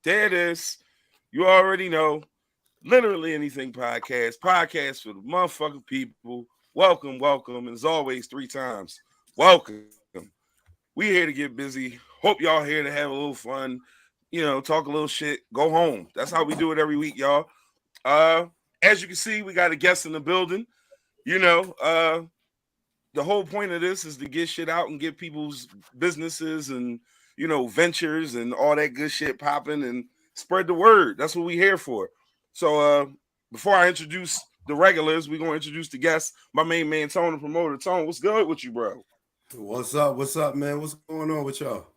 There it is. You already know. Literally Anything Podcast. Podcast for the motherfucking people. Welcome, welcome. And as always, 3 times. Welcome. We here to get busy. Hope y'all here to have a little fun. Talk a little shit. Go home. That's how we do it every week, y'all. As you can see, we got a guest in the building. The whole point of this is to get shit out and get people's businesses and ventures and all that good shit popping and spread the word. That's what we here for. So before I introduce the regulars, we're gonna introduce the guests. My main man, Tone, the promoter. Tone, what's good with you, bro? What's up, man? What's going on with y'all?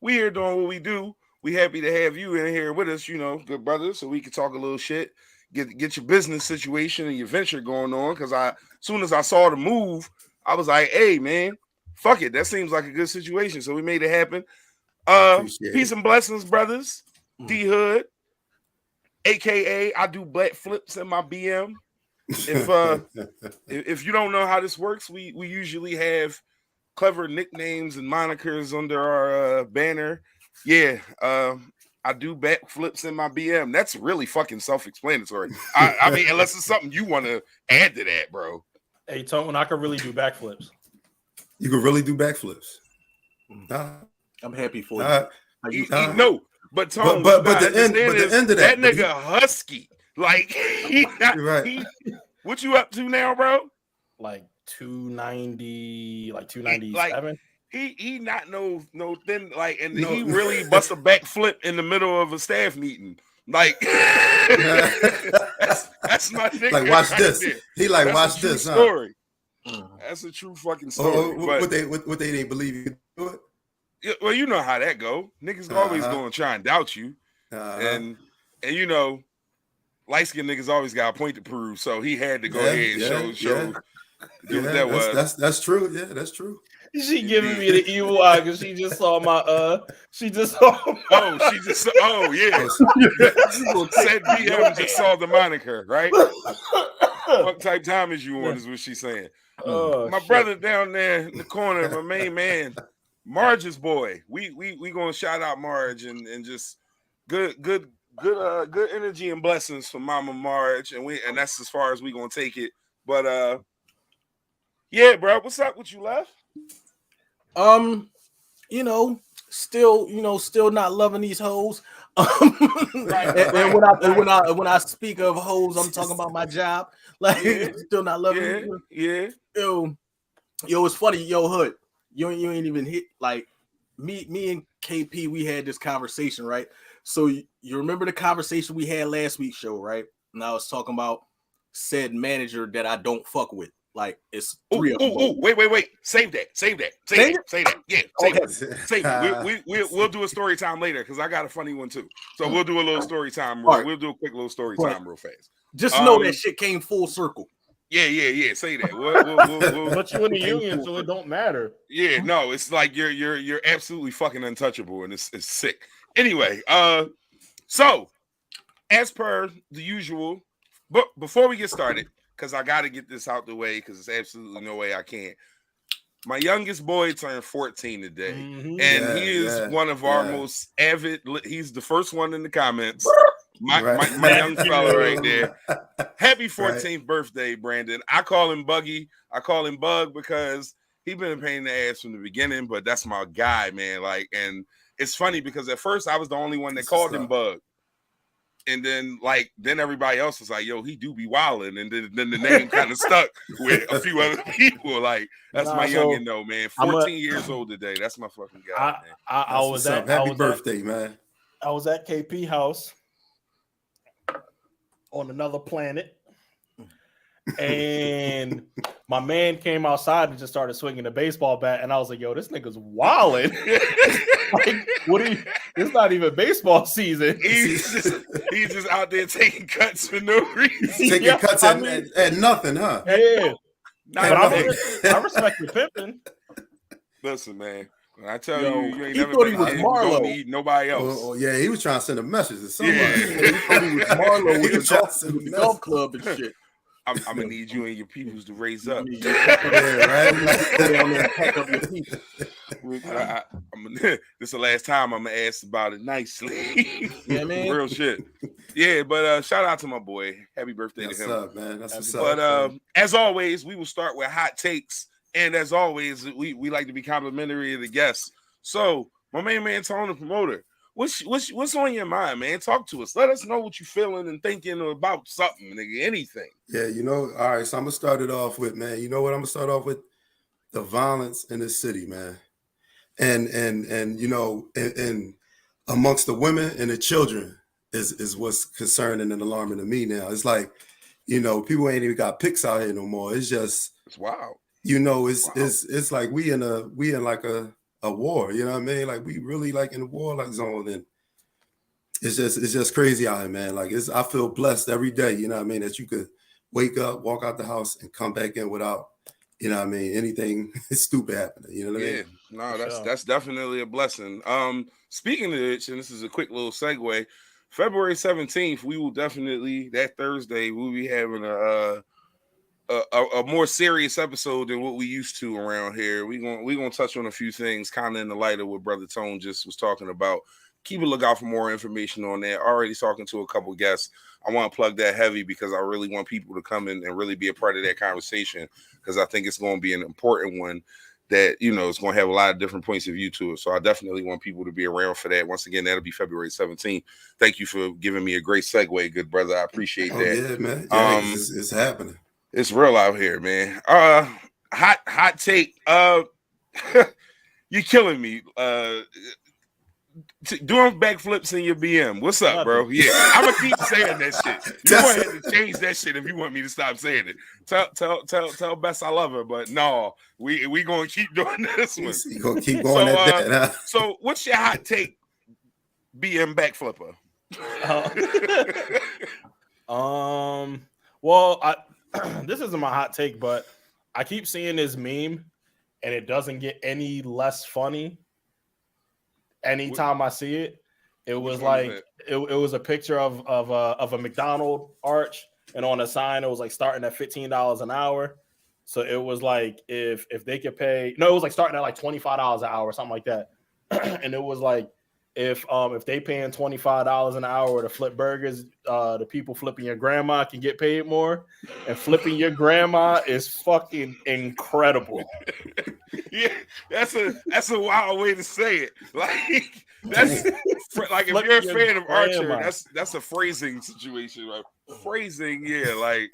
We here doing what we do. We happy to have you in here with us, good brother, so we can talk a little shit, get your business situation and your venture going on. Because as soon as I saw the move, I was like, hey, man, fuck it. That seems like a good situation. So we made it happen. Peace and blessings, brothers. D Hood, aka I do black flips in my BM. If you don't know how this works, we usually have clever nicknames and monikers under our banner. Yeah, I do backflips in my BM. That's really fucking self-explanatory. I mean, unless it's something you want to add to that, bro. Hey, Tone, I could really do backflips. You can really do backflips. I'm happy for you. No, but Tone, but the end of that nigga husky. Like, right. What you up to now, bro? Like 290, like 297. He not no thin, like, and he really busts a backflip in the middle of a staff meeting. Like that's my nigga. Like, watch right this. There. He like, that's watch this. Story. That's a true fucking story. What they didn't believe you could do it. Yeah, well, you know how that go. Niggas always gonna try and doubt you, and light skinned niggas always got a point to prove. So he had to go ahead and show. Do what that was. That's true. Yeah, that's true. She giving me the evil eye because she just saw my oh yeah. Said BM just saw the moniker, right? What type time is you on is what she's saying. My brother down there in the corner, my main man, Marge's boy. We gonna shout out Marge and just good energy and blessings for Mama Marge, and that's as far as we gonna take it. But yeah, bro, what's up with you, Left? Still not loving these hoes. And when I speak of hoes, I'm talking about my job. Like, still not loving it. Yeah. Yo, it's funny, Hood. You ain't even hit, like, me and KP, we had this conversation, right? So you remember the conversation we had last week's show, right? And I was talking about said manager that I don't fuck with. Like, it's 3 of them. Wait. Save that. Yeah, save it. We'll do a story time later because I got a funny one too. So we'll do a little story time. We'll do a quick little story time real fast. Just know that shit came full circle. Yeah. Say that. We'll but you in the union, so it don't matter. Yeah, no, it's like you're absolutely fucking untouchable, and it's sick. Anyway, so as per the usual, but before we get started, because I got to get this out the way because there's absolutely no way I can't. My youngest boy turned 14 today, and he is one of our most avid. He's the first one in the comments. My young fella right there. Happy 14th birthday, Brandon. I call him Buggy. I call him Bug because he been a pain in the ass from the beginning, but that's my guy, man. Like, and it's funny because at first I was the only one that called him Bug. And then everybody else was like, yo, he do be wilding. And then the name kind of stuck with a few other people. Like, that's my youngin' though, man. 14 years old today. That's my fucking guy, man. Happy birthday, man. I was at KP house on another planet. And my man came outside and just started swinging a baseball bat. And I was like, yo, this nigga's wilding. Like, it's not even baseball season. He's just out there taking cuts for no reason. Taking cuts at nothing, huh? Yeah. I respect the pimping. Listen, man. When I tell you ain't never thought he was Marlo. Need nobody else. Oh, yeah, he was trying to send a message to somebody. He thought he was Marlo with the golf club and shit. I'm gonna need you and your peoples to raise up. This is the last time I'm gonna ask about it nicely. Yeah, man. Real shit. Yeah, but shout out to my boy. Happy birthday to him. What's up, man? That's what's up. But as always, we will start with hot takes, and as always, we like to be complimentary of the guests. So, my main man, Tone the promoter. What's on your mind, man? Talk to us. Let us know what you're feeling and thinking about something, nigga. Anything. Yeah, all right. So I'm gonna start it off with, man. You know what? I'm gonna start off with the violence in the city, man, and and amongst the women and the children is what's concerning and alarming to me now. It's like, people ain't even got pics out here no more. It's wild. It's like we in like a war, you know what I mean? Like we really like in the war like zone, and it's just crazy out here, man. Like I feel blessed every day, you know what I mean, that you could wake up, walk out the house, and come back in without, you know what I mean, anything stupid happening. You know what I mean? No, that's definitely a blessing. Speaking of which, and this is a quick little segue, February 17th, we will definitely, that Thursday, we'll be having a more serious episode than what we used to around here. We're gonna touch on a few things kind of in the light of what Brother Tone just was talking about. Keep a lookout for more information on that. Already talking to a couple guests. I want to plug that heavy because I really want people to come in and really be a part of that conversation, because I think it's going to be an important one that, it's going to have a lot of different points of view to it. So I definitely want people to be around for that. Once again, that'll be February 17th. Thank you for giving me a great segue, good brother. I appreciate that. Yeah, man. Yeah, it's happening. It's real out here, man. Hot take. You're killing me. Doing backflips in your BM. What's up, bro? Yeah, I'm gonna keep saying that shit. You want to change that shit if you want me to stop saying it. Tell Bess I love her, but no, we gonna keep doing this one. You gonna keep going at that, huh? So, what's your hot take? BM backflipper. Well, this isn't my hot take, but I keep seeing this meme, and it doesn't get any less funny. Anytime I see it, it was like it was a picture of a McDonald's arch, and on the sign it was like starting at $15 an hour. So it was like if they could pay, it was like starting at like $25 an hour or something like that. And it was like if they paying $25 an hour to flip burgers, the people flipping your grandma can get paid more, and flipping your grandma is fucking incredible. Yeah, that's a wild way to say it. Like that's like if you're a fan of Archer, that's a phrasing situation, right? Phrasing, yeah, like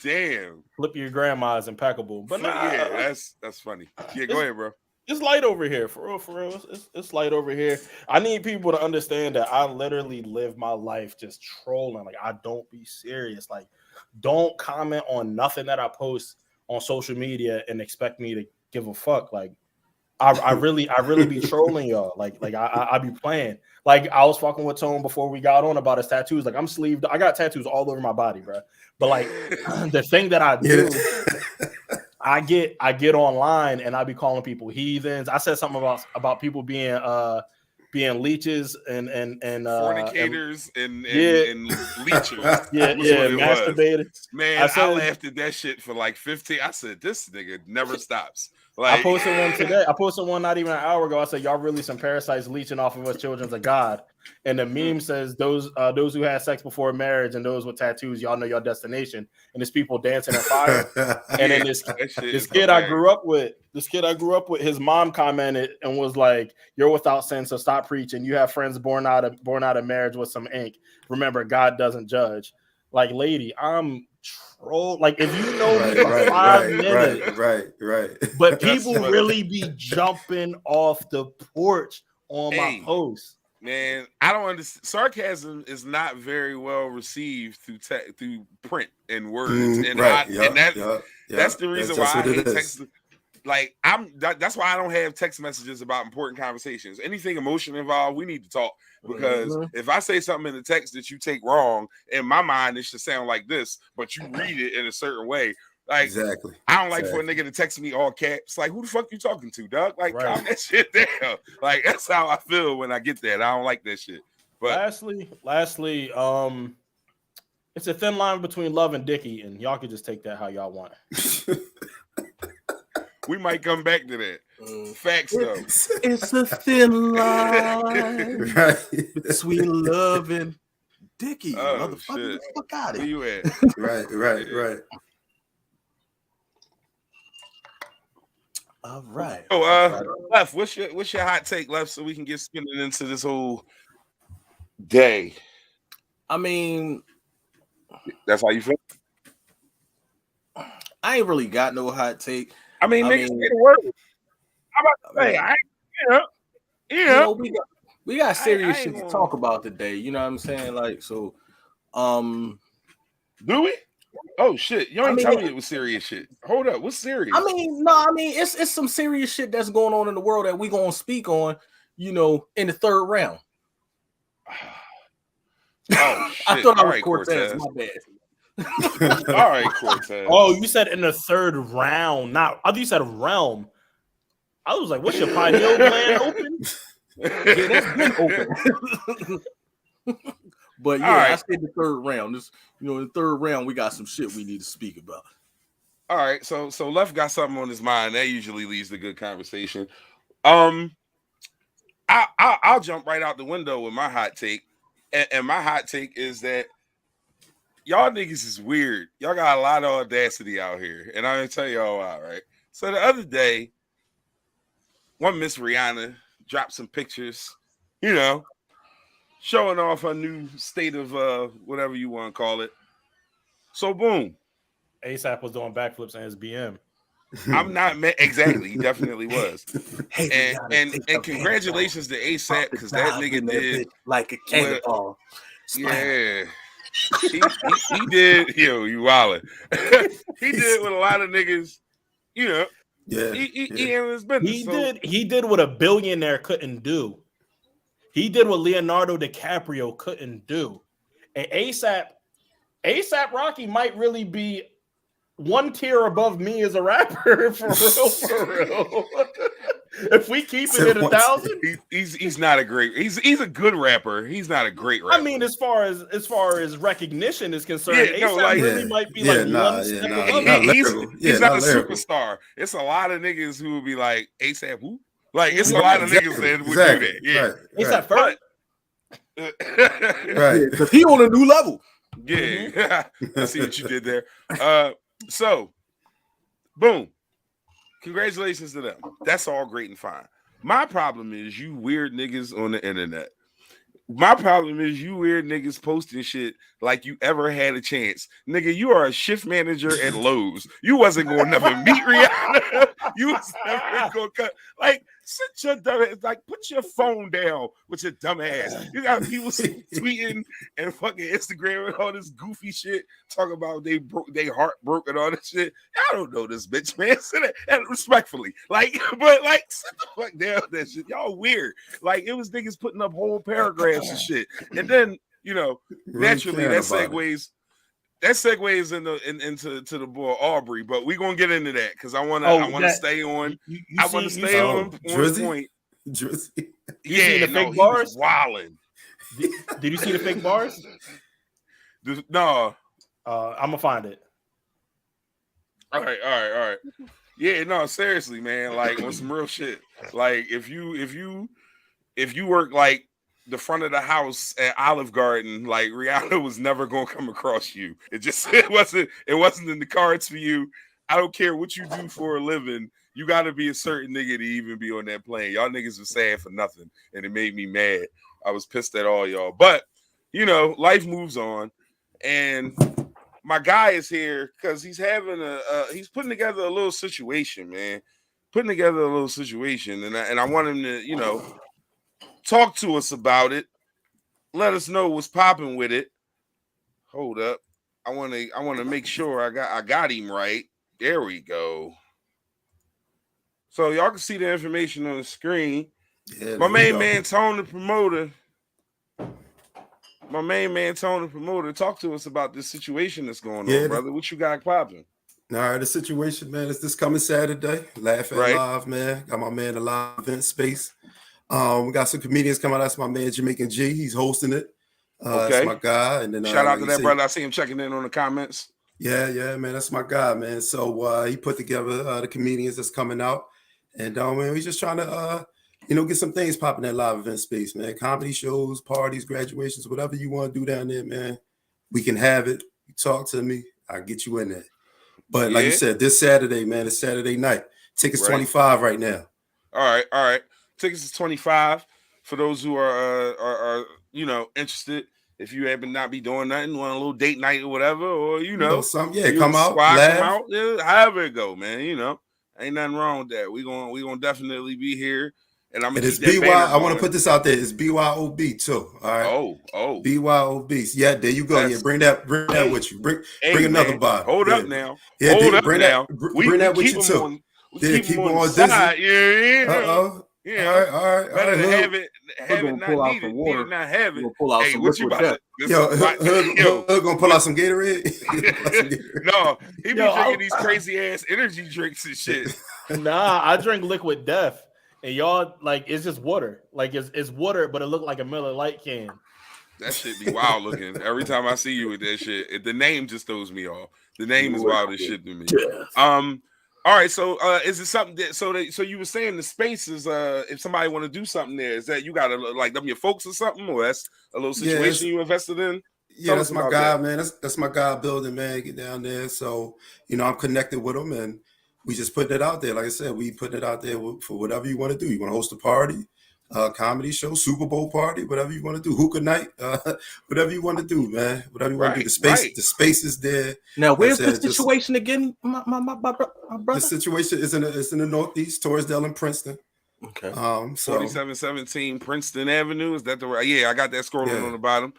damn. Flip your grandma is impeccable, but yeah, that's funny. Yeah, go ahead, bro. It's light over here, for real. It's light over here. I need people to understand that I literally live my life just trolling. Like, I don't be serious. Like, don't comment on nothing that I post on social media and expect me to give a fuck. Like, I really be trolling y'all. Like I be playing. Like, I was fucking with Tone before we got on about his tattoos. Like, I'm sleeved. I got tattoos all over my body, bro. But like the thing that I do. I get online and I be calling people heathens. I said something about people being leeches and fornicators and leechers. Yeah, masturbators. Man, I laughed at that shit for like 15. I said, this nigga never stops. Like, I posted one today. I posted one not even an hour ago. I said, y'all really some parasites leeching off of us children of God. And the meme says those who had sex before marriage and those with tattoos, y'all know your destination. And there's people dancing at fire. And then this kid I grew up with, his mom commented and was like, "You're without sin, so stop preaching. You have friends born out of marriage with some ink. Remember, God doesn't judge." Like, lady, I'm troll. Like, if you know me for 5 minutes, right. But people really be jumping off the porch on my posts. Man, I don't understand. Sarcasm is not very well received through print and words, and that's the reason why I hate text. Like, that's why I don't have text messages about important conversations. Anything emotion involved, we need to talk, because if I say something in the text that you take wrong, in my mind it should sound like this, but you read it in a certain way. Like, exactly. I don't like for a nigga to text me all caps. Like, who the fuck you talking to, dog? Like, calm that shit down. Like, that's how I feel when I get that. I don't like that shit. But lastly, It's a thin line between love and dicky, and y'all can just take that how y'all want. We might come back to that. Facts though. It's a thin line Right. between love and dicky. Oh, Motherfucker, shit. get the fuck out of Where here. you at? Right. All right. Left. What's your hot take, Left, so we can get spinning into this whole day? I mean, That's how you feel. I ain't really got no hot take. I mean, I niggas mean- say the word. I'm about to say, You know, we got serious I shit ain't to gonna- talk about today. You know what I'm saying? Like, so, Do we? Oh shit! You ain't tell me it was serious shit. Hold up, what's serious? I mean, it's some serious shit that's going on in the world that we gonna speak on. You know, in the third round. Oh shit! I thought I All was right, Cortez. My bad. All right, Cortez. Oh, you said in the third round. Not, I thought you said realm. I was like, what's your pineal gland open? Yeah, that's been open. But yeah, right. I said the third round. This, you know, in the third round, we got some shit we need to speak about. All right, so Left got something on his mind. That usually leads to good conversation. I'll jump right out the window with my hot take, and my hot take is that y'all niggas is weird. Y'all got a lot of audacity out here, and I'm gonna tell y'all why. Right. So the other day, one Miss Rihanna dropped some pictures, you know, showing off her new state of whatever you want to call it. So boom. ASAP was doing backflips in his BM. I'm not exactly. He definitely was. Hey, and congratulations to ASAP because that nigga did like a cannonball. Yeah, he did. Yo, you wildin'. He did what a lot of niggas, you know. Yeah, he handled his business. He did what a billionaire couldn't do. He did what Leonardo DiCaprio couldn't do. And ASAP Rocky might really be one tier above me as a rapper, for real. If we keep it at 1,000, he's not a great. He's a good rapper. He's not a great rapper. I mean, as far as recognition is concerned, ASAP might be one step above me. He's not a superstar. It's a lot of niggas who will be like ASAP who. Like it's a lot of niggas that would do that. Yeah, ASAP first. Right, because he on a new level. Yeah, I see what you did there. So, boom. Congratulations to them. That's all great and fine. My problem is you weird niggas on the internet. My problem is you weird niggas posting shit like you ever had a chance. Nigga, you are a shift manager at Lowe's. You wasn't going to never meet Rihanna. You was never going to cut. Like, sit your dumb ass, like, put your phone down with your dumb ass. You got people tweeting and fucking Instagram and all this goofy shit, talking about they heart broke and all this shit. I don't know this bitch, man. Sit it, and respectfully. Like, but like, sit the fuck down with that shit. Y'all weird. Like, it was niggas putting up whole paragraphs and shit. And then, you know, naturally that segues into the boy Aubrey, but we're gonna get into that because I wanna stay on. I want to stay on point. Drizzy. Yeah, the fake bars? Wildin'. Did you see the fake bars? No. I'm gonna find it. All right. Yeah, no, seriously, man. Like on some real shit. Like if you work like the front of the house at Olive Garden, like Rihanna was never gonna come across you. It wasn't in the cards for you. I don't care what you do for a living. You got to be a certain nigga to even be on that plane. Y'all niggas was saying for nothing, and it made me mad. I was pissed at all y'all. But you know, life moves on, and my guy is here because he's having he's putting together a little situation, man. And I want him to, you know, talk to us about it. Let us know what's popping with it. Hold up. I want to make sure I got him right. There we go. So y'all can see the information on the screen. Yeah, My main man Tone the promoter. Talk to us about this situation that's going on, brother. What you got popping? All right, the situation, man, is this coming Saturday. Laugh at Live, man. Got my man the live event space. We got some comedians coming out. That's my man Jamaican G. He's hosting it. That's my guy. And then shout out like to you that say, brother. I see him checking in on the comments. Yeah, man, that's my guy, man. So he put together the comedians that's coming out, and man, we just trying to get some things popping in that live event space, man. Comedy shows, parties, graduations, whatever you want to do down there, man. We can have it. You talk to me, I'll get you in there. But like you said, this Saturday, man, it's Saturday night. Tickets $25 right now. All right. Tickets is $25 for those who are interested. If you happen not be doing nothing, want a little date night or whatever, or something, come out, laugh. come out, however it go, man. Ain't nothing wrong with that. We gonna definitely be here, and I'm gonna keep that banner going. I want to put this out there. It's BYOB too. All right. Oh. BYOB. Yeah, there you go. Yeah, bring that with you. Bring another bottle. Hold up now. Yeah, hold up bring now. Bring that with you too. Keep them on side. Yeah. Yeah. All right. Better to have it not needed. Need it not have it. Pull out some what you about to? Yo, gonna pull out some Gatorade? No, he be drinking these crazy ass energy drinks and shit. Nah, I drink Liquid Death, and y'all it's just water. Like it's water, but it looked like a Miller Lite can. That shit be wild looking. Every time I see you with that shit, the name just throws me off. The name is wild as shit to me. All right, so is it something that so you were saying the space is if somebody want to do something there, is that you gotta like them your folks or something, or that's a little situation you invested in? Yeah, that's my guy, man. That's my guy building, man. Get down there. So, I'm connected with him, and we just put it out there. Like I said, we put it out there for whatever you want to do. You want to host a party, comedy show, Super Bowl party, whatever you want to do, hookah night, whatever you want to do, man. Whatever you want to do. The space is there. Now, where's the situation again, my brother? The situation is in the Northeast, Torresdale and Princeton. Okay. 4717 Princeton Avenue. Is that the right? Yeah, I got that scrolling on the bottom.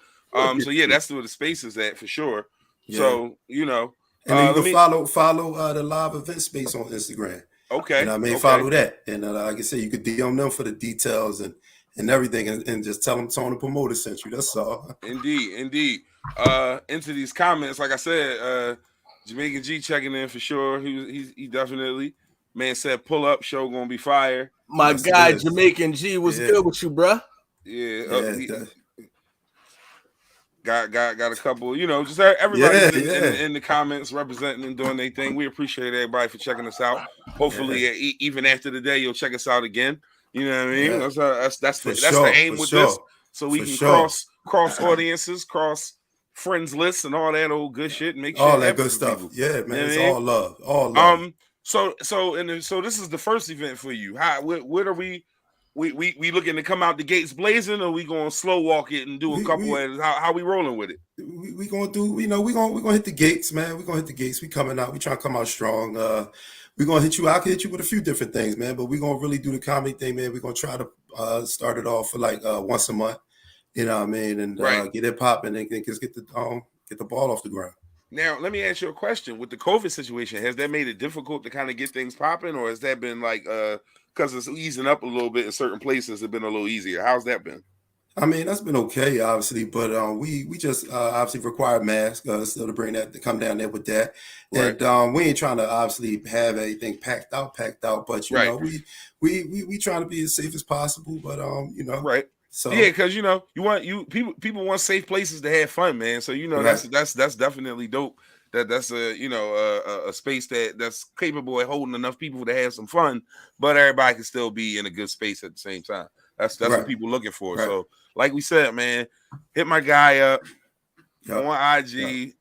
So yeah, that's where the space is at for sure. Yeah. So and then you can follow the live event space on Instagram. Okay. Follow that. And like I said, you could DM them for the details and everything, and just tell them Tony Promoter sent you. That's all. Indeed. Into these comments, like I said, Jamaican G checking in for sure. He definitely, man, said pull up show gonna be fire. My guy Jamaican G was good with you, bruh. Yeah. Got a couple, just everybody in the comments representing and doing their thing. We appreciate everybody for checking us out. Hopefully, even after the day, you'll check us out again. You know what I mean? Yeah. That's the aim with this, so we can cross audiences, cross friends lists, and all that old good shit. And make sure all that good stuff. People. Yeah, man, it's all love. So this is the first event for you. What are we looking to come out the gates blazing, or we gonna slow walk it and do a couple of how we rolling with it? We gonna do, we're gonna hit the gates, man. We're gonna hit the gates. We coming out, we trying to come out strong. We're gonna hit you. I can hit you with a few different things, man, but we're gonna really do the comedy thing, man. We're gonna try to start it off for like once a month, you know what I mean, and get it popping and just get the ball off the ground. Now, let me ask you a question. With the COVID situation, has that made it difficult to kind of get things popping, or has that been like because it's easing up a little bit in certain places, it's been a little easier? How's that been? I mean, that's been okay, obviously, but we just obviously require masks still to come down there with that, and we ain't trying to obviously have everything packed out, but we trying to be as safe as possible, but right. So yeah, because people want safe places to have fun, man. So that's definitely dope. That's a space that's capable of holding enough people to have some fun, but everybody can still be in a good space at the same time. That's what people looking for. Right. So like we said, man, hit my guy up on IG,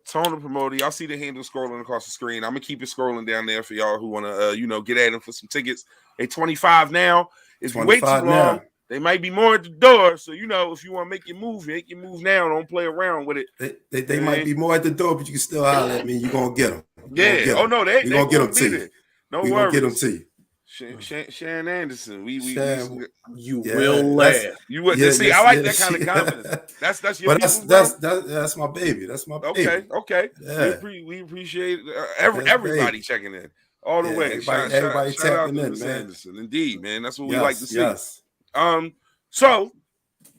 Tone the Promoter. Y'all see the handle scrolling across the screen. I'm gonna keep it scrolling down there for y'all who want to get at them for some tickets. They 25 now. If you wait too long, they might be more at the door. So if you want to make your move now. Don't play around with it. They might be more at the door, but you can still holler at me. You gonna get them. They gonna get them to you. No worries. Gonna get them to you. Sharon Anderson, you will laugh. You would see. I like that kind of confidence. That's your. But that's my baby. That's my baby. Okay. Yeah. We appreciate everybody checking in all the way. Everybody tapping in, man. Anderson. Indeed, man. That's what we like to see. Yes. So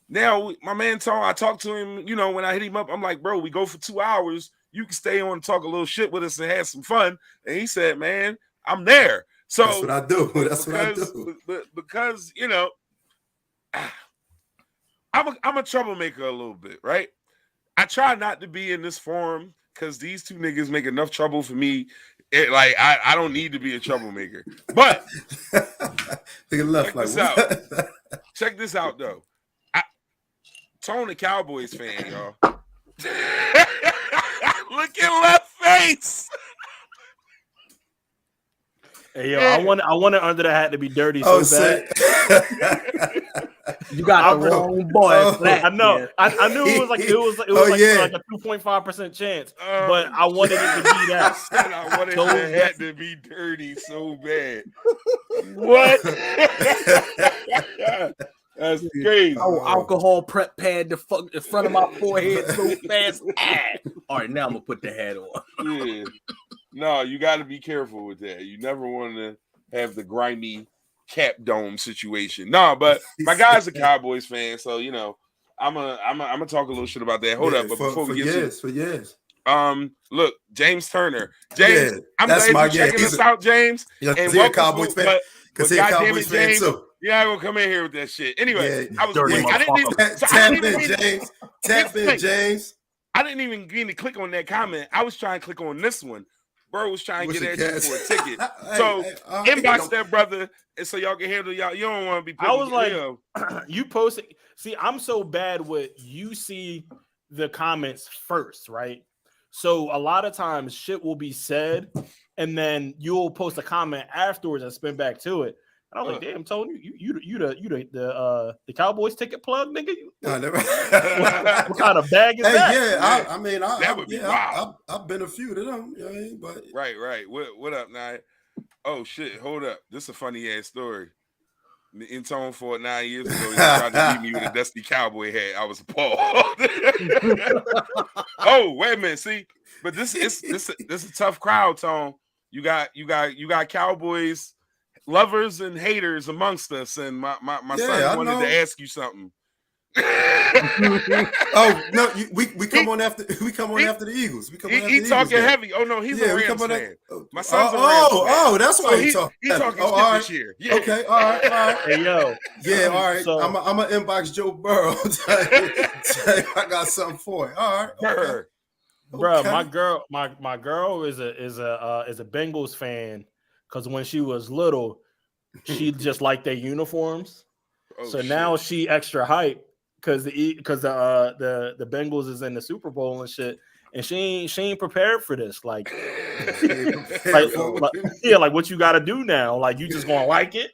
now my man Tom, I talked to him. When I hit him up, I'm like, bro, we go for 2 hours. You can stay on and talk a little shit with us and have some fun. And he said, man, I'm there. So that's what I do. That's what I do. Because I'm a troublemaker a little bit, right? I try not to be in this forum because these two niggas make enough trouble for me. I don't need to be a troublemaker. But check this out though. Tone the Cowboys fan, y'all. Look at left face. Hey yo, I want it under the hat to be dirty so bad. You got the wrong boy. I know. Yeah. I knew it was like a 2.5% chance, but I wanted it to be that. I wanted the hat to be dirty so bad. What? That's crazy. Oh, alcohol prep pad the fuck in front of my forehead so fast. All right, now I'm gonna put the hat on. Yeah. No, you got to be careful with that. You never want to have the grimy cap dome situation. No, but my guy's a Cowboys fan, so you know I'm gonna talk a little shit about that. Hold up, but before we get look, James Turner, I'm glad you're checking us out, James. And welcome, Cowboys fan. Because he's a Cowboys fan too. Yeah, I'm gonna come in here with that shit. Anyway, I was tap in, James. I didn't even mean to click on that comment. I was trying to click on this one. Bro was trying to get at you for a ticket. So inbox that brother, and so y'all can handle y'all. You don't want to be. I was like, you posted. See, I'm so bad with you see the comments first, right? So a lot of times shit will be said, and then you'll post a comment afterwards and spin back to it. And I was like, damn, Tony, you the Cowboys ticket plug, nigga. What kind of bag is that? Yeah, I mean, that would be wild. I've been a few to them, you know, but right. What up, now? Oh shit, hold up. This is a funny ass story. In Tone for 9 years ago, he tried to beat me with a dusty cowboy hat. I was appalled. Oh, wait a minute, see, but this is a tough crowd, Tone. You got Cowboys lovers and haters amongst us, and my son wanted to ask you something. Oh no, we come on after the Eagles. He talking heavy. Oh no, he's a Rams fan. My son's a Rams fan. Oh, that's why he's talking. He's talking this year. Yeah. Okay, all right. Hey yo, yeah, all right. So, I'm gonna inbox Joe Burrow. I got something for it. All right, okay. Bro, my girl is a Bengals fan because when she was little, she just liked their uniforms. So shit. Now she extra hype because the Bengals is in the Super Bowl and shit, and she ain't prepared for this. Like what you got to do now? Like you just gonna like it?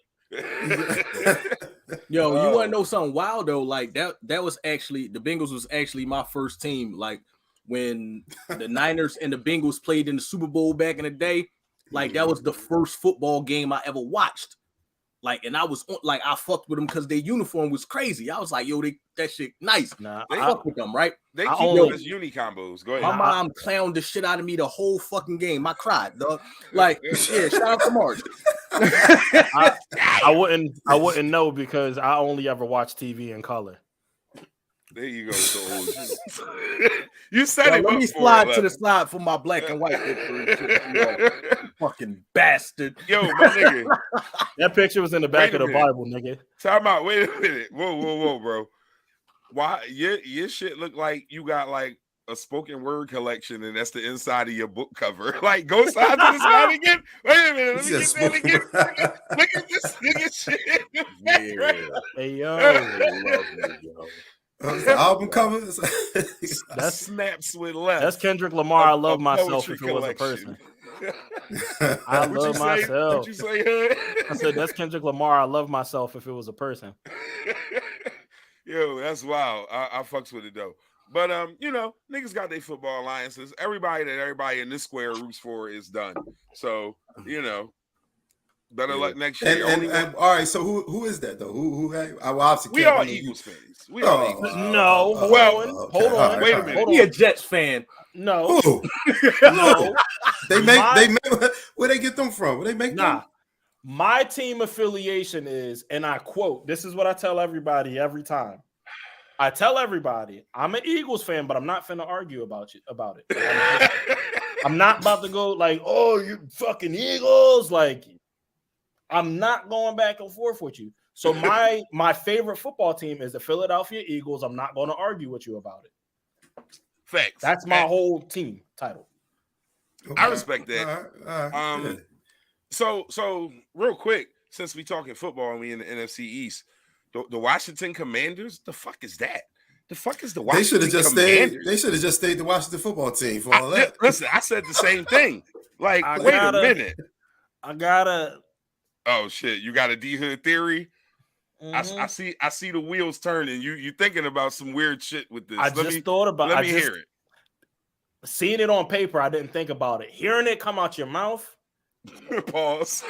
Yo, you want to know something wild though? Like that was actually the Bengals was actually my first team. Like when the Niners and the Bengals played in the Super Bowl back in the day, like that was the first football game I ever watched. Like, and I was like, I fucked with them because their uniform was crazy. I was like, yo, that shit nice. Nah, I fuck with them, right? They keep doing this uni combos. Go ahead. My mom clowned the shit out of me the whole fucking game. I cried, dog. Like, yeah, shout out to March. I wouldn't know because I only ever watch TV in color. There you go. So you said it. Let me slide to the side for my black and white picture. Fucking bastard. Yo, my nigga. That picture was in the back of the Bible, nigga. Time out. Wait a minute. Whoa, bro. Why your shit look like you got like a spoken word collection and that's the inside of your book cover? Like, go side to the side again. Wait a minute. Let me get that again. Look at this nigga shit. Yeah. Hey, yo. The album cover. That's snaps with left. That's Kendrick Lamar. I love myself if it was a person. I love myself. What'd you say? I said that's Kendrick Lamar. I love myself if it was a person. Yo, that's wild. I fucks with it though. But you know, niggas got their football alliances. Everybody in this square roots for is done. So you know. Better luck next year. And all right, so who is that though? Who obviously we all Eagles fans. We all Eagles. No, hold on. Wait a minute. He a Jets fan. No. No. They make where they get them from? Where they make them? My team affiliation is, and I quote, this is what I tell everybody every time. I tell everybody, I'm an Eagles fan, but I'm not finna argue about it. I'm not about to go like, oh, you fucking Eagles, like I'm not going back and forth with you. So my favorite football team is the Philadelphia Eagles. I'm not going to argue with you about it. Facts. That's my whole team title. I respect that. All right. Yeah. So real quick, since we talking football and we in the NFC East, the Washington Commanders, the fuck is that? The fuck is the Washington Commanders? They should have just stayed the Washington football team for all that. Listen, I said the same thing. Like, wait a minute. I gotta. Oh shit! You got a D-Hood theory? Mm-hmm. I see the wheels turning. You thinking about some weird shit with this? Let me hear it. Seeing it on paper, I didn't think about it. Hearing it come out your mouth. Pause.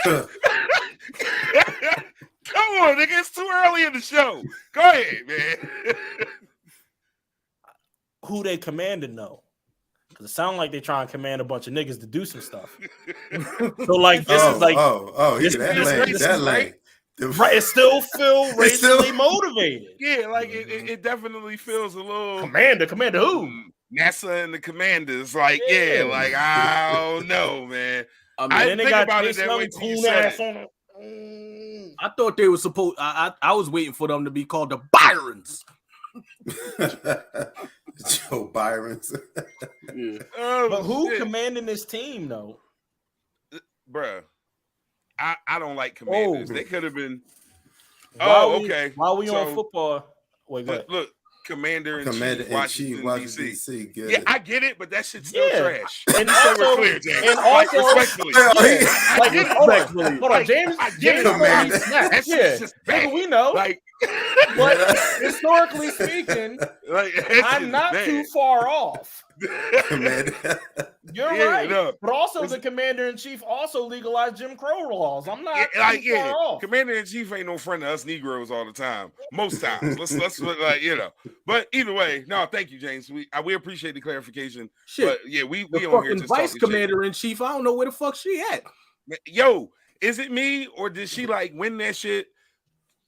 Come on, nigga. It's too early in the show. Go ahead, man. Who they commanding though? Because it sounds like they trying to command a bunch of niggas to do some stuff. So like this is like that lane. Right, it still feels racially motivated. Yeah, like it definitely feels a little commander who? NASA and the Commanders. Like, yeah, like I don't know, man. I didn't think about it that way till you said it. I thought they were supposed. I was waiting for them to be called the Byrons. Joe Byrons. Yeah. But who commanding this team though? Bruh. I don't like Commanders. They could have been. Okay. While we on football, wait, look, Commander in Chief, Washington DC. Yeah, I get it, but that shit's still trash. And also, clear, James. And also, respectfully, hold on, James. That's just bad. We know, like, but historically speaking, I'm not too far off. You're right. No. But also the Commander-in-Chief also legalized Jim Crow laws. I'm not too far off. Commander-in-Chief ain't no friend of us Negroes all the time. Most times. Let's like, you know. But either way, no, thank you, James. We appreciate the clarification. Shit. But yeah, we the on here fucking just Vice Commander-in-Chief. I don't know where the fuck she at. Yo, is it me or did she like win that shit?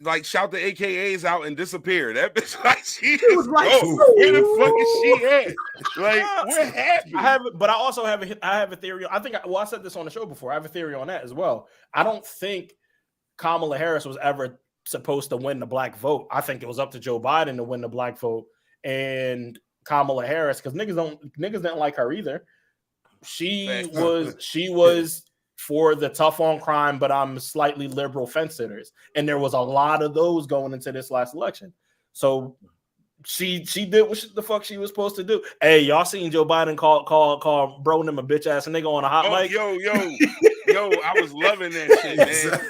Like shout the AKAs out and disappear. That bitch like she was like, where the fuck is she at? Like, what happened? But I also have a theory. I said this on the show before. I have a theory on that as well. I don't think Kamala Harris was ever supposed to win the black vote. I think it was up to Joe Biden to win the black vote and Kamala Harris because niggas didn't like her either. She was for the tough on crime, but I'm slightly liberal fence sitters. And there was a lot of those going into this last election. So she did what the fuck she was supposed to do. Hey, y'all seen Joe Biden call bro him a bitch ass nigga on a hot mic? Yo, I was loving that shit,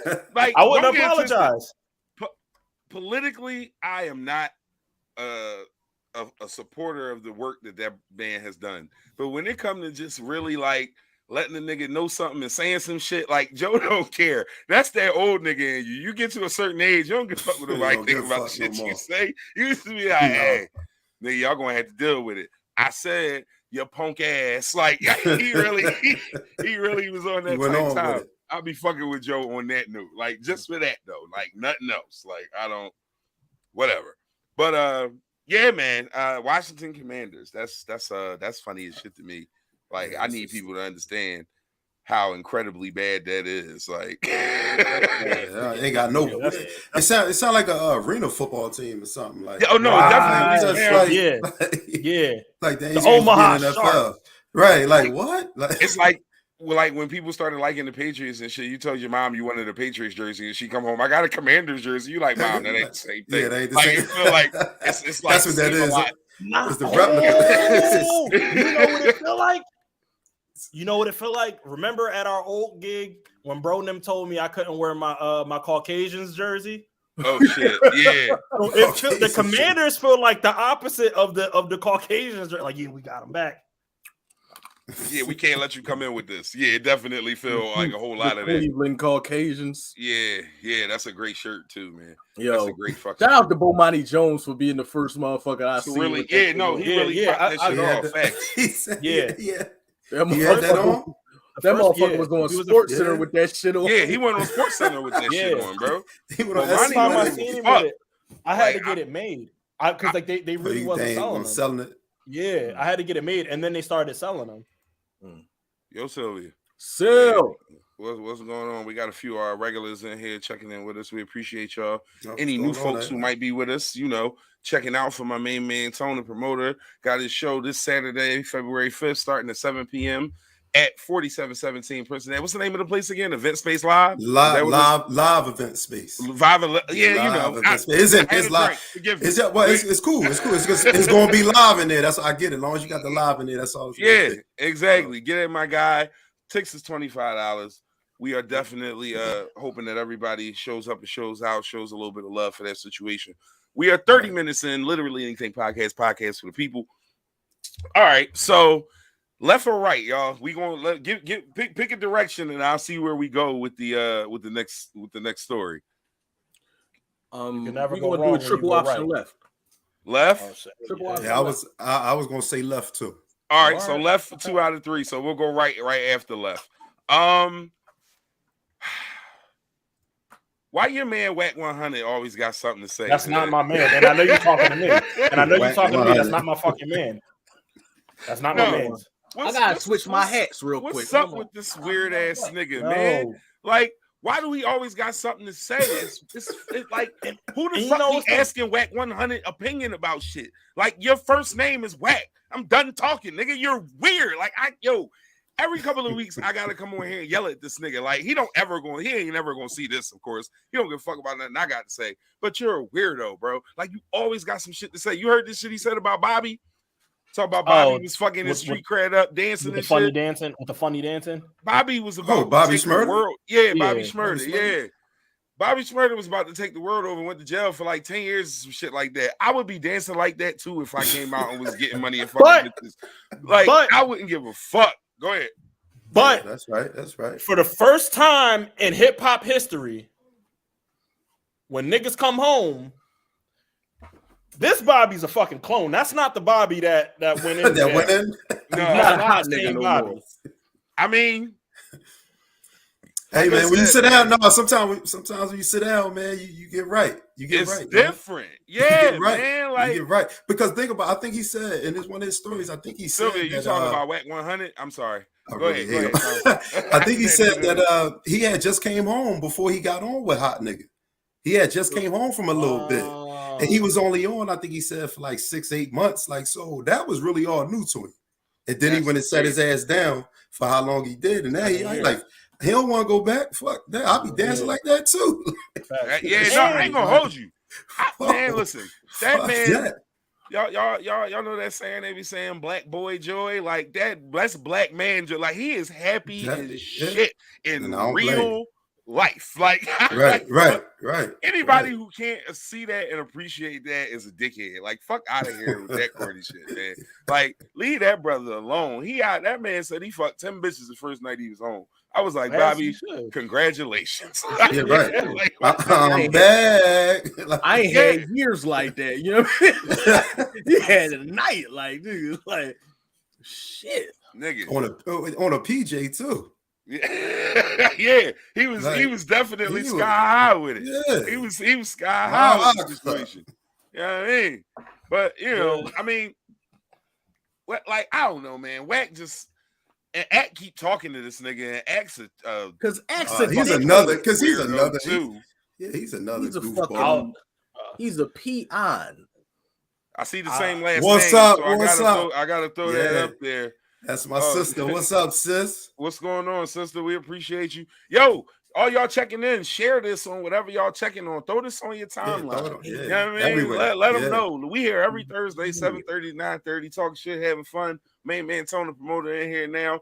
man. Like I wouldn't apologize. Politically, I am not a supporter of the work that man has done. But when it comes to just really like letting the nigga know something and saying some shit, like Joe don't care. That's that old nigga in you. You get to a certain age, you don't give a fuck with nobody think about the shit you say. You used to be like, hey, nigga, y'all gonna have to deal with it. I said, your punk ass. Like he really was on that type time. I'll be fucking with Joe on that note. Like just for that though. Like nothing else. Like I don't whatever. But yeah, man. Washington Commanders. That's funny as shit to me. Like, I need people to understand how incredibly bad that is. Like, ain't got no. It sound like a arena football team or something. Like, oh no, definitely. Like the Omaha NFL, right? Like what? Like, it's like when people started liking the Patriots and shit. You told your mom you wanted a Patriots jersey, and she come home, I got a Commander's jersey. You like, mom, that ain't the same thing. Yeah, that ain't the like, same. It feel like it's like that's what that is. It's the replica. You know what it feel like? You know what it felt like? Remember at our old gig when bro and them told me I couldn't wear my Caucasians jersey? Oh shit, yeah. The Commanders feel like the opposite of the Caucasians. Like, yeah, we got them back. Yeah, we can't let you come in with this. Yeah, it definitely feel like a whole lot of that. Cleveland Caucasians. Yeah, that's a great shirt too, man. Yo, that's a great fucking shout out to Bomani Jones for being the first motherfucker I see. Really, he really popped that shit off. Facts. Yeah. That motherfucker was on Sports Center with that shit on. Yeah, he went on Sports Center with that shit on, bro. Last time I seen him with it, I had to get it made. Because like they really wasn't selling it. Yeah, I had to get it made, and then they started selling them. Yo, Sylvia. So, What's going on? We got a few regulars in here checking in with us. We appreciate y'all. Oh, Any new what's going on, folks who man? might be with us, checking out for my main man, Tony Promoter. Got his show this Saturday, February 5th, starting at 7 p.m. at 4717 Princeton. What's the name of the place again? Event Space Live? Live event space. Event space. It's live. Forgive me. It's cool. It's cool. It's going to be live in there. That's what I get it. As long as you got the live in there, that's all. Exactly. Get it, my guy. Tickets is $25. We are definitely hoping that everybody shows up and shows out, shows a little bit of love for that situation. We are 30 minutes in, literally anything podcast for the people. All right, so left or right, y'all. We gonna pick a direction, and I'll see where we go with the next story. We're gonna do a triple option right. Left. Triple option. Yeah, I was gonna say left too. All right, so left for 2 out of 3. So we'll go right after left. Why your man Whack 100 always got something to say? That's not my man, and I know you're talking to me. And I know you're talking to me. That's not my fucking man. That's not my man. I gotta switch my hats real quick. What's up with this weird ass nigga, man? Like, why do we always got something to say? It's like, who the fuck be asking Whack 100 opinion about shit? Like, your first name is Whack. I'm done talking, nigga. You're weird. Like, every couple of weeks I gotta come on here and yell at this nigga. Like, he ain't never gonna see this, of course. He don't give a fuck about nothing I got to say. But you're a weirdo, bro. Like, you always got some shit to say. You heard this shit he said about Bobby? Talk about Bobby was fucking his street cred up, dancing with and the funny shit. dancing with the funny dancing. Bobby was about Bobby Shmurda? Yeah, Bobby Shmurda. Yeah. Bobby Shmurda was about to take the world over and went to jail for like 10 years or some shit like that. I would be dancing like that too if I came out and was getting money and fucking bitches. Like, I wouldn't give a fuck. Go ahead. But that's right. That's right. For the first time in hip hop history, when niggas come home, this Bobby's a fucking clone. That's not the Bobby that went in. That went in. No, not the same Bobby. I mean, hey man, when you sit down, sometimes when you sit down, man, you get right. You get right. It's different. Yeah, right. Man. Like, you get right. Because think about, I think he said in one of his stories, Sylvia, you talking about Whack 100? I'm sorry. Go ahead. I think he said that he had just came home before he got on with Hot Nigga. He had just came home from a little bit. And he was only on, I think he said, for like 6-8 months. Like, so that was really all new to him. And then he went and set his ass down for how long he did. And now he don't want to go back. Fuck that. I'll be dancing like that too. I ain't gonna hold you. Man, listen, that man. Y'all know that saying they be saying black boy joy? Like that's black man joy. Like, he is happy as shit in real life. Like, right. Anybody who can't see that and appreciate that is a dickhead. Like, fuck out of here with that corny shit, man. Like, leave that brother alone. That man said he fucked 10 bitches the first night he was home. I was like, Bobby, congratulations. Yeah, right. I'm back. I ain't had years like that. You know what I mean? You had a night like, dude, like, shit, nigga. On a PJ too. Yeah, he was definitely sky high with it. Yeah. He was sky high with the situation. You know what I mean? But I mean, like, I don't know, man. Whack just and Act keep talking to this nigga, and Act's he's another too. He's another goofball. He's a peon. I see the same last what's name. Up? So what's up? I gotta throw that up there. That's my sister. What's up, sis? What's going on, sister? We appreciate you. Yo, all y'all checking in, share this on whatever y'all checking on. Throw this on your timeline. You know what I mean? Let them know. We here every Thursday, 7:30, 9:30, talking shit, having fun. Main man Tony Promoter in here now.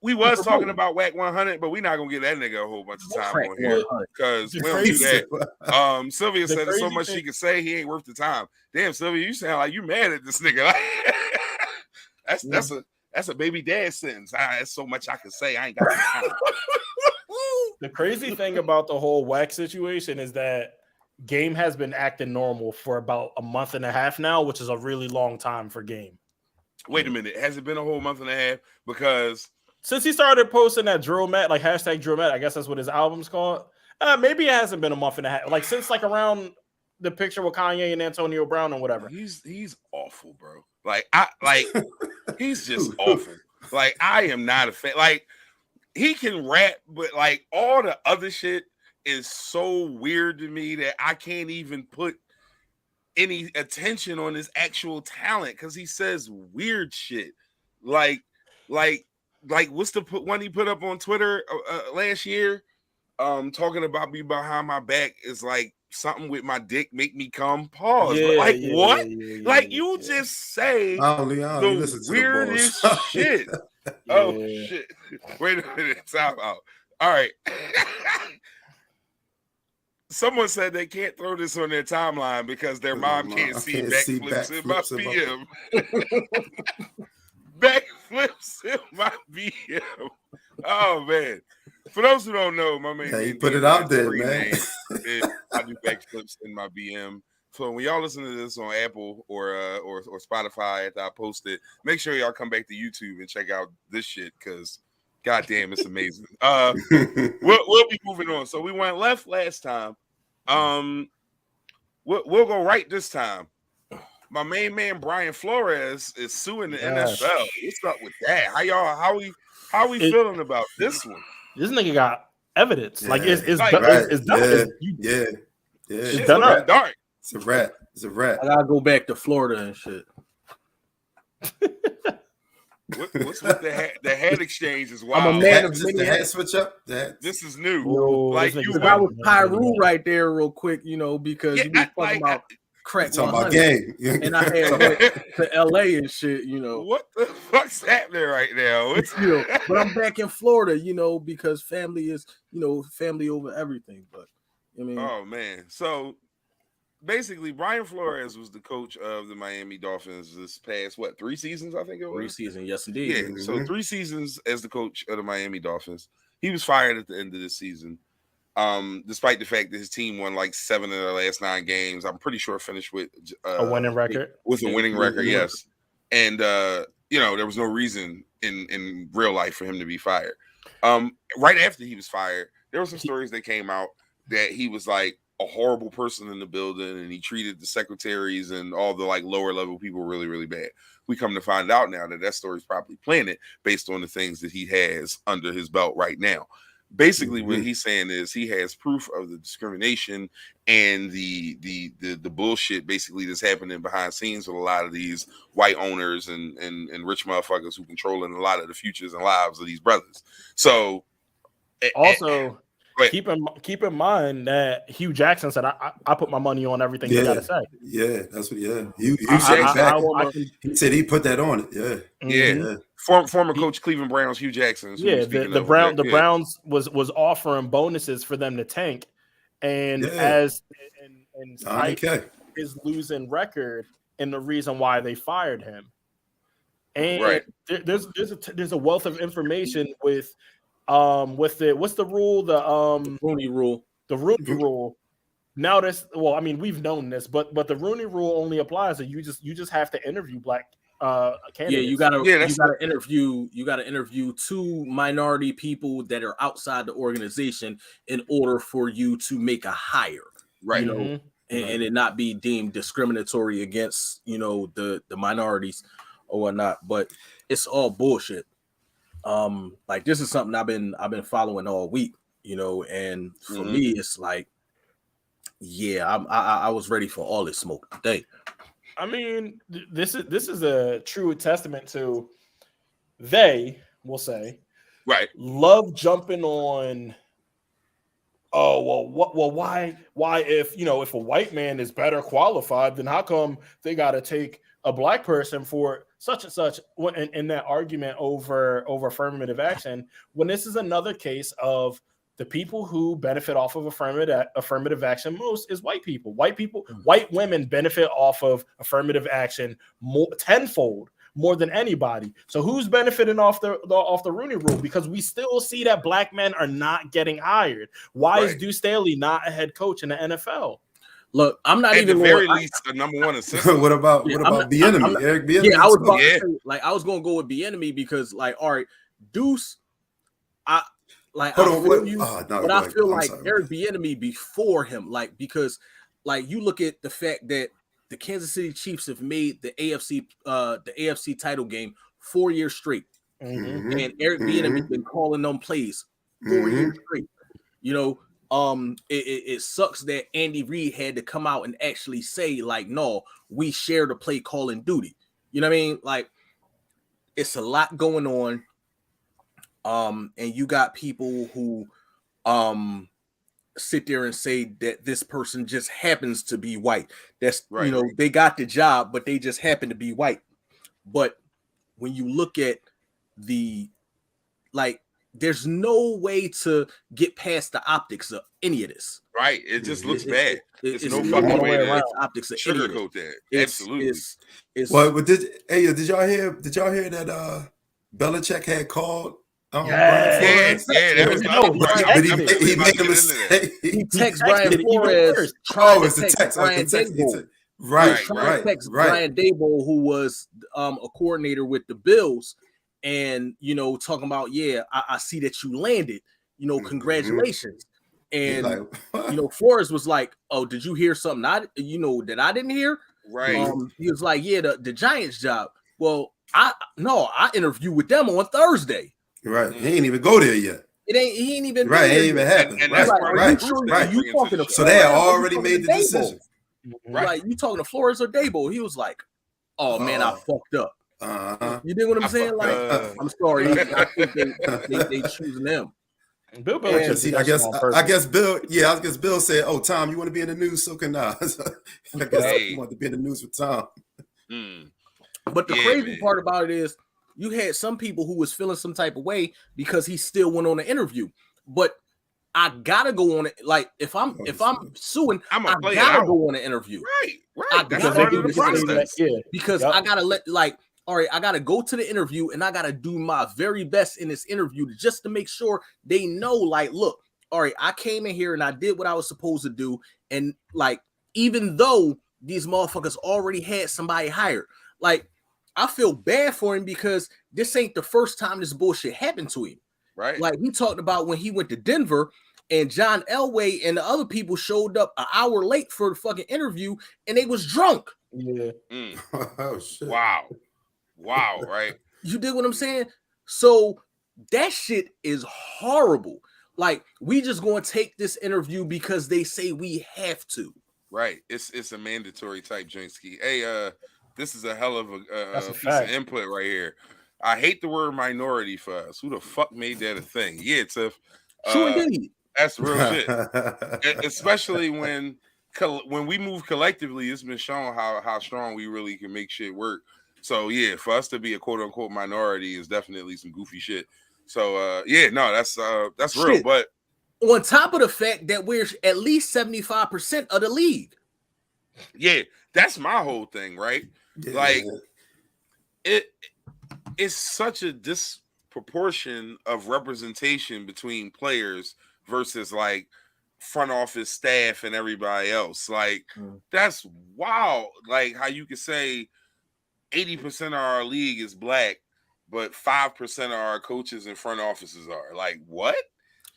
We was talking about Whack 100, but we're not gonna give that nigga a whole bunch of time on here because we don't do that. Sylvia said there's so much she could say, he ain't worth the time. Damn, Sylvia, you sound like you mad at this nigga. That's a baby dad sentence. That's so much I can say. I ain't got time. The crazy thing about the whole Whack situation is that Game has been acting normal for about a month and a half now, which is a really long time for Game. Wait a minute. Has it been a whole month and a half? Because since he started posting that Drill Matt, like hashtag Drill Matt, I guess that's what his album's called. Maybe it hasn't been a month and a half. Like since like around the picture with Kanye and Antonio Brown or whatever. He's awful, bro. Like he's just awful. Like, I am not a fan. Like, he can rap, but like all the other shit is so weird to me that I can't even put any attention on his actual talent because he says weird shit. Like what's the one he put up on Twitter last year? Talking about me behind my back is like something with my dick make me come. Pause. Yeah, Like yeah, what? yeah, Like you just say I don't the listen to weirdest the bullshit. shit. Yeah. Oh shit! Wait a minute. Time out. All right. Someone said they can't throw this on their timeline because their mom can't see backflips in my BM. Backflips in my BM. Oh man! For those who don't know, my man, He put it out there, man. I do backflips in my BM. So when y'all listen to this on Apple or Spotify after I post it, make sure y'all come back to YouTube and check out this shit because goddamn, it's amazing. We'll be moving on. So we went left last time. We'll go right this time. My main man Brian Flores is suing the NFL. What's up with that? How we feeling about this one? This nigga got evidence. Like it's right. it's done. Yeah. It's done up. Dark. It's a rat. It's a rat. I gotta go back to Florida and shit. What's with the head exchange is wild. I'm a man of Just many the hat hats. switch up. This is new. Like you, I was Pyru right there, real quick, because Yeah, you been talking about crack talking 100, about game. and I had went to LA and shit, What the fuck's happening right now? But I'm back in Florida, because family is, family over everything. But I mean, Oh man, so basically, Brian Flores was the coach of the Miami Dolphins this past 3 seasons? I think it was preseason, yes indeed. Yeah, so 3 seasons as the coach of the Miami Dolphins. He was fired at the end of the season. Despite the fact that his team won like 7 of their last 9 games, I'm pretty sure finished with a winning record. With a winning record, yes. And there was no reason in real life for him to be fired. Right after he was fired, there were some stories that came out that he was like a horrible person in the building and he treated the secretaries and all the like lower level people really, really bad. We come to find out now that story's probably planted based on the things that he has under his belt right now. Basically, what he's saying is he has proof of the discrimination and the bullshit basically that's happening behind scenes with a lot of these white owners and rich motherfuckers who controlling a lot of the futures and lives of these brothers. So also keep in mind that Hugh Jackson said, I put my money on everything you gotta say. Yeah, that's what. Yeah, he said he put that on it. Yeah. Former coach Cleveland Browns Hugh Jackson. The Browns was offering bonuses for them to tank, and Spike is losing record, and the reason why they fired him. And there's a wealth of information with what's the rule? The Rooney Rule. The Rooney Rule. Now we've known this, but the Rooney Rule only applies that you just have to interview black candidates. Yeah, you gotta interview 2 minority people that are outside the organization in order for you to make a hire. Right. And it not be deemed discriminatory against, the minorities or whatnot. But it's all bullshit. Like this is something I've been following all week, and for me it's like, I was ready for all this smoke today. I mean, this is a true testament to we'll say, right, love jumping on. Why if a white man is better qualified, then how come they got to take a black person for such and such in that argument over affirmative action, when this is another case of the people who benefit off of affirmative action most is white people. White women benefit off of affirmative action tenfold more than anybody. So who's benefiting off the Rooney Rule? Because we still see that black men are not getting hired. Why is Deuce Staley not a head coach in the NFL? Look, I'm not at even the very least a number 1 assistant. What about Bieniemy? Eric Bieniemy? Yeah, I was about to say, I was gonna go with Bieniemy because, all right, Deuce, I feel like Eric Bieniemy before him, because you look at the fact that the Kansas City Chiefs have made the AFC title game 4 years straight. Mhm. and Eric Bieniemy has been calling them plays 4 years straight. You know, it sucks that Andy Reid had to come out and actually say, like, no, we share the play calling duty. You know what I mean? Like, it's a lot going on. And you got people who sit there and say that this person just happens to be white. That's Right. you know, they got the job, but they just happen to be white. But when you look at there's no way to get past the optics of any of this. Right. It just looks bad. It's no all fucking the way way to around. Optics of any of sugarcoat this. that. Absolutely. It's Well, but did y'all hear that Belichick had called Yeah. Brian Flores? That was the No, other part. But Texted. he About made to a get into that. mistake. he texts texted Brian it even Flores worse. trying It's to the text text. Brian The text. Daboll. Right, Trying to text right. Brian Daboll, who was a coordinator with the Bills, and talking about, I see that you landed. Congratulations. And Flores was like, "Oh, did you hear something that I didn't hear?" Right. He was like, "Yeah, the Giants job." Well, I interviewed with them on Thursday. Right. He ain't even go there yet. He ain't even Right. It ain't even happened. And right. that's part of Right. the proof Right. that you talking to So they had already made the decision. Right. Like, you talking to Flores or Daboll? He was like, "Oh man, I fucked up." You dig what I'm saying? Like, I'm sorry. I think they choosing them. Bill Belichick. See, I guess Bill said, "Oh, Tom, you want to be in the news? So can I." I guess he wanted to be in the news with Tom. But the crazy part about it is, you had some people who was feeling some type of way because he still went on an interview. But I gotta go on it. Like, if I'm suing, I gotta go on an interview. Right. That's part of the process. Because I gotta all right, I got to go to the interview and I got to do my very best in this interview just to make sure they know, like, look, all right, I came in here and I did what I was supposed to do. And, like, even though these motherfuckers already had somebody hired, like, I feel bad for him because this ain't the first time this bullshit happened to him. Right. Like, he talked about when he went to Denver and John Elway and the other people showed up an hour late for the fucking interview and they was drunk. Yeah. Oh, shit. Wow, right? You dig what I'm saying? So that shit is horrible. Like, we just gonna take this interview because they say we have to. Right. It's a mandatory type Jinsky. Hey, this is a hell of a piece fact. of input right here. I hate the word minority for us. Who the fuck made that a thing? Yeah, Tiff. True indeed. That's real shit. Especially when we move collectively, it's been shown how strong we really can make shit work. So yeah, for us to be a quote unquote minority is definitely some goofy shit. So that's real. But on top of the fact that we're at least 75% of the league. Yeah, that's my whole thing, right? Yeah. Like it's such a disproportion of representation between players versus like front office staff and everybody else. Like that's wild. Like how you could say 80% of our league is black, but 5% of our coaches and front offices are. Like, what?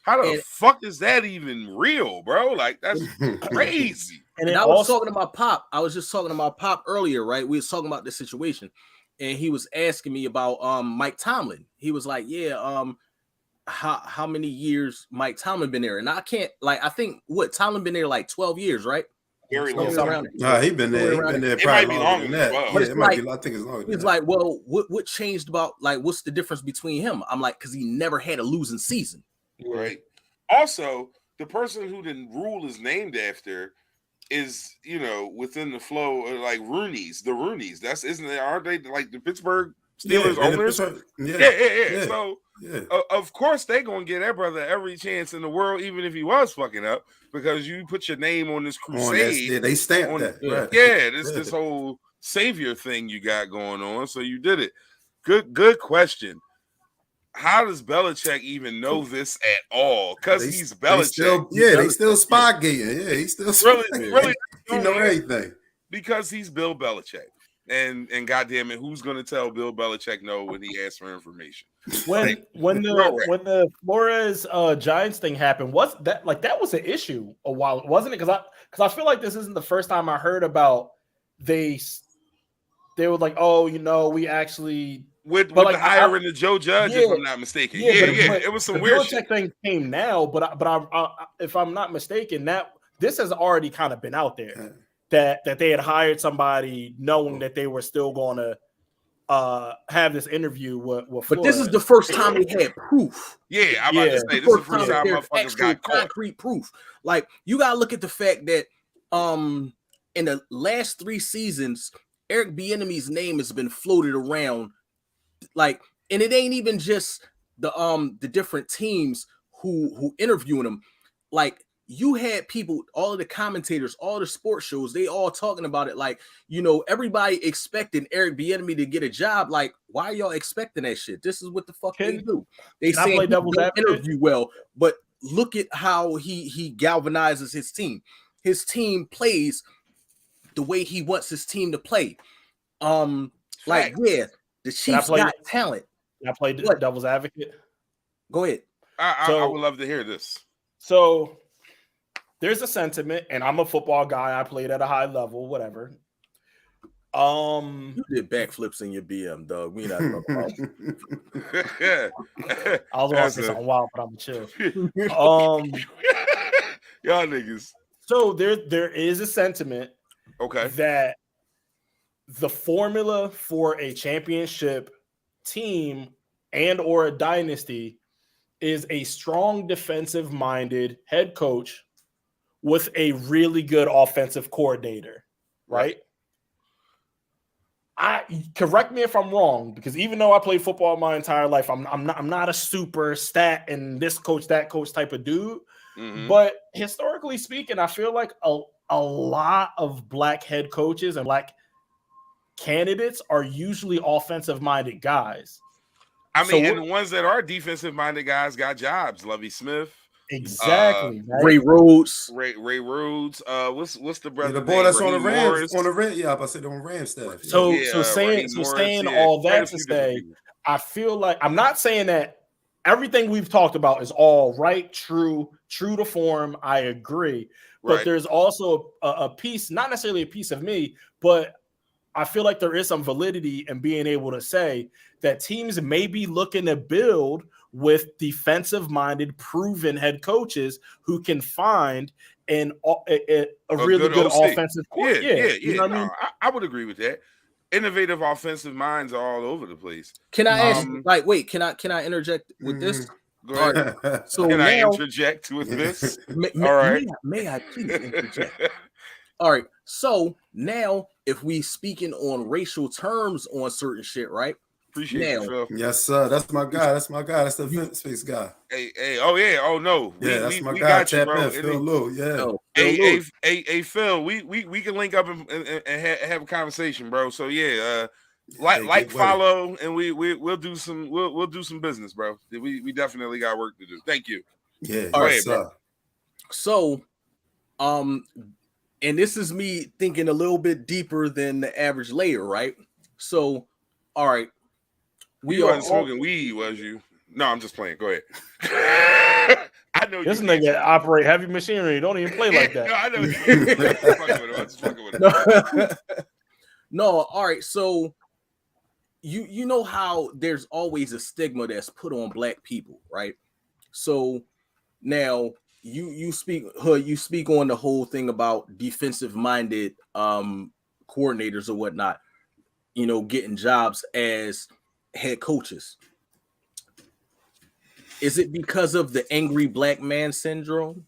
How the fuck is that even real, bro? Like, that's crazy. And I was talking to my pop. I was just talking to my pop earlier, right? We was talking about this situation, and he was asking me about Mike Tomlin. He was like, how many years Mike Tomlin been there? And I can't, like, I think Tomlin been there like 12 years, right? Very long. Nah, he been there. He been there probably longer than that. Well. Yeah, it might be. I think it's longer. He's like, well, what changed about, like, what's the difference between him? I'm like, because he never had a losing season. Right. Also, the person who the rule is named after is, within the flow of like Rooney's. The Rooney's. Aren't they like the Pittsburgh Steelers owners? Yeah. So of course they're gonna give that brother every chance in the world, even if he was fucking up, because you put your name on this crusade. They stamped that. Right. Yeah, this whole savior thing you got going on. So you did it. Good question. How does Belichick even know this at all? Because he's Belichick. They still spy gating. Yeah, he's still really he know everything. Because he's Bill Belichick. And goddamn it, who's gonna tell Bill Belichick no when he asks for information? When the Flores Giants thing happened, that was an issue a while, wasn't it? Because I feel like this isn't the first time I heard about they were like, oh, we actually with like, the hiring of Joe Judge, if I'm not mistaken. Yeah, it was some weird shit. The Belichick thing came now, but I, if I'm not mistaken, this has already kind of been out there that they had hired somebody knowing that they were still going to have this interview with But Flores. this is the first time they had proof. Yeah, I'm about to say this is the first time there's motherfuckers actual got caught. concrete proof. Like, you gotta look at the fact that in the last 3 seasons, Eric Bieniemy's name has been floated around, like, and it ain't even just the different teams who interviewing him. Like, you had people, all of the commentators, all the sports shows, they all talking about it. Like, everybody expecting Eric Bieniemy to get a job. Like, why are y'all expecting that shit? This is what the fuck they do. They say he don't interview well, but look at how he galvanizes his team. His team plays the way he wants his team to play. Like, yeah, the Chiefs got talent. Can I play the devil's advocate? Go ahead. I would love to hear this. So there's a sentiment, and I'm a football guy. I played at a high level, whatever. You did backflips in your BM, dog. We not talking about. I was going to say something wild, but I'm chill. Y'all niggas. So there is a sentiment, that the formula for a championship team and or a dynasty is a strong defensive-minded head coach with a really good offensive coordinator, right? Correct me if I'm wrong, because even though I played football my entire life, I'm not a super stat and this coach, that coach type of dude. Mm-hmm. But historically speaking, I feel like a lot of black head coaches and black candidates are usually offensive-minded guys. I mean, and the ones that are defensive-minded guys got jobs. Lovie Smith. Exactly. Ray Rhodes. Ray Rhodes. What's the brother? The boy that's Raheem on the Rams. Morris. On the Rams. Yeah, I said on Rams staff. Yeah. So saying all that to say, I feel like I'm not saying that everything we've talked about is all right, true to form. I agree. But there's also a piece, not necessarily a piece of me, but I feel like there is some validity in being able to say that teams may be looking to build with defensive-minded, proven head coaches who can find a really good offensive coordinator. Yeah. You know what I mean? I would agree with that. Innovative offensive minds are all over the place. Can I ask? Can I interject with this? Go ahead. Right. So can I interject with this? All right. May I please interject? All right. So now, if we speaking on racial terms on certain shit, right? Appreciate you, Phil. Yes, sir. That's my guy. That's the Vince face guy. Hey. Oh yeah. Oh no. That's my we guy. Got you, bro. Phil Lou. Yeah. Hey, Phil. We can link up and have a conversation, bro. So yeah. Follow, and we'll do some business, bro. We definitely got work to do. Thank you. Yeah. Go ahead, bro. So, and this is me thinking a little bit deeper than the average layer, right? So, all right. You wasn't smoking weed, was you? No, I'm just playing. Go ahead. I know this nigga operate heavy machinery. Don't even play like that. No, I know. I'm just fucking with him. No, all right. So you know how there's always a stigma that's put on black people, right? So now you speak on the whole thing about defensive-minded coordinators or whatnot, getting jobs as head coaches. Is it because of the angry black man syndrome?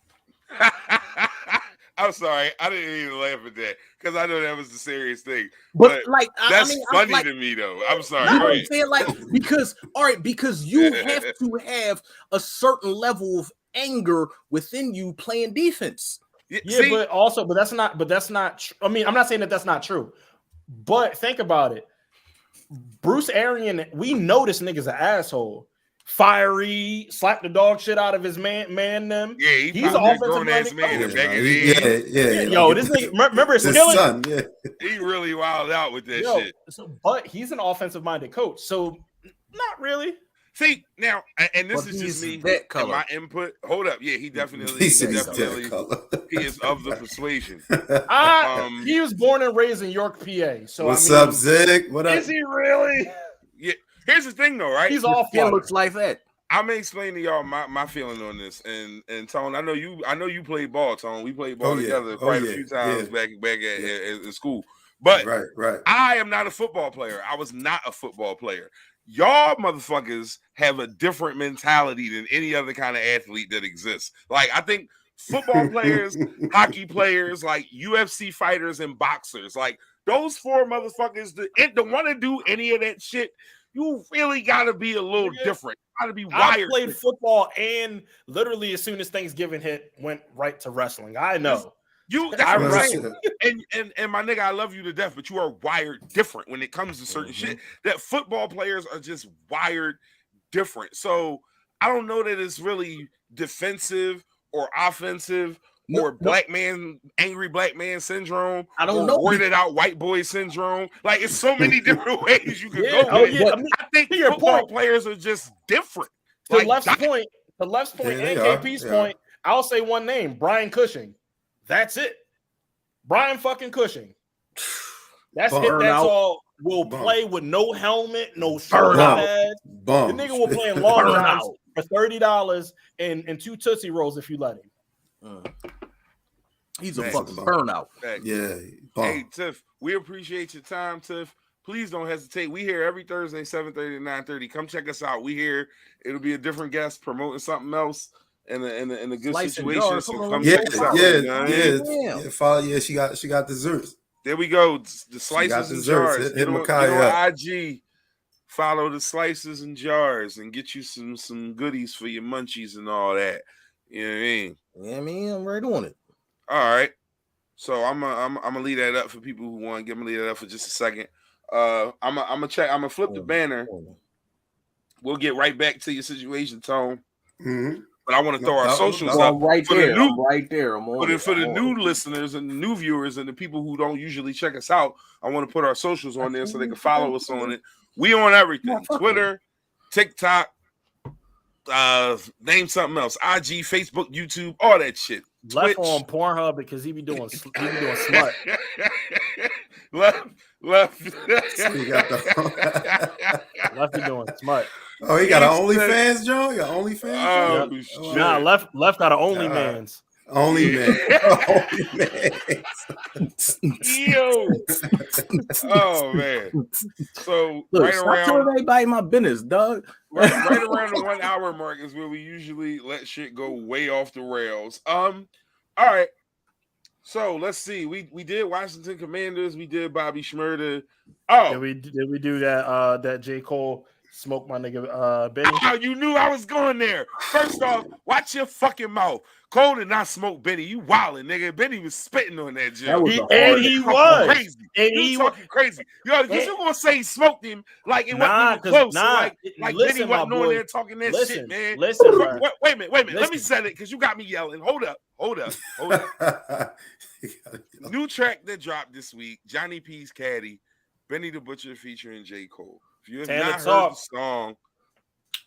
I'm sorry, I didn't even laugh at that because I know that was the serious thing. But like, that's funny to me, though. I'm sorry. I'm saying because you have to have a certain level of anger within you playing defense. Yeah, but that's not. I mean, I'm not saying that that's not true, but think about it. Bruce Arian, we know this nigga's an asshole. Fiery, slap the dog shit out of his man them. Yeah, he's an offensive man. Yeah. Yo, this nigga, remember Skillet? He really wilded out with that shit. But he's an offensive-minded coach, so not really. See, now, and this is just me and my input. Hold up. Yeah, he definitely he is of the persuasion. He was born and raised in York, PA. So what's up, Zig? What up? Is he really? Yeah. Here's the thing, though, right? He's all Skin flutter. looks like that. I'm gonna explain to y'all my feeling on this, and Tone, I know you played ball, Tone. We played ball together quite a few times back at school. But right. I am not a football player. I was not a football player. Y'all motherfuckers have a different mentality than any other kind of athlete that exists. Like, I think football players, hockey players, like UFC fighters and boxers, like those four motherfuckers that want to do any of that shit, you really got to be a little different. You got to be wired. I played football, and literally as soon as Thanksgiving hit, went right to wrestling. I know. That's what I'm saying. And my nigga, I love you to death, but you are wired different when it comes to certain shit. That football players are just wired different. So I don't know that it's really defensive or offensive or angry black man syndrome. I don't know. Worded out white boy syndrome. Like, it's so many different ways you can go. I think football players are just different. To Left's point, and KP's point, I'll say one name: Brian Cushing. That's it. Brian fucking Cushing. That's it. That's all. Will play with no helmet, no shirt pads. The nigga will play in long johns for $30 and 2 Tootsie Rolls if you let him. He's a fucking burnout. Yeah. Hey, Tiff, we appreciate your time, Tiff. Please don't hesitate. We here every Thursday, 7:30 to 9:30. Come check us out. We here. It'll be a different guest promoting something else in a good situation. So come check us out. Yeah. Follow. Yeah, she got desserts. There we go. The slices and jars. Get on IG. Follow the slices and jars and get you some goodies for your munchies and all that. You know what I mean? Yeah, man, I'm right on it. All right. So I'm gonna leave that up for people who want. I'm gonna leave that up for just a second. I'm gonna flip the banner. We'll get right back to your situation, Tone. Mm-hmm. But I want to throw our socials up right there. But for the new listeners and the new viewers and the people who don't usually check us out, I want to put our socials on there so they can follow us on it. We on everything: Twitter, TikTok, name something else, IG, Facebook, YouTube, all that shit. Left on Pornhub because he be doing smut. Left. Left be doing smut. Oh, he got an OnlyFans, Joe? You got OnlyFans? Oh, nah, left got an OnlyMans. Yo. Oh man. So look, right around everybody my business, dog. right around the 1 hour mark is where we usually let shit go way off the rails. All right. So let's see. We did Washington Commanders. We did Bobby Shmurda. Oh, did we do that J. Cole smoke my nigga Benny? Oh, you knew I was going there. First off, watch your fucking mouth. Cole did not smoke Benny. You wildin', nigga. Benny was spitting on that joint. He was talking crazy. Yo, because you gonna say he smoked him like it wasn't even close. Like Benny wasn't on there talking that shit, man. Listen, wait a minute. Let me set it because you got me yelling. Hold up. New track that dropped this week, Johnny P's Caddy, Benny the Butcher featuring J. Cole. If you have not heard the song,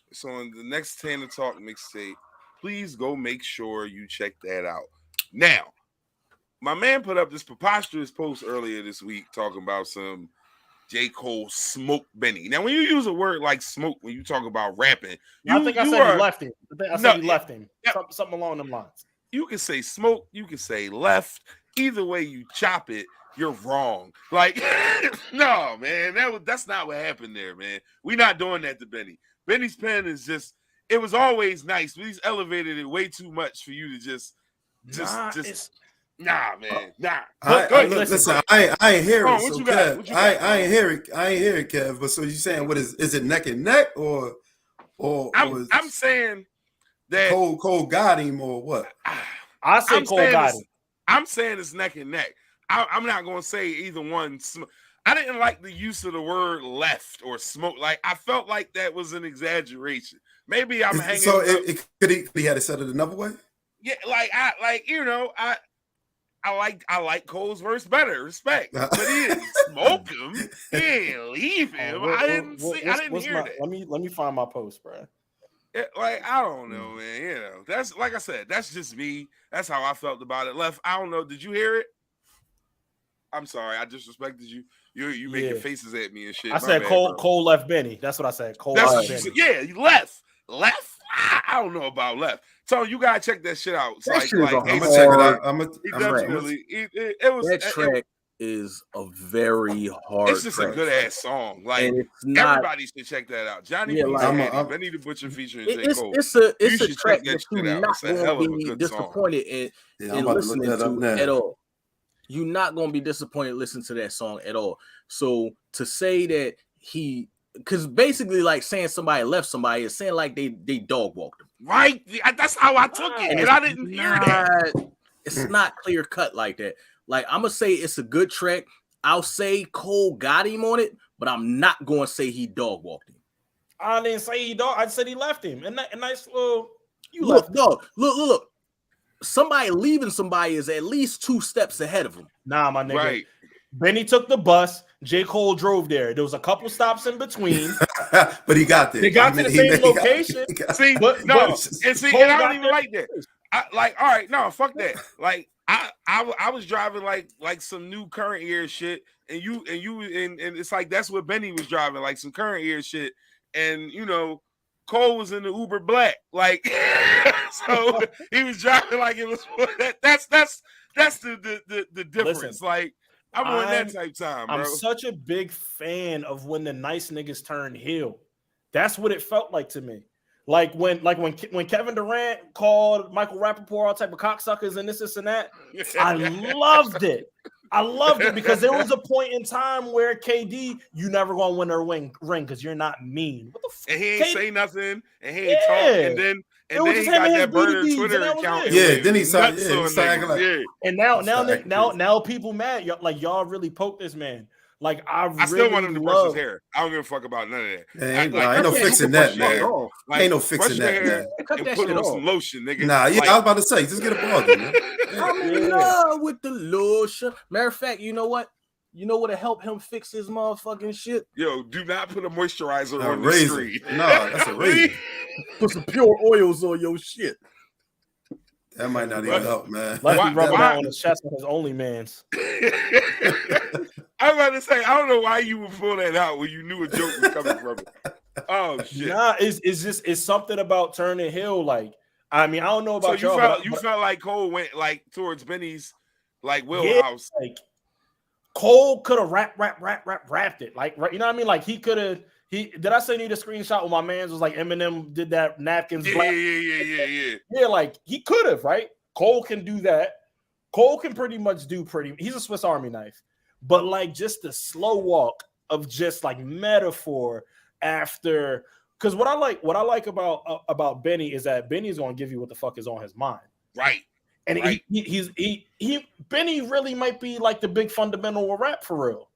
it's on the next Tanner Talk mixtape. Please go make sure you check that out. Now, my man put up this preposterous post earlier this week talking about some J. Cole smoke Benny. Now, when you use a word like smoke, when you talk about rapping, I said he left him. He left him. Something along them lines. You can say smoke, you can say left. Either way you chop it, you're wrong. Like, no, man, that's not what happened there, man. We're not doing that to Benny. Benny's pen is just, it was always nice, but he's elevated it way too much for you to just nah, man, nah. Listen, I ain't hear it. So Kev, I ain't hear it, Kev. But so you saying what is it neck and neck or I'm saying that Cole got him or what? I say Cole got him. I'm saying it's neck and neck. I'm not gonna say either one. I didn't like the use of the word left or smoke. Like, I felt like that was an exaggeration. Maybe I'm hanging. So could he had to said it another way? Yeah, I like Cole's verse better. Respect, but he didn't smoke him. He didn't leave him. I didn't hear that. Let me find my post, bro. I don't know, man. You know, that's like I said. That's just me. That's how I felt about it. Left. I don't know. Did you hear it? I'm sorry, I disrespected you. You making faces at me and shit. I said Cole left Benny. That's what I said. Cole left Benny. Yeah, he left. Left? I don't know about left. So you gotta check that shit out. It's like I'm gonna check it out. That track is a very hard. It's just track. a good ass song. Like everybody should check that out. Johnny Benny the Butcher featuring J. Cole. It's a track that you're not going to be disappointed in listening to at all. You're not going to be disappointed listening to that song at all. So to say that because basically like saying somebody left somebody is saying like they dog walked them. Right? That's how I took it, and I didn't hear that. It's not clear cut like that. Like I'm gonna say it's a good track. I'll say Cole got him on it, but I'm not going to say he dog walked him. I didn't say he dog. I said he left him. And that nice little. Look. Somebody leaving somebody is at least 2 steps ahead of him. Nah, my nigga. Right. Benny took the bus. J. Cole drove there. There was a couple stops in between. But he got there. They got to the same location. And I don't even like that. All right, no, fuck that. Like, I was driving like some new current year shit, and it's like that's what Benny was driving, like some current year shit, and Cole was in the Uber Black, like so he was driving like it was that's the difference. Listen, like I'm on that type time, bro. I'm such a big fan of when the nice niggas turn heel. That's what it felt like to me. Like when Kevin Durant called Michael Rappaport all type of cocksuckers and this and that, I loved it. I loved it because there was a point in time where KD, you never gonna win a ring because you're not mean. What the fuck? And he ain't say nothing, and he ain't talk, and then he got that burner Twitter account. Then he started. And now people mad. Y'all really poked this man. Like I still want him to brush his hair. I don't give a fuck about none of that. Ain't no fixing that, man. Ain't no fixing that, man. And put on some lotion, nigga. Nah, I was about to say, just get a ball, man. I'm in love with the lotion. Matter of fact, you know what? You know what'll help him fix his motherfucking shit? Yo, do not put a moisturizer on the screen. No, that's a razor. Put some pure oils on your shit. That might not even help, man. Like he rubbing out on his chest on his OnlyMans. I was about to say, I don't know why you would pull that out when you knew a joke was coming from it. Oh shit! Nah, it's something about turning heel. Like, I mean, I don't know about so you felt like Cole went like towards Benny's like wheelhouse. Yeah, like Cole could have rapped it. Like, you know what I mean? Like he could have. Did I send you the screenshot when my man's was like Eminem did that napkins? Yeah. Like he could have, right? Cole can do that. Cole can pretty much do he's a Swiss Army knife, but like just the slow walk of just like metaphor after. Because what I like about Benny is that Benny's gonna give you what the fuck is on his mind, right? And right. Benny really might be like the big fundamental of rap for real.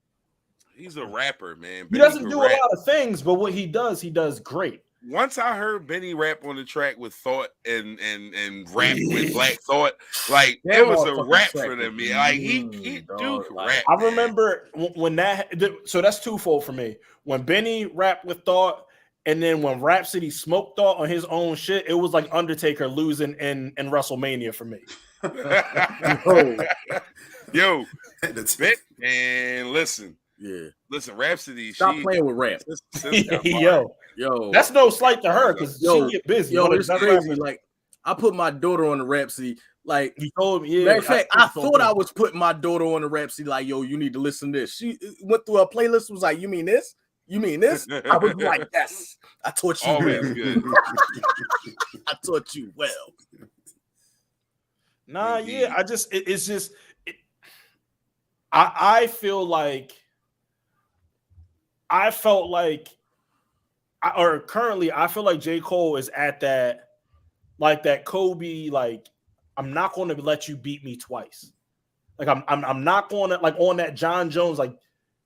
He's a rapper, man. He doesn't do a lot of things, but what he does great. Once I heard Benny rap on the track with Thought and rap with Black Thought, like it was a rap for them. Man. Like he do rap. I remember when so that's twofold for me. When Benny rapped with Thought, and then when Rhapsody smoked Thought on his own shit, it was like Undertaker losing in WrestleMania for me. Yo, man, listen. Yeah, listen, Rhapsody. Stop playing with rap. Yo, that's no slight to her because she get busy. Yo, it's crazy. Like I put my daughter on the Rhapsody. Like you told me. Yeah. Matter of fact, I thought I was putting my daughter on the Rhapsody. Like, yo, you need to listen to this. She went through a playlist. Was like, you mean this? You mean this? I was like, yes. I taught you well. Good. I taught you well. Nah, yeah. I feel like. I felt like, currently, I feel like J. Cole is at that, like that Kobe, like, I'm not going to let you beat me twice. Like, I'm not going to, like, on that John Jones, like,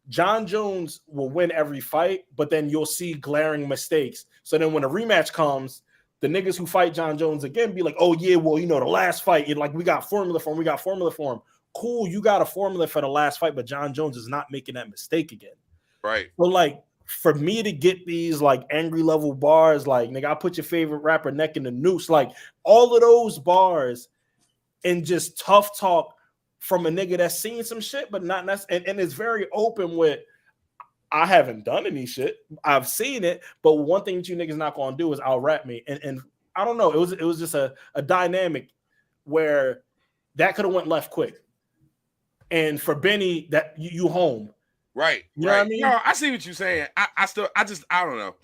John Jones will win every fight, but then you'll see glaring mistakes. So then when a rematch comes, the niggas who fight John Jones again be like, oh, yeah, well, the last fight, like, we got formula for him. Cool, you got a formula for the last fight, but John Jones is not making that mistake again. Right. But like for me to get these like angry level bars, like nigga, I put your favorite rapper neck in the noose, like all of those bars and just tough talk from a nigga that's seen some shit, but not necessarily, and it's very open with, I haven't done any shit. I've seen it, but one thing that you niggas not gonna do is out rap me. And I don't know. It was just a dynamic where that could have went left quick. And for Benny, that you home. Right. You know what I mean? No, I see what you're saying. I don't know.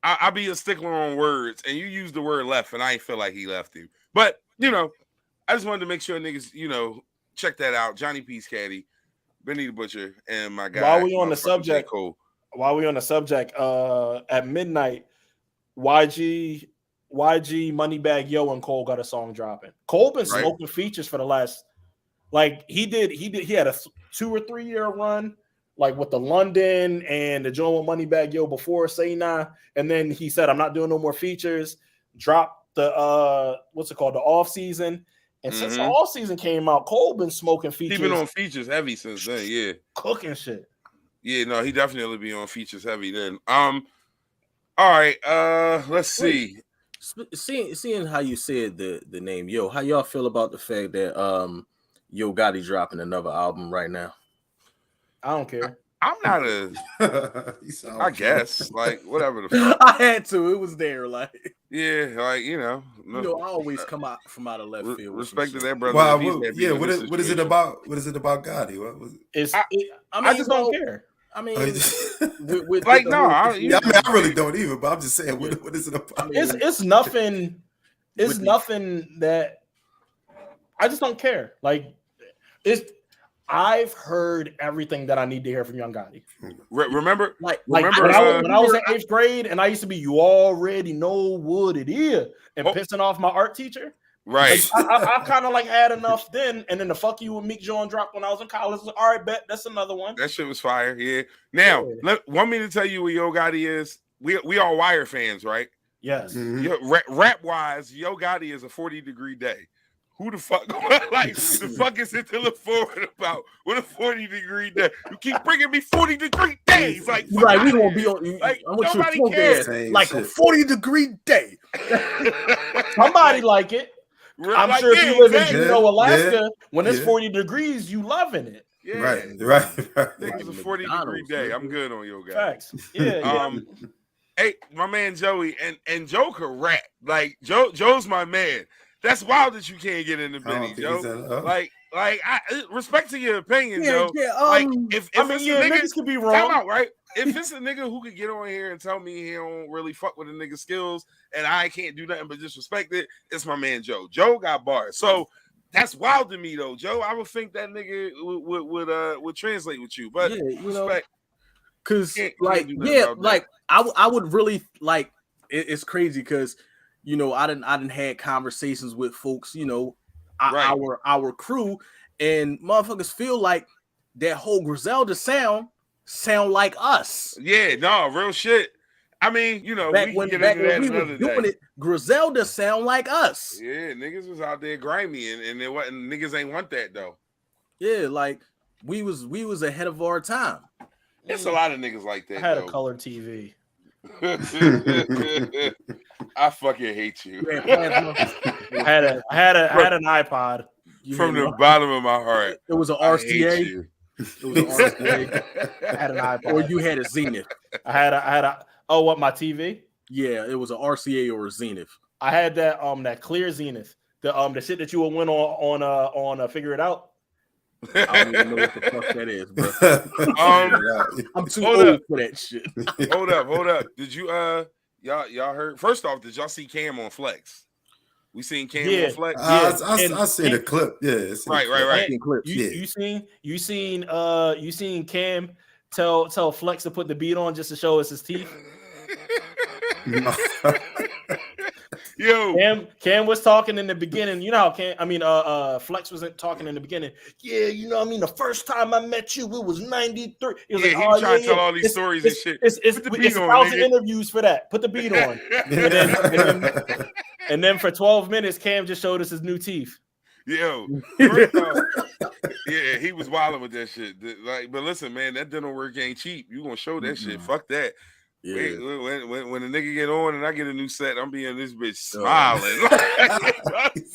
I'll be a stickler on words, and you use the word left, and I ain't feel like he left you. But I just wanted to make sure niggas, check that out. Johnny P's Caddy, Benny the Butcher, and my guy. While we on the subject, at midnight, YG, Moneybag Yo, and Cole got a song dropping. Cole been smoking features for the last, he had a 2 or 3 year run, like with the London and the joint with Moneybag Yo before Say Nah, and then he said, I'm not doing no more features. Dropped the the off season. And since the off season came out, Cole been smoking features. He been on features heavy since then, yeah. Cooking shit. Yeah, no, he definitely be on features heavy then. All right, let's see. Seeing how you said the name Yo, how y'all feel about the fact that Yo Gotti dropping another album right now? I don't care. I'm not I guess, like, whatever the fuck. I had to. It was there, like. Yeah, like, I always come out from out of left field. Respect to that brother. Wow, what is it about? What is it about Gotti? What was it? I just don't care. I mean, I really don't either. But I'm just saying, what is it about? It's nothing. It's nothing that I just don't care. Like, I've heard everything that I need to hear from Young Gotti. Remember when I was in 8th grade and I used to be, you already know what it is, and pissing off my art teacher. Right. Like, I kind of like had enough then, and then the Fuck You with Meek Joe dropped when I was in college. All right, bet that's another one. That shit was fire. Yeah. Now, want me to tell you what Yo Gotti is? We are Wire fans, right? Yes. Mm-hmm. Rap wise, Yo Gotti is a 40-degree day. Who the fuck? Like, the fuck is it to look forward about? What a 40-degree day! You keep bringing me 40-degree days, like right. We won't be on. Like, I want nobody you to cares. Like a 40-degree day. Somebody like it. I'm sure if you live in Alaska, when it's 40 degrees, you loving it. Yeah. Right. It's a 40-degree day. I'm good on Yo Gotti. Facts. Yeah. Hey, my man Joey, and Joe can rap. Like Joe's my man. That's wild that you can't get into Benny, Joe. I respect to your opinion, Joe. Yeah, like if it's a nigga, niggas could be wrong. Time out, right? If it's a nigga who could get on here and tell me he don't really fuck with a nigga's skills and I can't do nothing but disrespect it, it's my man Joe. Joe got bars. So that's wild to me though, Joe. I would think that nigga would translate with you, but respect. Cause I would really like it's crazy because I didn't had conversations with folks, our crew, and motherfuckers feel like that whole Griselda sound like us. Yeah, no, real shit. I mean, back when we were doing it, Griselda sound like us. Yeah, niggas was out there grimy, and it wasn't niggas ain't want that though. Yeah, like we was ahead of our time. It's a lot of niggas like that. I had a color TV. I fucking hate you. I had an iPod. From the bottom of my heart. It was an RCA. It was an RCA. I had an iPod. Or you had a Zenith. I had a my TV? Yeah, it was an RCA or a Zenith. I had that clear Zenith. The shit that you would win on Figure It Out. I don't even know what the fuck that is, but I'm too old for that shit. Hold up. Did you y'all heard? First off, did y'all see Cam on Flex? We seen Cam on Flex. I seen a clip. Yeah, right. You seen Cam tell Flex to put the beat on just to show us his teeth. Yo, Cam was talking in the beginning. You know how Flex was talking in the beginning. Yeah, the first time I met you, it was 93. He was trying to tell all these stories and shit. It's 1,000 interviews for that. Put the beat on. and then for 12 minutes, Cam just showed us his new teeth. Yo, he was wilding with that shit. But listen, man, that dental work ain't cheap. You gonna show that shit? Fuck that. Yeah. Wait, when the nigga get on and I get a new set, I'm being this bitch smiling.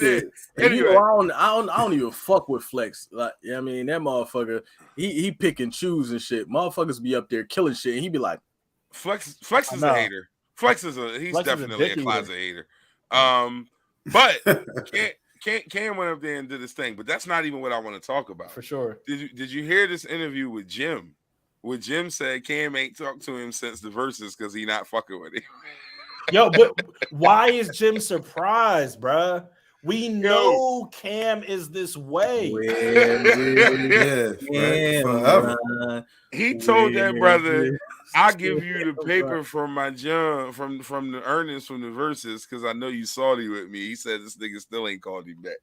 And Anyway. I don't even fuck with Flex. Like, I mean, that motherfucker, he pick and choose and shit. Motherfuckers be up there killing shit, and he be like, Flex is a hater. He's definitely a closet hater. But Cam went up there and did his thing, but that's not even what I want to talk about. For sure. Did you hear this interview with Jim? Where Jim said Cam ain't talked to him since the verses because he not fucking with him. Yo, but why is Jim surprised, bruh? We know Cam is this way. He told that brother, I'll give you the paper from my John from the earnings from the verses because I know you salty with me. He said this nigga still ain't called him back.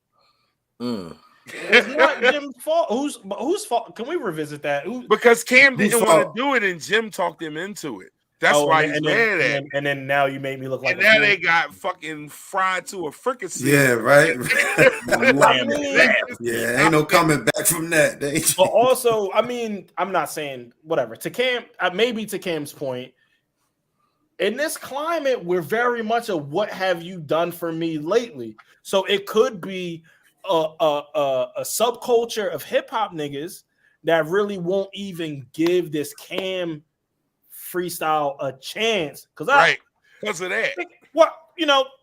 It's not Jim's fault. Whose fault? Can we revisit that? Because Cam didn't want to do it and Jim talked him into it. That's why he's mad at it. And then now you made me look like. And now they got fucking fried to a fricassee. Yeah, right. Ain't no coming back from that. But also, I mean, I'm not saying whatever. To Cam, maybe to Cam's point, in this climate, we're very much a what have you done for me lately? So it could be a subculture of hip hop niggas that really won't even give this Cam freestyle a chance because of that. What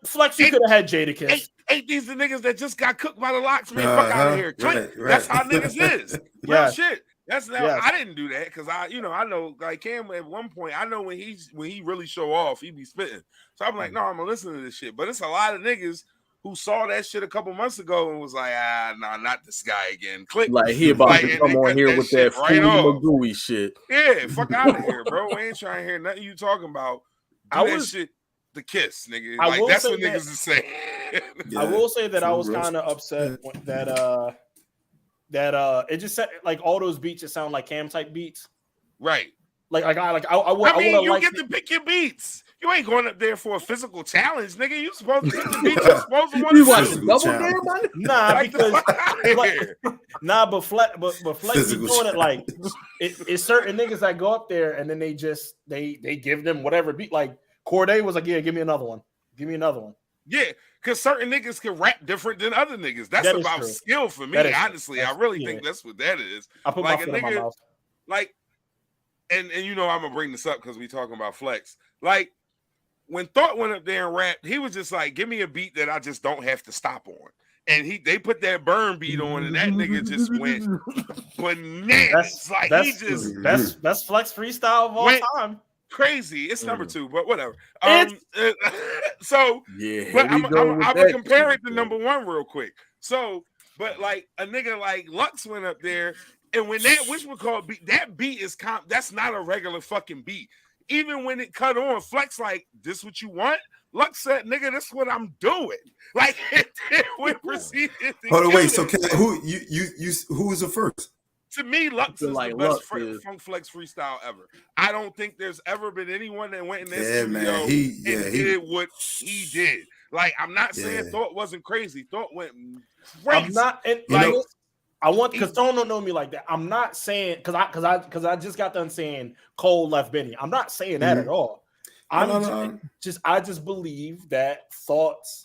Flex, you could have had Jadakiss. Ain't these the niggas that just got cooked by the locks? Man, fuck out of here. Right. That's how niggas is. Real shit. That's now. I didn't do that because I know like Cam at one point. I know when he really show off, he be spitting. So I'm like, no, I'm gonna listen to this shit. But it's a lot of niggas who saw that shit a couple months ago and was like, nah, not this guy again. Click. Like he about to come on here with that Magooey shit. Yeah, fuck out of here, bro. We ain't trying to hear nothing you talking about. Shit. The kiss, nigga. Like that's what niggas is saying. I will say that I was kind of upset that it just said like all those beats just sound like Cam type beats. Right. I mean, you get to pick your beats. You ain't going up there for a physical challenge, nigga. You supposed to pick the beats you're supposed to want to watch double dare, Nah, but Flex be doing it like it's certain niggas that go up there and then they give them whatever beat. Like Corday was like, yeah, give me another one. Give me another one. Yeah, because certain niggas can rap different than other niggas. That's about skill for me, honestly. I really think that's what that is. I put like my foot in my mouth. Like, and I'm gonna bring this up because we talking about Flex. Like, when Thought went up there and rapped, he was just like, give me a beat that I just don't have to stop on. And they put that burn beat on, and that nigga just went bananas. That's Flex freestyle of all time. Crazy. It's number 2, but whatever. So, yeah, but I'm gonna compare it to number 1 real quick. So, but like a nigga like Lux went up there, and when that beat, that beat is that's not a regular fucking beat. Even when it cut on, Flex like, this what you want? Lux said, nigga, this what I'm doing. Like, we proceeded. Hold on, wait. So who was the first? To me, Lux is the best Funk Flex freestyle ever. I don't think there's ever been anyone that went in this studio and did what he did. Like, I'm not saying Thought wasn't crazy. Thought went crazy. I'm not, and like, I want, because Stone don't know me like that. I'm not saying because I just got done saying Cole left Benny. I'm not saying that at all. I just believe that Thoughts.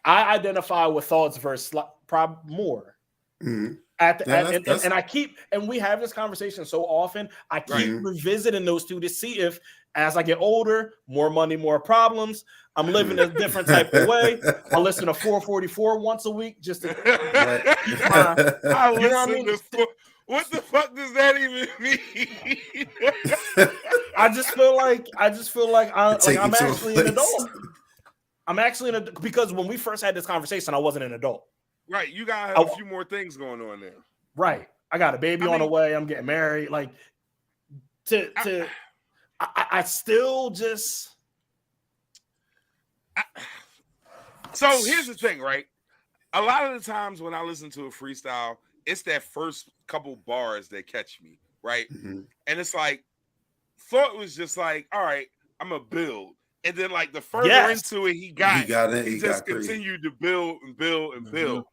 I identify with Thoughts versus probably more. Mm-hmm. And I keep, and we have this conversation so often. I keep revisiting those two to see if, as I get older, more money, more problems, I'm living a different type of way. I listen to 444 once a week just to. I listen to what the fuck does that even mean? I just feel like I'm actually an adult. I'm actually because when we first had this conversation, I wasn't an adult. Right, you gotta have a few more things going on there. Right, I got a baby on the way. I'm getting married. Like, I still just. So here's the thing, right? A lot of the times when I listen to a freestyle, it's that first couple bars that catch me, right? Mm-hmm. And it's like, Thought was just like, all right, I'm gonna build. And then, like, the further into it, he just continued to build and build and build.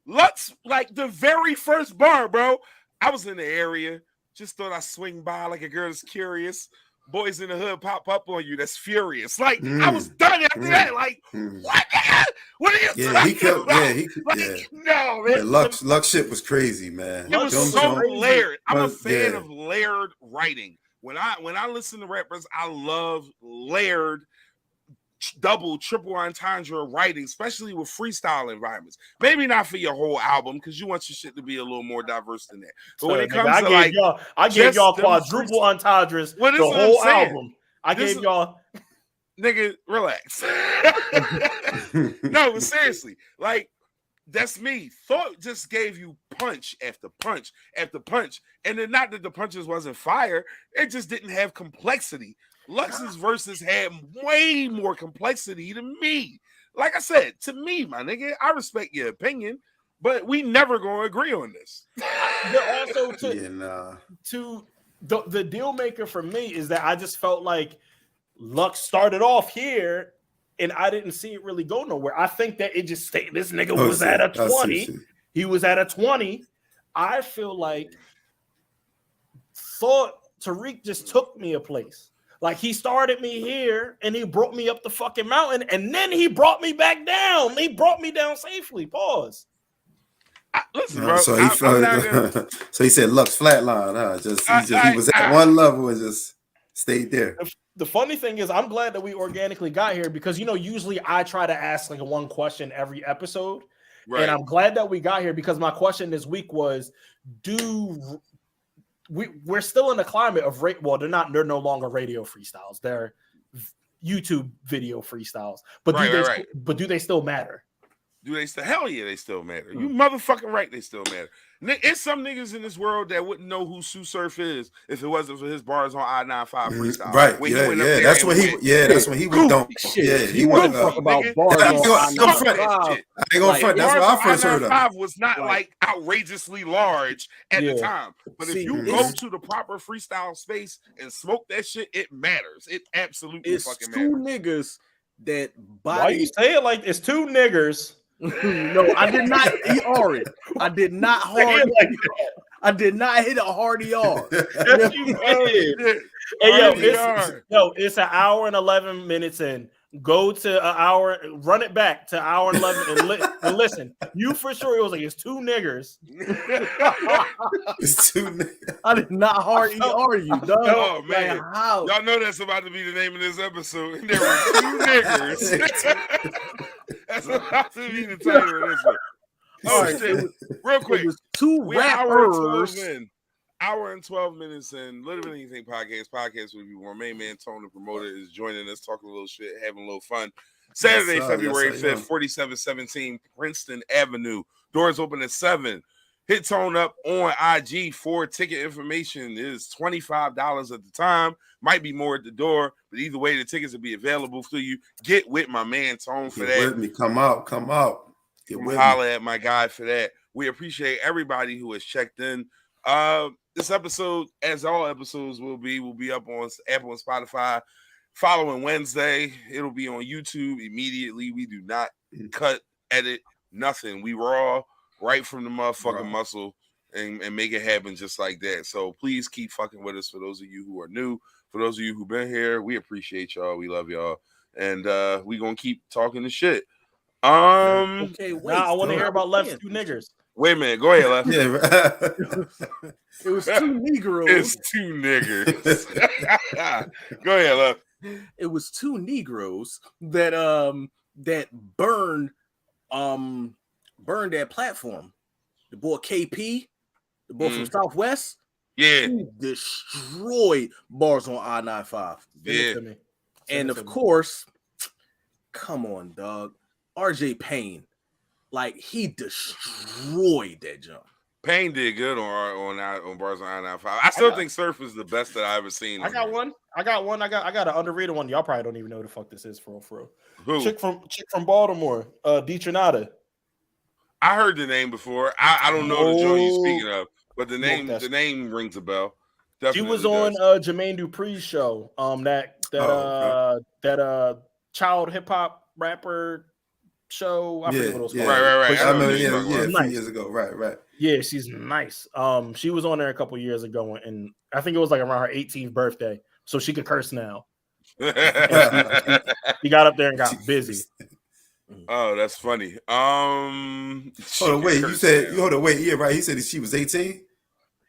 Lux, like the very first bar, bro. I was in the area, just thought I'd swing by like a girl that's curious. Boys in the Hood pop up on you. That's furious. Like I was done after that. Like what? Nigga? What are you talking about? No, man. Yeah, Lux shit was crazy, man. It was so layered. I'm a fan of layered writing. When I listen to rappers, I love layered double, triple entendre writing, especially with freestyle environments. Maybe not for your whole album because you want your shit to be a little more diverse than that. But when it comes to like, I gave y'all quadruple entendres the whole album. I gave y'all. Nigga, relax. No, but seriously, like that's me. Thought just gave you punch after punch after punch, and then not that the punches wasn't fire, it just didn't have complexity. Lux's verses had way more complexity than me. Like I said, to me, my nigga, I respect your opinion, but we never gonna agree on this. But also to the deal maker for me is that I just felt like Lux started off here and I didn't see it really go nowhere. I think that it just stayed. This nigga was at a 20. He was at a 20. I feel like Tariq just took me a place. Like he started me here and he brought me up the fucking mountain and then he brought me back down. He brought me down safely. Pause. Listen, bro. So he said Lux flatline, huh? He was at one level and just stayed there. The funny thing is, I'm glad that we organically got here because usually I try to ask like one question every episode, and I'm glad that we got here because my question this week was: we're still in the climate of Well, they're no longer radio freestyles; they're YouTube video freestyles. But do they still matter? Do they still? Hell yeah, they still matter. You motherfucking right, they still matter. It's some niggas in this world that wouldn't know who Sue Surf is if it wasn't for his bars on I-95 freestyle. Right? That's when he was dumb. Yeah, he wanted to talk about bars on I-95. I ain't gonna front. That's what I first heard of. I-95 was not like outrageously large at the time, but if you go to the proper freestyle space and smoke that shit, it matters. It absolutely fucking matters. Two niggas that body. Why you say it like it's two niggers? No, I did not eat orange. I did not hard. I did not hit a hard ER. Yes, you did. Hey, it's an hour and 11 minutes in. Go to an hour, run it back to an hour and 11 and listen. You for sure it was like it's two niggers. It's two niggers. I did not hard ER you, dog. Oh man, y'all know that's about to be the name of this episode. And there were two niggers. That's about to be the title of this one. Oh shit! Real quick, we're hour and 12 minutes in. Literally Anything podcast with you. Our main man Tone, the promoter, is joining us, talking a little shit, having a little fun. Saturday, February 5th, 4717 Princeton Avenue. Doors open at 7. Hit Tone up on IG for ticket information. It is $25 at the time. Might be more at the door, but either way, the tickets will be available for you. Get with my man Tone for that. With me. Come out. Holler at my guy for that. We appreciate everybody who has checked in. This episode, as all episodes will be up on Apple and Spotify following Wednesday. It'll be on YouTube immediately. We do not cut, edit, nothing. We raw right from the motherfucking muscle and make it happen just like that. So please keep fucking with us. For those of you who are new, for those of you who've been here, we appreciate y'all. We love y'all. And we gonna keep talking the shit. Okay, wait. Now I want to hear about Left Two Niggers. Wait a minute, go ahead, Left. It was two Negroes. It's two niggers. Go ahead, Left. It was two Negroes that burned that platform. The boy KP, the boy from Southwest, he destroyed bars on I-95. Yeah, and of course, come on, dog. RJ Payne, like he destroyed that jump. Payne did good on bars on I-95. I still think Surf is the best that I've ever seen. I got one. I got an underrated one. Y'all probably don't even know who the fuck this is for real. Who? Chick from Baltimore, D Trinata. I heard the name before. I don't know the joint you're speaking of, but the name rings a bell. Definitely she was on Jermaine Dupri's show. That child hip hop rapper show. I forget what it was called. Right. I remember, a few years ago. Right. Yeah, she's nice. She was on there a couple years ago, and I think it was like around her 18th birthday. so she could curse now. She got up there and got busy. Oh, that's funny. Hold on, wait. You said, hold on, wait. Yeah, right. He said that she was 18.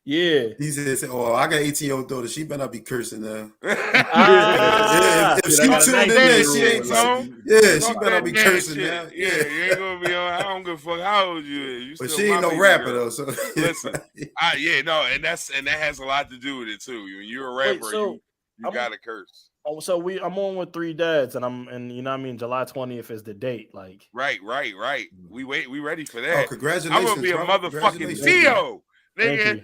Yeah. He said, "Oh, I got 18-year-old daughter. She better not be cursing now." If she got a tuned in there, she ain't she better not be cursing now. Yeah, you ain't gonna be on. I don't give a fuck how old you is. You But still she ain't my no baby rapper girl. though. So listen, and that has a lot to do with it too. When you're a rapper, you gotta curse. Oh, so I'm on with 3 dads, and you know what I mean. July 20th is the date. Like, right. We ready for that. Oh, congratulations! I'm gonna be a motherfucking Theo. Nigga,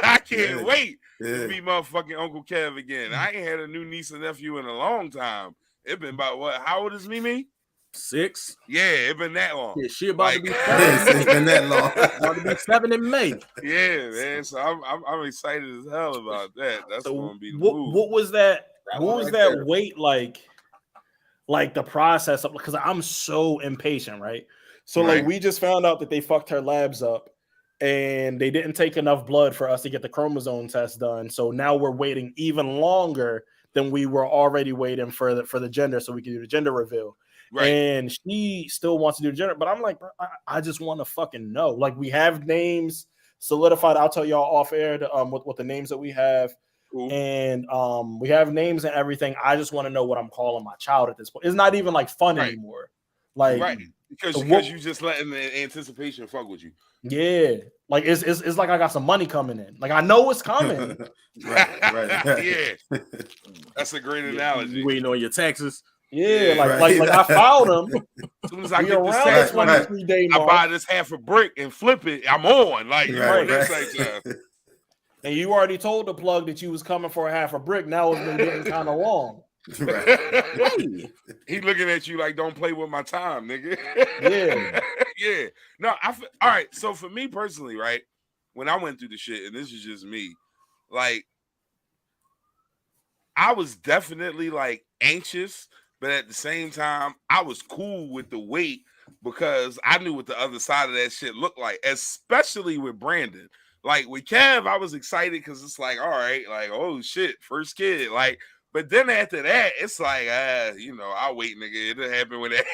I can't wait to be motherfucking Uncle Kev again. I ain't had a new niece and nephew in a long time. It been about what? How old is Mimi? 6. Yeah, it been that long. Yeah, she about to be 7. It's been that long. About to be 7 in May. Yeah, man. So I'm excited as hell about that. That's gonna be the move. What was that? What was that wait like the process of? Because I'm so impatient, right? So like we just found out that they fucked her labs up. And they didn't take enough blood for us to get the chromosome test done. So now we're waiting even longer than we were already waiting for the gender, so we can do the gender reveal. Right. And she still wants to do the gender, but I'm like, bro, I just want to fucking know. Like, we have names solidified. I'll tell y'all off air what the names that we have. Cool. And we have names and everything. I just want to know what I'm calling my child at this point. It's not even like fun anymore. Like, because you just letting the anticipation fuck with you. Yeah, like it's like I got some money coming in. Like, I know it's coming. right. Yeah, that's a great analogy. You waiting on your taxes? Yeah, like I filed them. As soon as I get the tax money, I buy this half a brick and flip it. I'm on. Like, and you already told the plug that you was coming for a half a brick. Now it's been getting kind of long. Right. He looking at you like, don't play with my time, nigga. Yeah. Yeah. No, all right. So for me personally, right, when I went through the shit, and this is just me, like, I was definitely like anxious, but at the same time, I was cool with the wait because I knew what the other side of that shit looked like, especially with Brandon. Like, with Kev, I was excited because it's like, all right, like, oh shit, first kid, like. But then after that, it's like, I'll wait, nigga. It'll happen when that.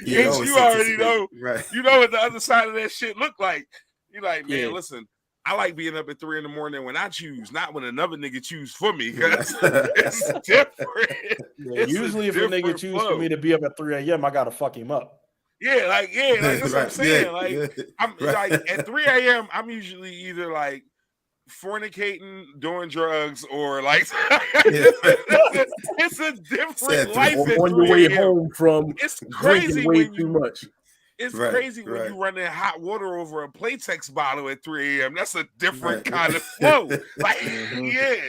You already know. Right. You know what the other side of that shit look like. You're like, man, listen, I like being up at 3 a.m. when I choose, not when another nigga choose for me. Because it's different. Yeah, usually if a nigga choose for me to be up at 3 a.m., I gotta fuck him up. Yeah, like that's what I'm saying. I'm like at 3 a.m., I'm usually either like fornicating, doing drugs, or like it's a different life on your way home from it's crazy way too much. It's crazy when you run in hot water over a Playtex bottle at 3 a.m. That's a different kind of flow. Like,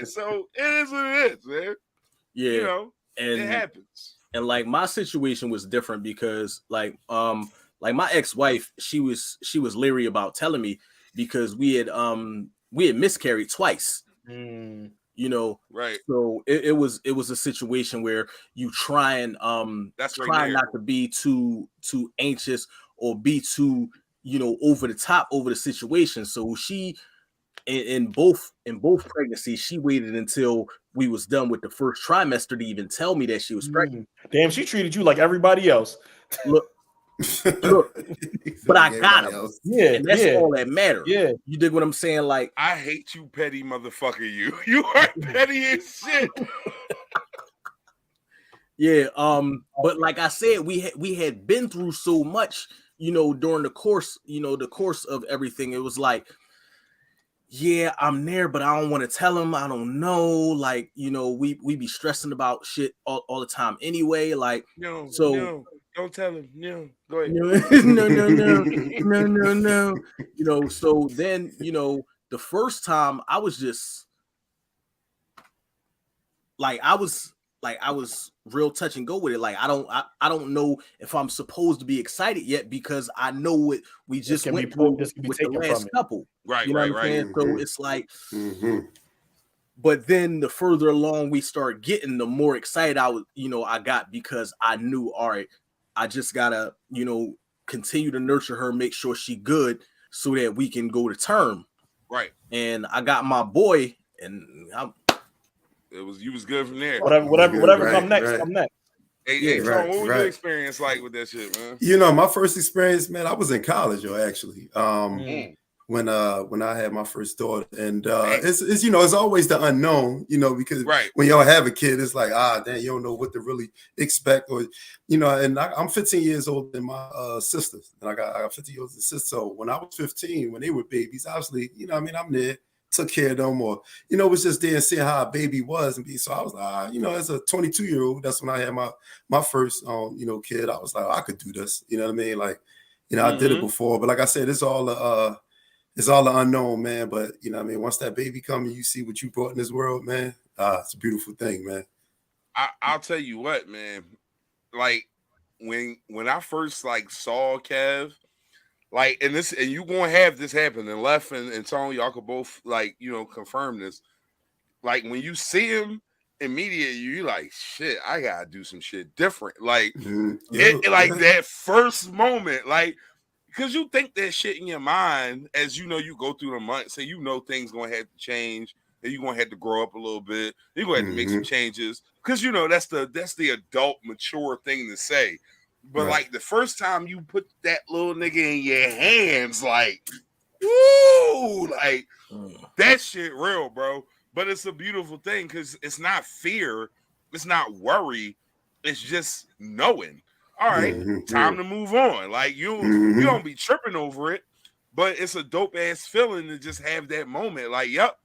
so it is what it is, man. Yeah, and it happens. And like my situation was different because like my ex-wife, she was leery about telling me because we had miscarried twice. Right. So it was a situation where you try and try not to be too anxious or be too over the top over the situation. So she in both pregnancies, she waited until we was done with the first trimester to even tell me that she was pregnant. Damn, she treated you like everybody else. Look, but I got him. Yeah, and that's all that matters. Yeah, you dig what I'm saying? Like, I hate you, petty motherfucker. You are petty as shit. Yeah, but like I said, we had been through so much, during the course of everything. It was like, yeah, I'm there, but I don't want to tell him. I don't know. Like, we be stressing about shit all the time anyway. Like, no, don't tell him. No, go ahead. No. So then, the first time I was just like, I was real touch and go with it. Like, I don't know if I'm supposed to be excited yet because I know what we just went through with the last couple. Right, you know what I'm saying? So it's like, but then the further along we start getting, the more excited I got because I knew, all right, I just gotta, continue to nurture her, make sure she good so that we can go to term. Right. And I got my boy, and You was good from there. Whatever come next, come next. Hey, Tone, what was your experience like with that shit, man? You know, my first experience, man, I was in college, actually. When I had my first daughter, and it's you know, it's always the unknown, you know, because when y'all have a kid, it's like, damn, you don't know what to really expect, or you know. And I'm 15 years older than my sisters, and I got 15 years older sisters. So when I was 15, when they were babies, obviously, you know, I mean, I'm there, took care of them, or you know, was just there and seeing how a baby was and be. So I was like, you know, as a 22-year-old, that's when I had my first you know, kid. I was like, I could do this, you know what I mean? Like, you know, I did it before, but like I said, it's all the unknown, man. But you know what I mean, once that baby comes and you see what you brought in this world, man, it's a beautiful thing, man. I'll tell you what, man. Like when I first like saw Kev, like, and you gonna have this happen, and Left and Tony, y'all could both like, you know, confirm this. Like when you see him immediately, you like, shit, I gotta do some shit different. Like that first moment, like, because you think that shit in your mind as you know you go through the months, and you know things gonna have to change, and you're gonna have to grow up a little bit. You're gonna have to make some changes, because you know that's the adult mature thing to say. But like the first time you put that little nigga in your hands, like, woo, like that shit real, bro. But it's a beautiful thing because it's not fear, it's not worry, it's just knowing. All right, time to move on. Like you don't be tripping over it, but it's a dope ass feeling to just have that moment. Like, yep,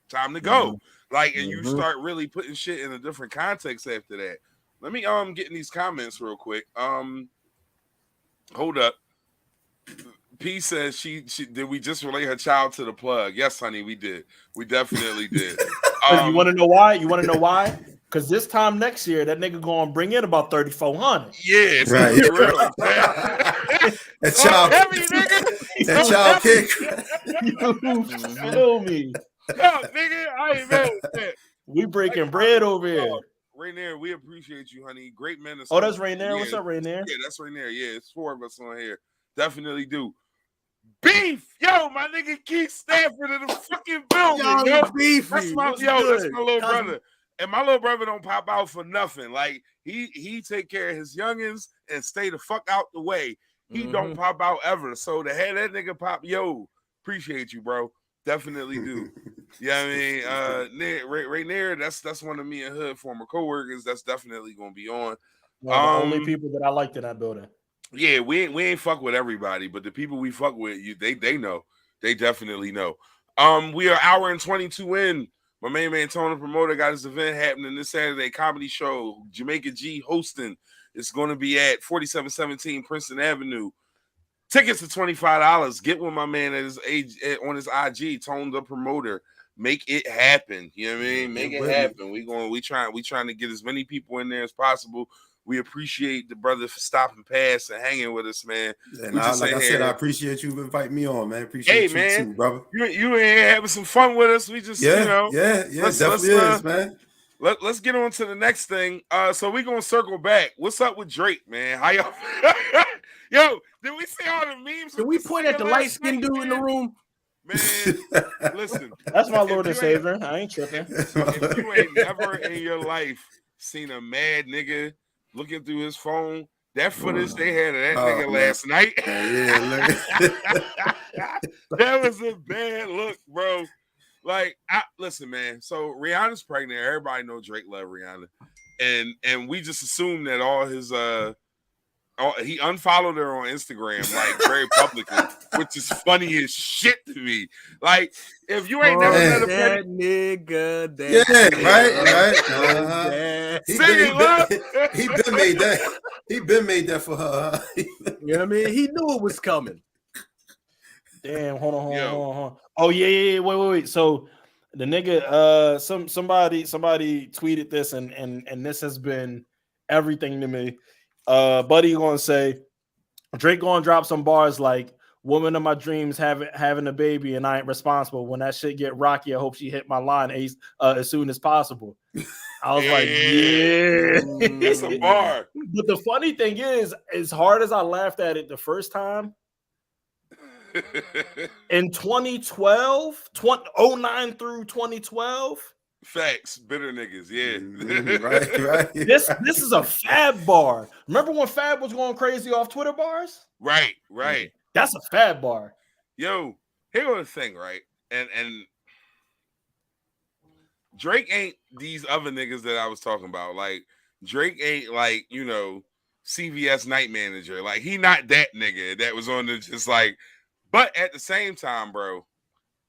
time to go. Like, and you start really putting shit in a different context after that. Let me get in these comments real quick. Hold up. P says she did we just relate her child to the plug? Yes, honey, we did. We definitely did. You want to know why? Because this time next year, that nigga gonna bring in about 3,400. Yeah, it's gonna be real. That child, heavy, nigga. That child kick. You feel me? No, nigga, I ain't mad with that. We breaking bread over here. Rainier, we appreciate you, honey. Great minister. Oh, that's Rainier. What's up, Rainier? Yeah, that's Rainier. Yeah, it's 4 of us on here. Definitely do. Beef, yo, my nigga Keith Stafford in the fucking building. Yo, beefy. That's my little brother. And my little brother don't pop out for nothing. Like he take care of his youngins and stay the fuck out the way. He don't pop out ever. So to have that nigga pop, yo, appreciate you, bro. Definitely do. Yeah, I mean, right there, that's one of me and Hood former coworkers. That's definitely gonna be on. The only people that I liked in that building. Yeah, we ain't fuck with everybody, but the people we fuck with, they know. They definitely know. We are hour and 22 in. My main man Tony Promoter got his event happening this Saturday, comedy show, Jamaica G hosting. It's going to be at 4717 Princeton Avenue. Tickets are $25. Get with my man at his age on his IG, Tone the Promoter. Make it happen. You know what I mean? Make it happen. We trying to get as many people in there as possible. We appreciate the brother for stopping past and hanging with us, man. And like I said, I appreciate you inviting me on, man. Appreciate you man, too, brother. You in here having some fun with us. We just, definitely is, man. Let's get on to the next thing. So we're gonna circle back. What's up with Drake, man? How y'all? Yo, did we see all the memes? Did we point at the light skinned dude in the room? Man, listen. That's my Lord and Savior. I ain't tripping. If you ain't never in your life seen a mad nigga looking through his phone, that footage they had of that nigga last night. That was a bad look, bro. Like, listen, man. So Rihanna's pregnant. Everybody know Drake love Rihanna, and we just assume that all his he unfollowed her on Instagram like very publicly, which is funny as shit to me. Like, if you ain't never met a that nigga, right. He been made that for her. You know what I mean? He knew it was coming. Damn, hold on. Oh yeah. Wait. So the nigga, somebody tweeted this, and this has been everything to me. Buddy gonna say Drake gonna drop some bars like "Woman of my dreams having a baby and I ain't responsible. When that shit get rocky, I hope she hit my line as soon as possible." I was like, yeah, that's a bar. But the funny thing is, as hard as I laughed at it the first time, in 2012, 09 through 2012, Facts, bitter niggas, yeah. Right. This is a Fab bar. Remember when Fab was going crazy off Twitter bars? Right. Yeah, that's a Fab bar. Yo, here's the thing, right? And Drake ain't these other niggas that I was talking about. Like Drake ain't like, you know, CVS night manager. Like he not that nigga that was on the just like, but at the same time, bro,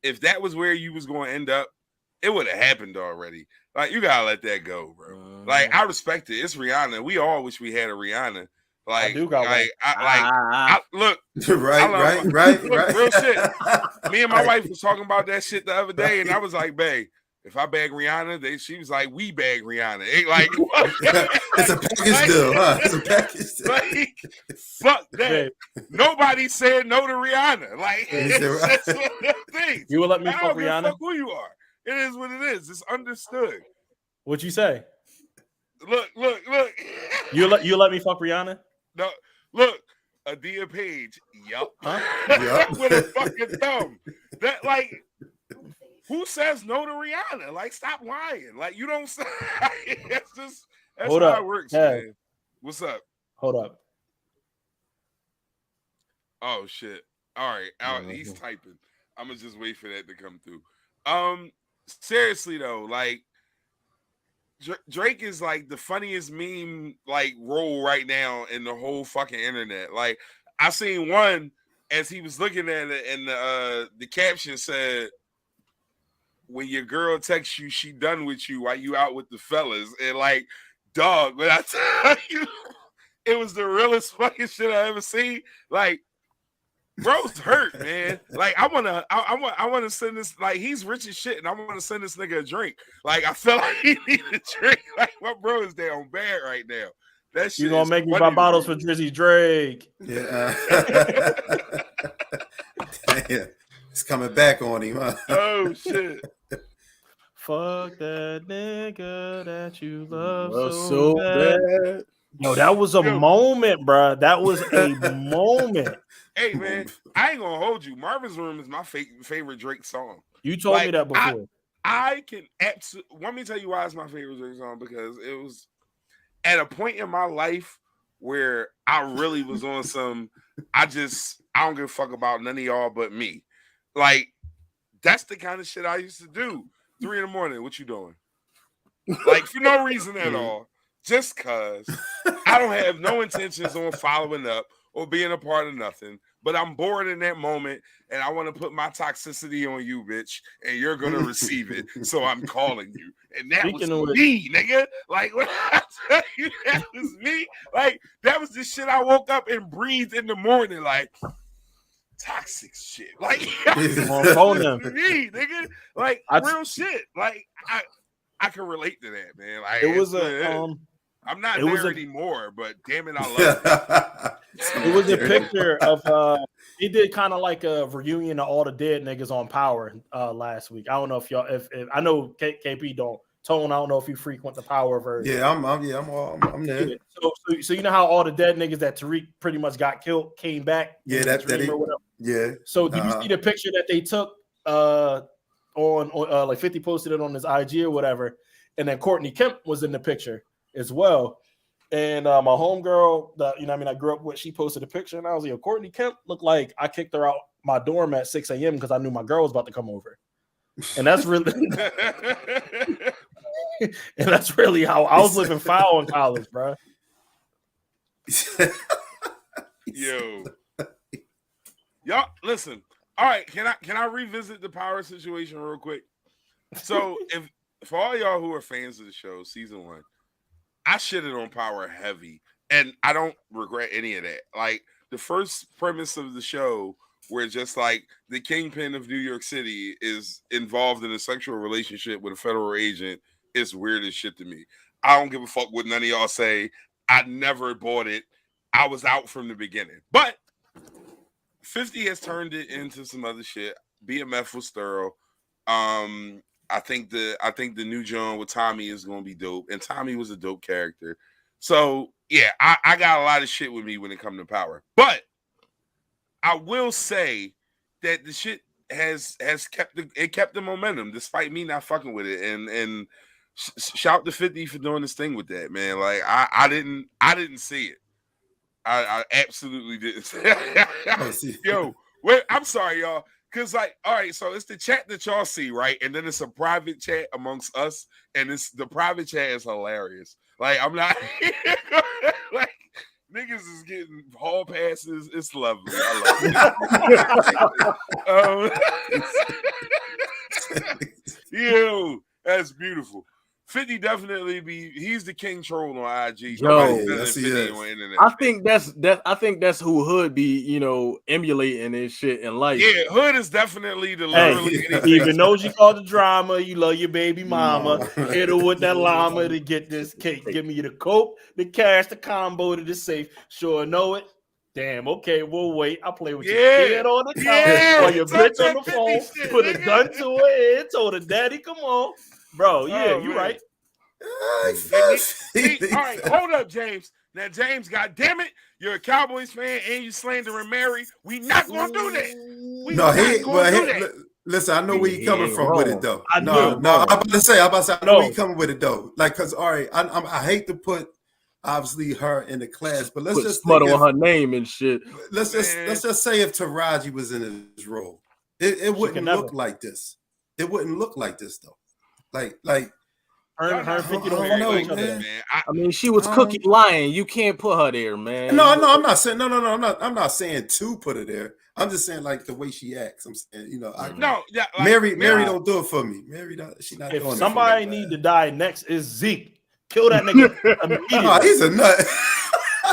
if that was where you was going to end up, it would have happened already. Like you gotta let that go, bro. Like I respect it. It's Rihanna. We all wish we had a Rihanna. Like I do got look, right. Real shit. Me and my wife was talking about that shit the other day, and I was like, babe, if I bag Rihanna, she was like, we bag Rihanna. Ain't like it's a package deal, huh? It's a package deal. Like, fuck that. Nobody said no to Rihanna. Like that's one of the things. You will let me I fuck don't give a Rihanna? fuck who you are. It is what it is. It's understood. What'd you say? Look. You let me fuck Rihanna? No, look, Adia Page. Yup. Huh? Yup. With a fucking thumb. That like, who says no to Rihanna? Like, stop lying. Like, you don't say. That's Hold how up. it works, Yeah. man. What's up? Hold up. Oh shit. All right. He's typing. I'm gonna just wait for that to come through. Seriously though, like Drake is like the funniest meme like role right now in the whole fucking internet. Like I seen one as he was looking at it, and the caption said, "When your girl texts you, she done with you while you out with the fellas." And like, dog, but I tell you, it was the realest fucking shit I ever seen. Like, bro's hurt, man. Like, I wanna send this. Like, he's rich as shit, and I want to send this nigga a drink. Like, I feel like he need a drink. Like, my bro is down bad right now. That shit. You gonna make me buy bottles for Drizzy Drake? Yeah. Damn. It's coming back on him, huh? Oh shit. Fuck that nigga that you love so bad. Yo, that was a moment, bro. That was a moment. Hey, man, I ain't gonna hold you. Marvin's Room is my favorite Drake song. You told me that before. I can absolutely. Let me tell you why it's my favorite Drake song, because it was at a point in my life where I really was on some. I don't give a fuck about none of y'all but me. Like, that's the kind of shit I used to do. 3 a.m. What you doing? Like, for no reason at all. Just cause I don't have no intentions on following up or being a part of nothing, but I'm bored in that moment and I want to put my toxicity on you, bitch, and you're gonna receive it. So I'm calling you. And that was me, nigga. Like, when I tell you that was me, like, that was the shit I woke up and breathed in the morning, like toxic shit. Like, phone them. Me, nigga. Like, real shit. Like, I can relate to that, man. Like, it was I'm not there anymore, but damn it, I love it. It was a picture of he did kind of like a reunion of all the dead niggas on Power last week. I don't know if y'all if I know KP don't. Tone, I don't know if you frequent the Power version. Yeah, I'm there. Yeah. So you know how all the dead niggas that Tariq pretty much got killed came back? Yeah, yeah. So did you see the picture that they took on like 50 posted it on his IG or whatever, and then Courtney Kemp was in the picture as well. And my homegirl that I grew up with, she posted a picture, and I was like, Courtney Kemp looked like I kicked her out my dorm at 6 a.m. because I knew my girl was about to come over. And that's really and that's really how I was living foul in college, bro. Yo. Y'all listen. All right, can I revisit the Power situation real quick? So if for all y'all who are fans of the show, season 1, I shitted on Power heavy, and I don't regret any of that. Like, the first premise of the show, where just like the kingpin of New York City is involved in a sexual relationship with a federal agent, is weird as shit to me. I don't give a fuck what none of y'all say. I never bought it. I was out from the beginning. But 50 has turned it into some other shit. BMF was thorough. I think the new John with Tommy is gonna be dope, and Tommy was a dope character. So yeah, I got a lot of shit with me when it comes to Power. But I will say that the shit has kept the momentum despite me not fucking with it. And shout to 50 for doing this thing with that, man. Like I didn't see it. I absolutely didn't. Oh, see. Yo, wait, I'm sorry, y'all. Cause like, all right, so it's the chat that y'all see, right? And then it's a private chat amongst us, and the private chat is hilarious. Like, I'm not like niggas is getting hall passes. It's lovely. I love it. Yo, that's beautiful. 50 definitely he's the king troll on IG. Yo, Nobody's better yes, than he 50 is. on the internet. I think that's who Hood be, emulating and shit in life. Yeah, Hood is definitely the Hey, literally even though you call the drama, you love your baby mama, No. hit her with that llama to get this cake. Give me the coke, the cash, the combo to the safe. Sure know it. Damn, okay, we'll wait. I'll play with your kid on the couch while your talk bitch on that the 50 phone. shit, Put a nigga. gun to her head, told her daddy, come on. Bro, yeah, you man. right. See, all right, hold up, James. Now, James, goddamn it, you're a Cowboys fan and you slandering Mary. We not gonna do that. We not gonna do that. Listen, I know where you coming ain't from with it wrong. thoe. I No, do. I'm about to say, I know where No. you coming with it though. Like, cause all right, I hate to put obviously her in the class, but let's Put just smut think on her name and shit. let's just say if Taraji was in his role, it wouldn't never. look like this. It wouldn't look like this though. Like Her and 50 don't I fuck know, with each other. man. I mean, she was cookie lying. You can't put her there, man. No, I'm not saying no. I'm not saying to put her there. I'm just saying like the way she acts. I'm saying, Mary Mary don't do it for me. Mary, she not doing If it somebody for me. need to die next is Zeke. Kill that nigga immediately. No, he's a nut.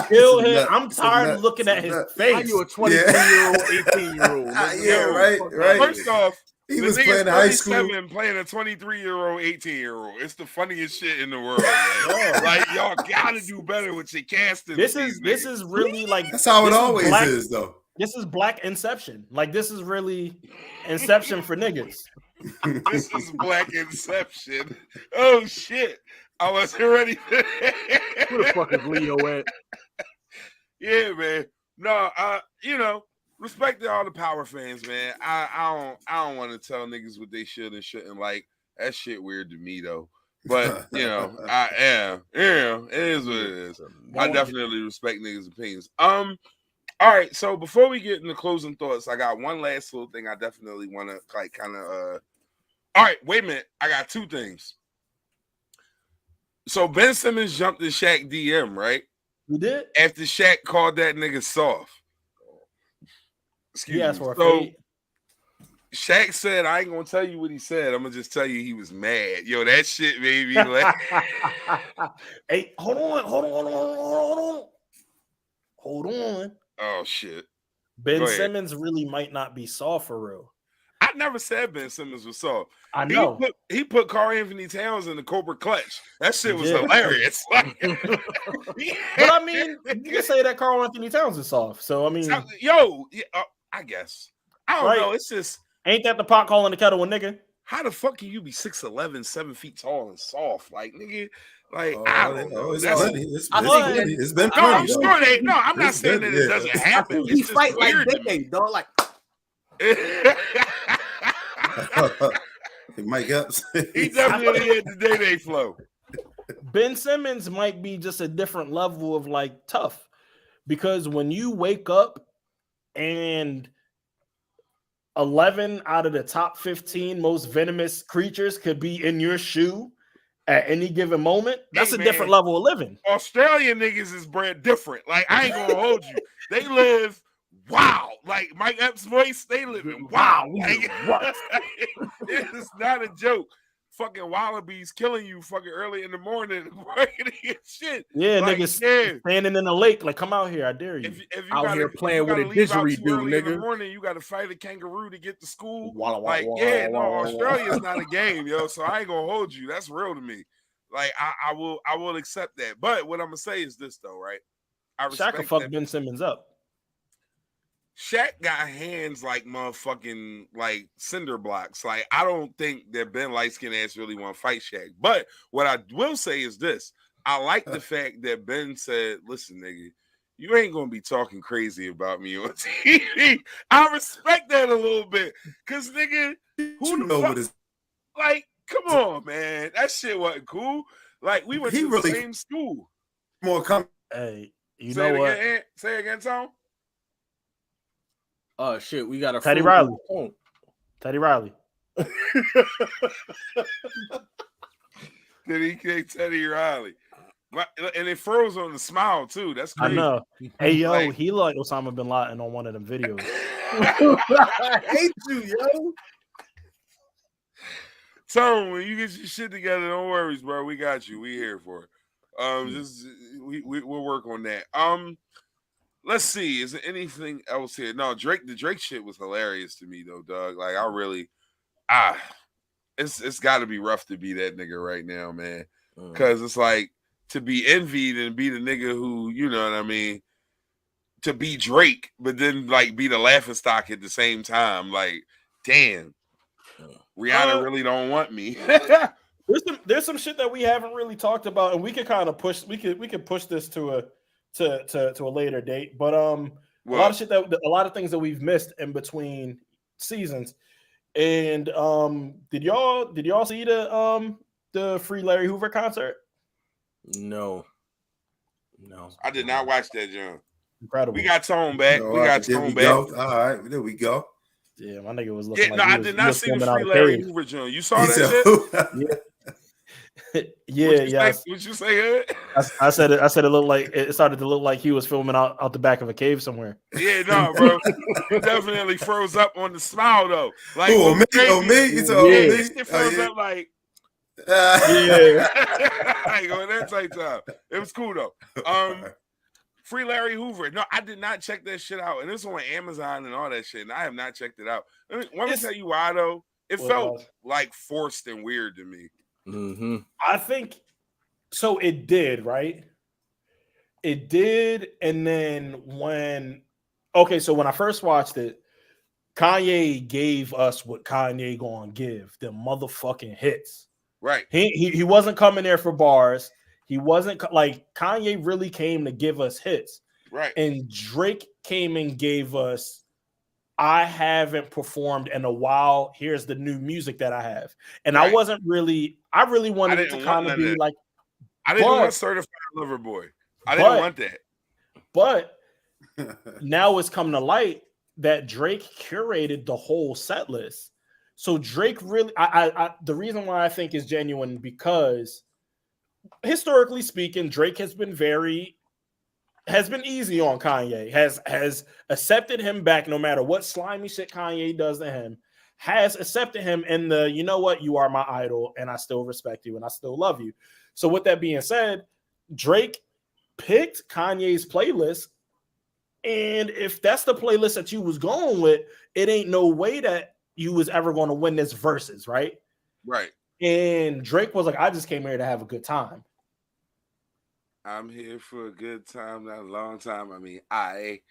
Kill He's a him. nut. I'm He's a tired nut. of looking at his How face. you a 23-year-old, 18-year-old? Yeah, right. First off, He the was nigga's playing in high school. 37 playing a 23-year-old, 18-year-old. It's the funniest shit in the world, man. Like, y'all gotta do better with your casting. This is really like That's how it this always black, is, though. This is Black Inception. Like this is really Inception for niggas. This is Black Inception. Oh shit. I wasn't ready for that. Who the fuck is Leo at? Yeah, man. No, respect to all the Power fans, man. I don't want to tell niggas what they should and shouldn't like. That shit weird to me though. But I am. Yeah, it is what it is. I definitely respect niggas' opinions. All right, so before we get into closing thoughts, I got one last little thing I definitely want to like kind of all right, wait a minute. I got two things. So Ben Simmons jumped in Shaq DM, right? You did? After Shaq called that nigga soft. Excuse He asked me. for a So fade. Shaq said, I ain't gonna tell you what he said. I'm gonna just tell you he was mad. Yo, that shit made me laugh. Hey, hold on. Oh shit. Ben Go ahead. Simmons really might not be soft for real. I never said Ben Simmons was soft. I know. He put Karl Anthony Towns in the Cobra Clutch. That shit was hilarious. But I mean, you can say that Karl Anthony Towns is soft. So I mean, I guess. I don't know. It's just ain't that the pot calling the kettle a nigga? How the fuck can you be 6'11", 7 feet tall and soft? Like, nigga, like I don't know. It's been no, I'm plenty, sure they. No, I'm not saying that it doesn't I happen. think he It's just fight like weird to me. Dede, dog. Like Mike Epps. He definitely had the day flow. Ben Simmons might be just a different level of like tough, because when you wake up and 11 out of the top 15 most venomous creatures could be in your shoe at any given moment, that's a different level of living. Australian niggas is bred different. Like, I ain't gonna hold you. They live wow. Like Mike Epps' voice, they live in wow. Like, it's not a joke. Fucking wallabies killing you fucking early in the morning. Shit. Yeah, like, niggas standing in the lake, like, come out here, I dare you. If you out here playing with a didgeridoo, nigga. In the nigga. morning, you got to fight a kangaroo to get to school. Walla, Australia's not a game, yo. So I ain't gonna hold you. That's real to me. Like I will accept that. But what I'm gonna say is this though, right? Shaq can fuck Ben Simmons up. Shaq got hands like motherfucking like cinder blocks. Like, I don't think that Ben light skin ass really want to fight Shaq. But what I will say is this: I like the fact that Ben said, "Listen, nigga, you ain't gonna be talking crazy about me on TV. I respect that a little bit, cause nigga, who the fuck? Like, come on, man, that shit wasn't cool. Like, we went to the same school. More come. Hey, you Say know what? Again, say it again, Tom. Oh shit, we got a Teddy Riley. Teddy Riley. Did he kick Teddy Riley? And it froze on the smile too. That's crazy. I know. Hey yo, Like, he like Osama bin Laden on one of them videos. I hate you, yo. So when you get your shit together, don't worry, bro. We got you. We here for it. Just we'll work on that. Let's see. Is there anything else here? No, the Drake shit was hilarious to me though, Doug. Like I really, it's got to be rough to be that nigga right now, man. Because it's like to be envied and be the nigga who, you know what I mean, to be Drake, but then like be the laughing stock at the same time. Like, damn, Rihanna really don't want me. There's some shit that we haven't really talked about, and we could kind of push. We could push this to a later date. But a lot of things that we've missed in between seasons. And did y'all see the Free Larry Hoover concert? No. I did not watch that, John. Incredible. We got Tone back. No, we got Tone back. All right, there we go. Yeah, my nigga was looking. I did not see the Free Larry Hoover, John. You saw that shit? Yeah. What you say? I said it looked like it started to look like he was filming out the back of a cave somewhere. Yeah, no, bro. He definitely froze up on the smile though. Like, me? It froze up like. Yeah, I ain't going that tight time. It was cool though. Free Larry Hoover. No, I did not check that shit out, and it's on Amazon and all that shit. And I have not checked it out. Let me tell you why though. It felt like forced and weird to me. Mm-hmm. I think so. It did, right? It did, and then when I first watched it, Kanye gave us what Kanye gonna give, the motherfucking hits. Right. He wasn't coming there for bars. He wasn't like Kanye really came to give us hits. Right. And Drake came and gave us, I haven't performed in a while. Here's the new music that I have. And I really wanted it to kind of be like, I didn't want Certified Lover Boy. I didn't want that. But now it's come to light that Drake curated the whole set list. So Drake really, the reason why I think is genuine because historically speaking, Drake has been easy on Kanye, has accepted him back no matter what slimy shit Kanye does to him, has accepted him in the, you know what, you are my idol and I still respect you and I still love you. So with that being said, Drake picked Kanye's playlist, and if that's the playlist that you was going with, it ain't no way that you was ever going to win this versus, right? Right. And Drake was like, I just came here to have a good time. I'm here for a good time, not a long time. I mean, right.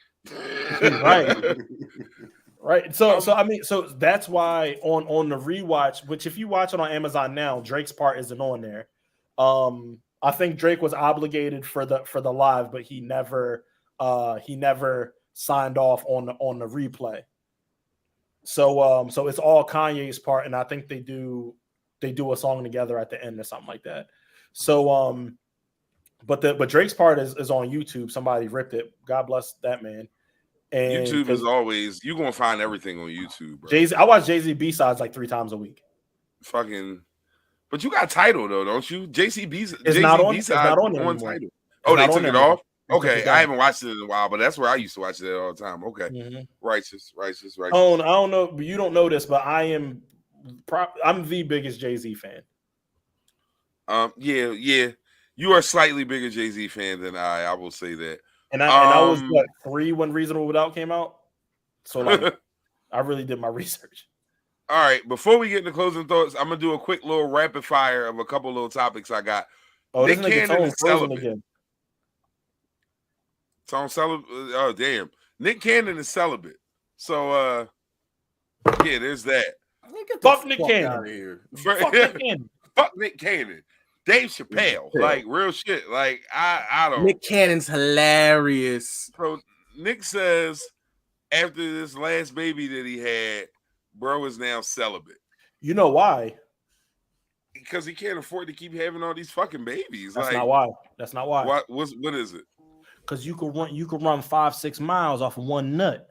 Right. So that's why on the rewatch, which if you watch it on Amazon now, Drake's part isn't on there. I think Drake was obligated for the live, but he never signed off on the replay. So it's all Kanye's part, and I think they do a song together at the end or something like that. So but Drake's part is on YouTube. Somebody ripped it. God bless that man. And YouTube is always, you're gonna find everything on YouTube, bro. Jay-Z, I watch Jay-Z B-sides like 3 times a week. Fucking, but you got Tidal though, don't you? Jay-Z B-sides it's not on Tidal. Oh, they took it off? Okay, I haven't watched it in a while, but that's where I used to watch it all the time. Okay, righteous. I don't know, but you don't know this, but I'm the biggest Jay-Z fan. Yeah, you are a slightly bigger Jay-Z fan than I will say that. And I was 3 when Reasonable Doubt came out, so like I really did my research. All right, before we get into closing thoughts, I'm gonna do a quick little rapid fire of a couple little topics I got. Oh, Nick Cannon is celibate. Again. Oh damn, Nick Cannon is celibate. So yeah, there's that. Fuck Nick Cannon. Fuck Nick Cannon. Dave Chappelle, like real shit. Like I don't. Nick Cannon's hilarious. Bro, Nick says after this last baby that he had, bro is now celibate. You know why? Because he can't afford to keep having all these fucking babies. That's like, not why. That's not why. What is it? Because you could run 5-6 miles off of one nut.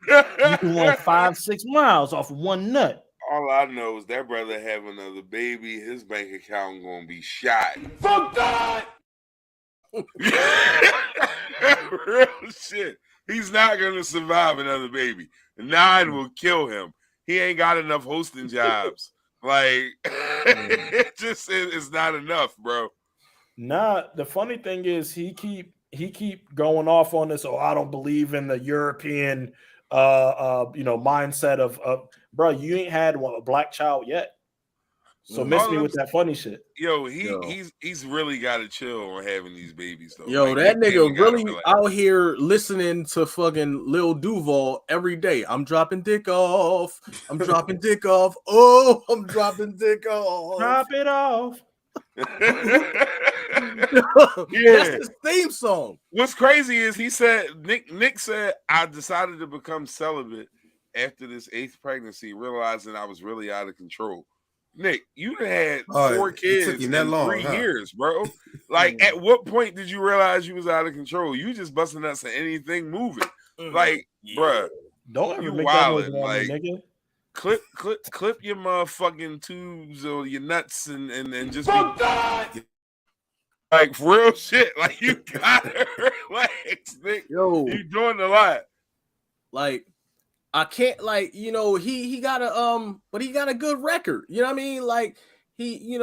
You can run 5-6 miles off of one nut. All I know is that brother have another baby, his bank account gonna be shot. Fuck that! Real shit. He's not gonna survive another baby. 9 will kill him. He ain't got enough hosting jobs. Like it just is not enough, bro. Nah, the funny thing is he keep going off on this. Oh, I don't believe in the European mindset of bro, you ain't had a black child yet. So miss me with that funny shit. Yo, he's really got to chill on having these babies though. Yo, like, that nigga really like, out here listening to fucking Lil Duval every day. I'm dropping dick off. I'm dropping dick off. Oh, I'm dropping dick off. Drop it off. Yeah. That's his theme song. What's crazy is he said Nick said I decided to become celibate after this 8th pregnancy, realizing I was really out of control. Nick, you had 4 kids in 3 years, bro. Like, at what point did you realize you was out of control? You just busting nuts at anything moving. Like, bruh, don't ever you make wildin', that like, nigga. clip your motherfucking tubes or your nuts and just be like for real shit. Like, you gotta relax, Nick. Yo, you doing a lot. Like, I can't, like, he got a but he got a good record. You know what I mean? Like, he,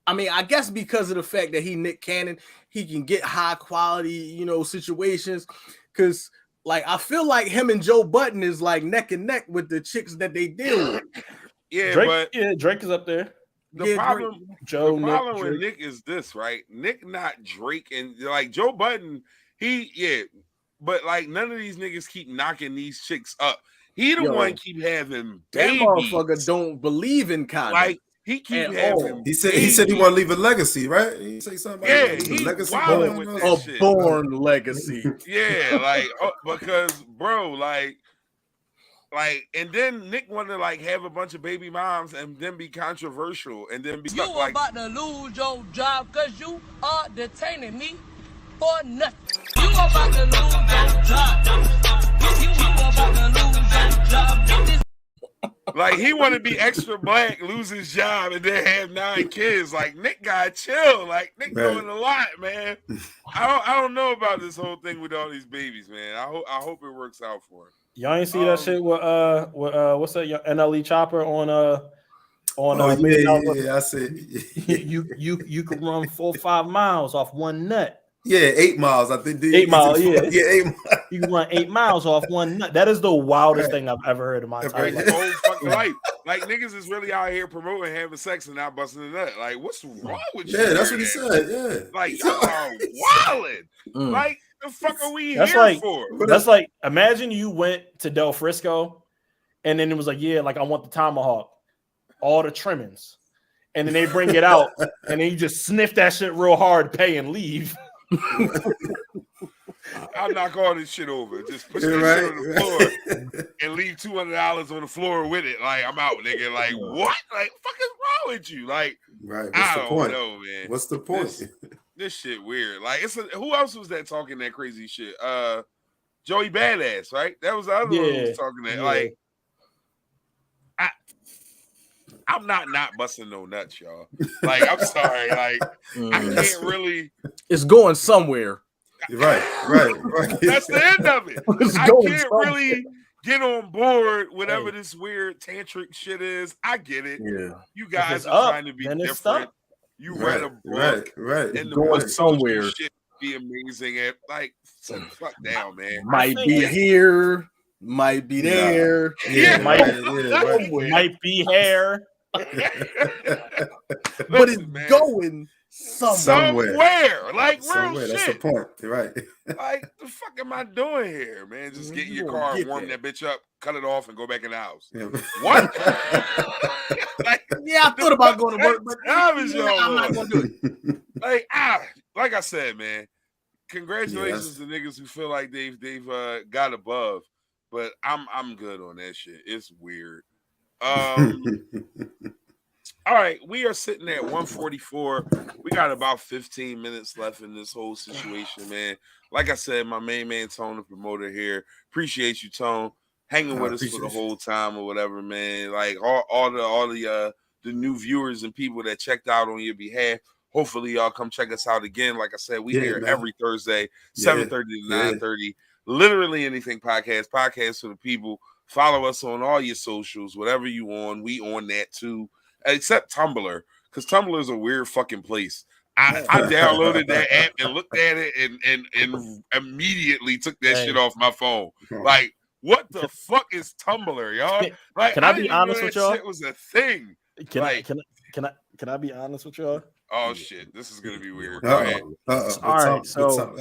I guess because of the fact that he Nick Cannon, he can get high quality, situations. Cause like I feel like him and Joe Budden is like neck and neck with the chicks that they deal with. Yeah, Drake is up there. The problem Drake. with Nick is this, right? Nick not Drake, and like Joe Budden, but like none of these niggas keep knocking these chicks up. He the one keep having babies. That motherfucker don't believe in condoms. Like he keep having. He said he want to leave a legacy, right? He say something. Yeah, about he's legacy wilding with that shit. Born legacy. Yeah, like because bro, like, and then Nick want to like have a bunch of baby moms and then be controversial and then be you like about to lose your job because you are detaining me for nothing. You about to lose your job. You about to lose your job. Like he want to be extra black, lose his job, and then have 9 kids. Like Nick gotta chill. Like Nick doing a lot, man. I don't know about this whole thing with all these babies, man. I hope it works out for him. Y'all ain't see that shit with what's that NLE Chopper on yeah, I said you could run 4 or 5 miles off one nut. Yeah, 8 miles. I think 8 miles. Yeah, 8 miles. You can run 8 miles off one nut. That is the wildest thing I've ever heard in my entire life. Whole fucking life. Like niggas is really out here promoting having sex and not busting a nut. Like, what's wrong with you? Yeah, that's what he said. Yeah, like y'all are wilding. Like, the fuck are we here for? That's like, imagine you went to Del Frisco, and then it was like, yeah, like I want the tomahawk, all the trimmings, and then they bring it out, and then you just sniff that shit real hard, pay and leave. I'll knock all this shit over. Just push that shit on the floor and leave $200 on the floor with it. Like, I'm out, nigga. Like, what? Like, fuck is wrong with you? Like, I don't know, man. What's the point? This shit weird. Like, who else was that talking that crazy shit? Joey Badass, right? That was the other one who was talking that. Like, I'm not busting no nuts, y'all. Like, I'm sorry. Like, I can't really. It's going somewhere. Right. That's the end of it. I can't really get on board whatever this weird tantric shit is. I get it. Yeah. You guys are trying to be different. You read a book, right. And the going somewhere. Shit be amazing at like fuck down, man. Might be here, might be there. Yeah, might be hair. But it's going somewhere. Like real shit. That's the point, right? Like the fuck am I doing here, man? Just get in your car, warm that bitch up, cut it off, and go back in the house. Yeah. What? Like, Yeah, I thought about going to work, but time is y'all I'm not on. going to do it. Like I said, man. Congratulations to niggas who feel like they've got above, but I'm good on that shit. It's weird. All right, we are sitting at 144. We got about 15 minutes left in this whole situation, man. Like I said, my main man Tone, the promoter here. Appreciate you, Tone, hanging with us for the whole time or whatever, man. Like all the new viewers and people that checked out on your behalf. Hopefully, y'all come check us out again. Like I said, we here every Thursday, 7:30 to 9:30. Literally anything podcast for the people. Follow us on all your socials, whatever you on. We on that too, except Tumblr, because Tumblr is a weird fucking place. I downloaded that app and looked at it and immediately took that shit off my phone. Like, what the fuck is Tumblr, y'all? Like, can I be honest with y'all? Shit was a thing. Can I be honest with y'all? Oh shit, this is gonna be weird. All right, so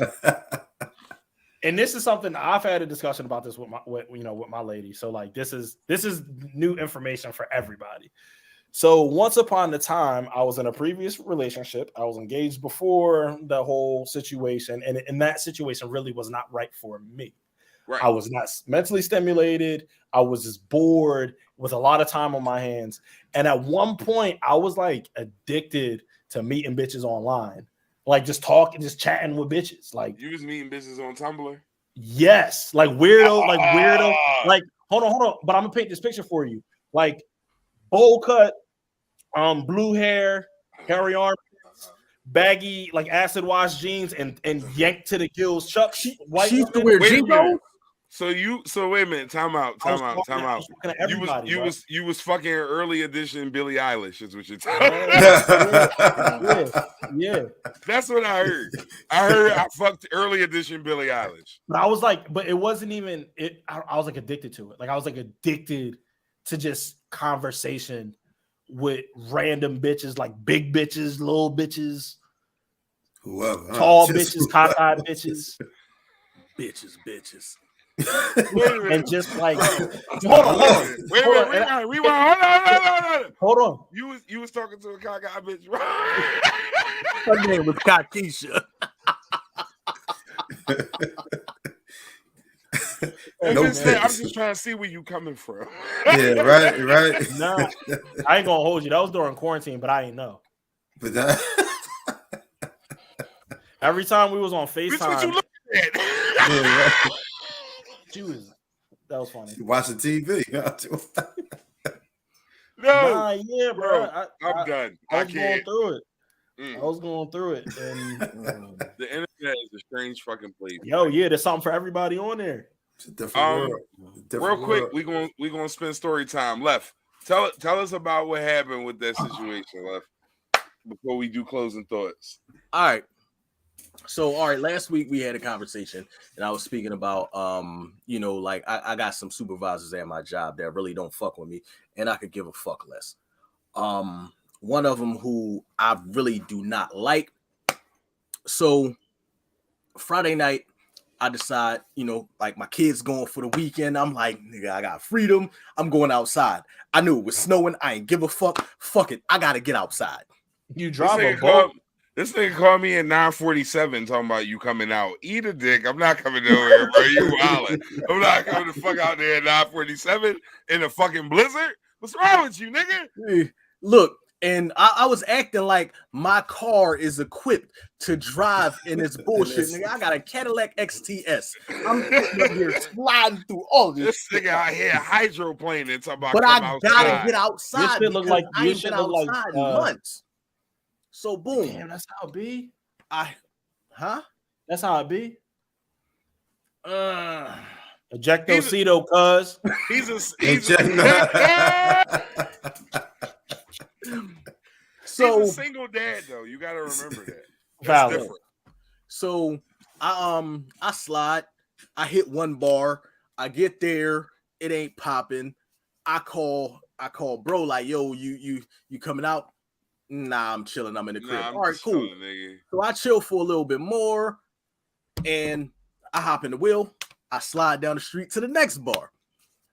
and this is something I've had a discussion about this with my lady. So like this is new information for everybody. So once upon a time, I was in a previous relationship. I was engaged before the whole situation, and that situation really was not right for me. Right. I was not mentally stimulated. I was just bored with a lot of time on my hands. And at one point, I was like addicted to meeting bitches online, like just talking, just chatting with bitches. Like, you was meeting bitches on Tumblr? Yes, like weirdo. Like hold on. But I'm gonna paint this picture for you. Like bowl cut, blue hair, hairy armpits, baggy, like acid wash jeans, and yanked to the gills. Chuck, white. She used to wear jeans. So wait a minute, time out. You was fucking early edition Billie Eilish, is what you're telling me. Yeah. That's what I heard. I fucked early edition Billie Eilish. But I was like, but it wasn't even it. I was like addicted to it. Like I was like addicted to just conversation with random bitches, like big bitches, little bitches, tall bitches, cockeyed bitches. Bitches. And just like hold on. Hold on. You was talking to a cockeyed bitch. Her name was Kakisha. I'm just trying to see where you coming from. Yeah, right. Nah, I ain't gonna hold you. That was during quarantine, but I ain't know. But that every time we was on FaceTime. What you looking at? yeah, right. That was funny. Watching TV. Yeah, bro. I'm done. I was going through it. I was going through it, and the internet is a strange fucking place. Yo, yeah, there's something for everybody on there. It's a different world. Real quick, we gonna spend story time. Left. Tell us about what happened with that situation, Left, before we do closing thoughts. All right. So, last week we had a conversation and I was speaking about, like I got some supervisors at my job that really don't fuck with me and I could give a fuck less. One of them who I really do not like. So Friday night, I decide, like my kids going for the weekend. I'm like, nigga, I got freedom. I'm going outside. I knew it was snowing. I ain't give a fuck. Fuck it. I got to get outside. You drive a boat. This nigga called me at 9:47 talking about you coming out. Eat a dick. I'm not coming nowhere, bro. You wildin'. I'm not coming the fuck out there at 9:47 in a fucking blizzard. What's wrong with you, nigga? Look, and I was acting like my car is equipped to drive in this bullshit. Nigga, I got a Cadillac XTS. I'm sitting up here sliding through all this. This nigga out here hydroplaning talking about. But I gotta get outside. This look like I ain't been outside in months. So boom. Damn, that's how it be. That's how it be. Ejectocito, cuz. He's a single dad, though. You gotta remember that. That's different. So I slide, I hit one bar, I get there, it ain't popping. I call bro, like, yo, you coming out? Nah, I'm chilling. I'm in the crib. All right, cool. So I chill for a little bit more and I hop in the wheel. I slide down the street to the next bar.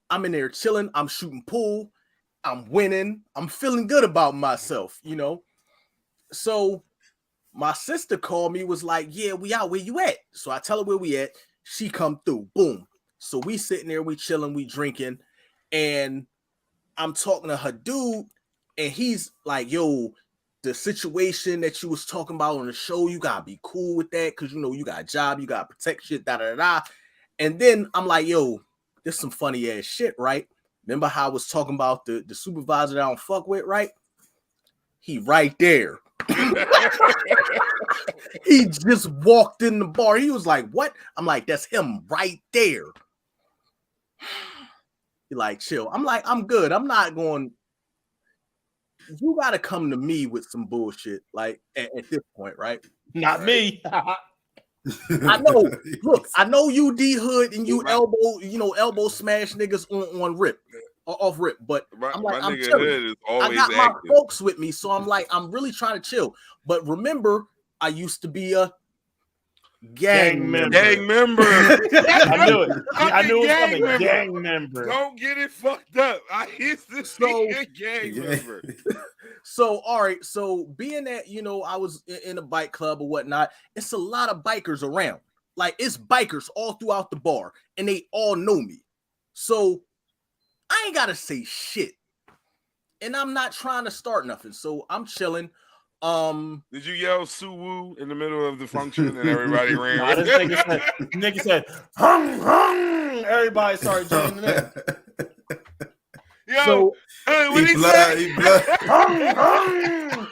I'm in there chilling. I'm shooting pool. I'm winning. I'm feeling good about myself, you know. So my sister called me, was like, yeah, we out, where you at? So I tell her where we at. She come through, boom. So we sitting there, we chilling, we drinking, and I'm talking to her dude, and he's like, yo, the situation that you was talking about on the show, you gotta be cool with that, because you know you got a job, you gotta protect shit, da. And then I'm like, yo, this some funny ass shit, right? Remember how I was talking about the supervisor that I don't fuck with, right? He right there. He just walked in the bar. He was like, what? I'm like, that's him right there. He like, chill. I'm like, I'm good. I'm not going. You got to come to me with some bullshit, like at this point, right? Not me. I know. Look, I know you D Hood and you elbow smash niggas on rip. Off rip, but I'm like, I'm chilling. I got my folks with me, so I'm like, I'm really trying to chill. But remember, I used to be a gang member. I knew it. I knew it was coming. Gang member. Don't get it fucked up. I used to be a gang member. So, all right. So, being that, you know, I was in a bike club or whatnot, it's a lot of bikers around. Like, it's bikers all throughout the bar, and they all know me. So, I ain't got to say shit. And I'm not trying to start nothing. So, I'm chilling. Did you yell Suwoo in the middle of the function and everybody ran? Nah, this nigga said, hung, hung. Everybody started joining in. Yo, so, what he say? Hung, hung.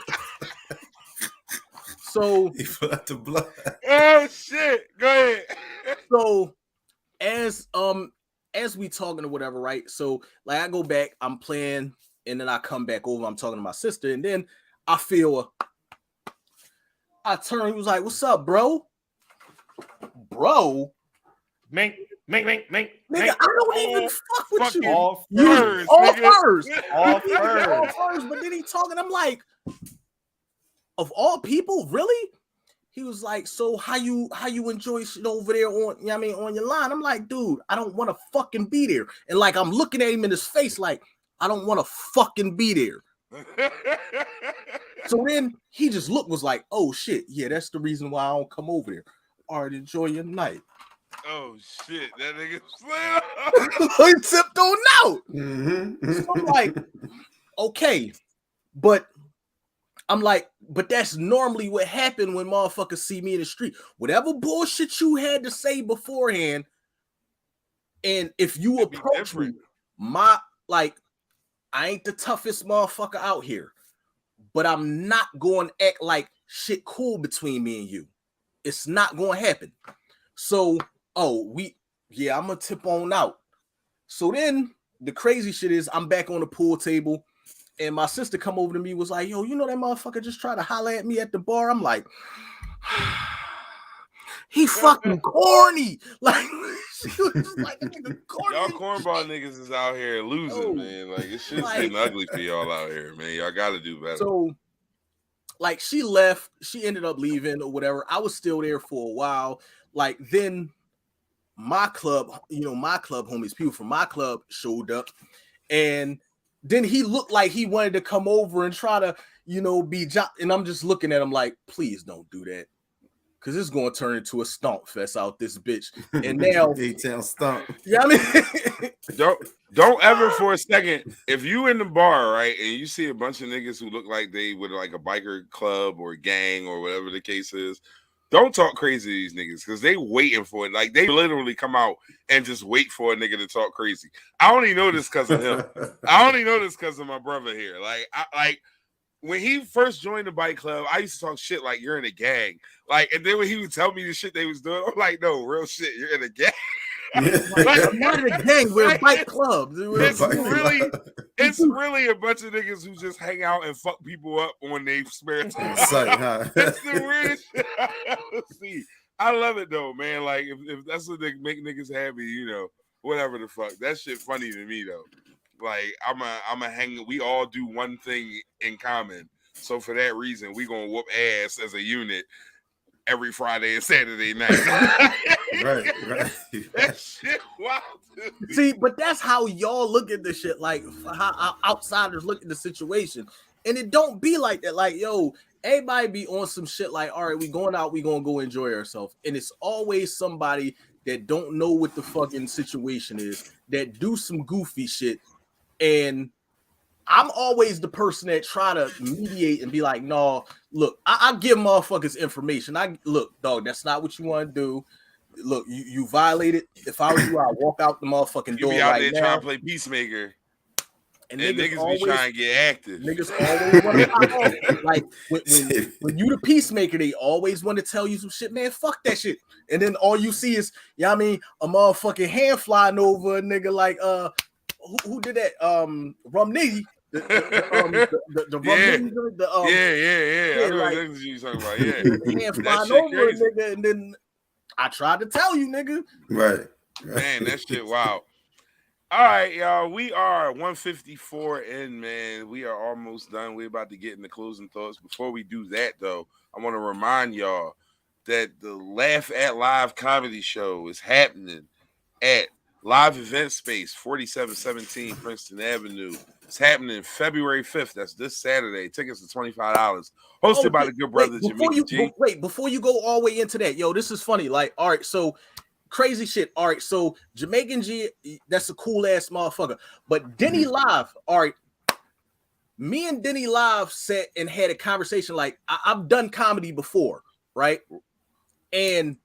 So he blood to blood. Oh shit! Go ahead. So as we talking or whatever, right? So like I go back, I'm playing, and then I come back over. I'm talking to my sister, and then I feel I turn. He was like, "What's up, bro? Bro, Mink. Nigga, I don't even fuck with you. All Furs. All furs. But then he talking. I'm like, of all people, really? He was like, so how you enjoy shit over there on, you know what I mean, on your line? I'm like, dude, I don't want to fucking be there. And like, I'm looking at him in his face like, I don't want to fucking be there. So then he just was like, oh shit, yeah, that's the reason why I don't come over there. All right, enjoy your night. Oh shit, that nigga slid. He tipped on out. Mm-hmm. So I'm like, okay, but I'm like, but that's normally what happened when motherfuckers see me in the street. Whatever bullshit you had to say beforehand, and if you approach me, I ain't the toughest motherfucker out here, but I'm not going to act like shit cool between me and you. It's not going to happen. So, I'm going to tip on out. So then the crazy shit is I'm back on the pool table, and my sister come over to me, was like, yo, you know that motherfucker just tried to holler at me at the bar? I'm like, he fucking corny. Like, she was just like, nigga, corny. Y'all cornball niggas is out here losing, man. Like, it's shit's getting ugly for y'all out here, man. Y'all got to do better. So, like, she left. She ended up leaving or whatever. I was still there for a while. Like, then my club homies, people from my club showed up, and then he looked like he wanted to come over and try to, and I'm just looking at him like, please don't do that, because it's going to turn into a stomp fest out this bitch. And now A-town stomp. Yeah, I mean, don't ever for a second, if you in the bar, right, and you see a bunch of niggas who look like they would like a biker club or gang or whatever the case is, don't talk crazy to these niggas, because they waiting for it. Like, they literally come out and just wait for a nigga to talk crazy. I only know this because of him. I only know this because of my brother here. Like, when he first joined the bike club, I used to talk shit like, you're in a gang. Like, and then when he would tell me the shit they was doing, I'm like, no, real shit, you're in a gang. Like, I'm not in a gang, we're a bike club. It's really a bunch of niggas who just hang out and fuck people up on their spare time. That's the weirdest shit I ever see. I love it though, man. Like, if that's what they make niggas happy, whatever the fuck. That shit funny to me though. Like, I'm a hang. We all do one thing in common, so for that reason, we gonna whoop ass as a unit. every Friday and Saturday night. right. That shit wild. Dude. See, but that's how y'all look at this shit. Like how outsiders look at the situation, and it don't be like that. Like, yo, everybody be on some shit. Like, all right, we going out, we gonna go enjoy ourselves, and it's always somebody that don't know what the fucking situation is, that do some goofy shit, and I'm always the person that try to mediate and be like, no, look, I give motherfuckers information. Look, dog, that's not what you want to do. Look, you violated. If I was you, I'd walk out the motherfucking door You be out right there now. trying to play peacemaker, and niggas always, be trying to get active. Niggas always want to pop off. Like when you the peacemaker, they always want to tell you some shit, man. Fuck that shit. And then all you see is, I mean, a motherfucking hand flying over a nigga like who did that? Rum Niggy. The Yeah. I know like, exactly what you're talking about. Yeah, hand flying over a nigga, and then I tried to tell you, nigga. Right. Man, that shit wild. All right, y'all. We are 154 in, man. We are almost done. We're about to get into closing thoughts. Before we do that, though, I want to remind y'all that the Laugh at Live comedy show is happening at Live Event Space, 4717 Princeton Avenue. It's happening February 5th. That's this Saturday. Tickets are $25. Hosted by the good brother Jamaica G. Before you go all the way into that, yo, this is funny. Like, all right, so crazy shit. All right, so Jamaican G, that's a cool ass motherfucker. But Denny Live, all right, me and Denny Live sat and had a conversation. Like, I've done comedy before, right? And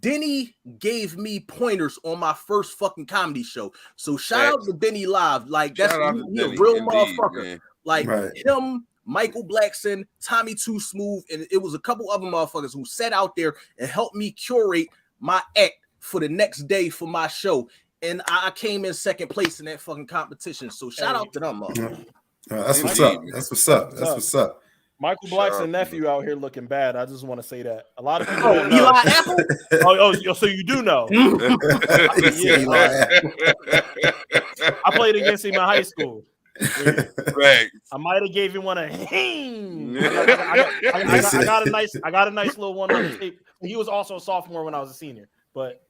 Denny gave me pointers on my first fucking comedy show. So shout out to Denny Live. Like, that's a real motherfucker. Man. Like him, Michael Blackson, Tommy Too Smooth, and it was a couple other motherfuckers who sat out there and helped me curate my act for the next day for my show. And I came in second place in that fucking competition. So shout out to them, motherfucker. That's what's up. Michael Black's nephew out here looking bad. I just want to say that. A lot of people don't know. Eli Apple? So you do know. I played against him in high school. Right. I might have gave him one I got a nice little one on the tape. He was also a sophomore when I was a senior. But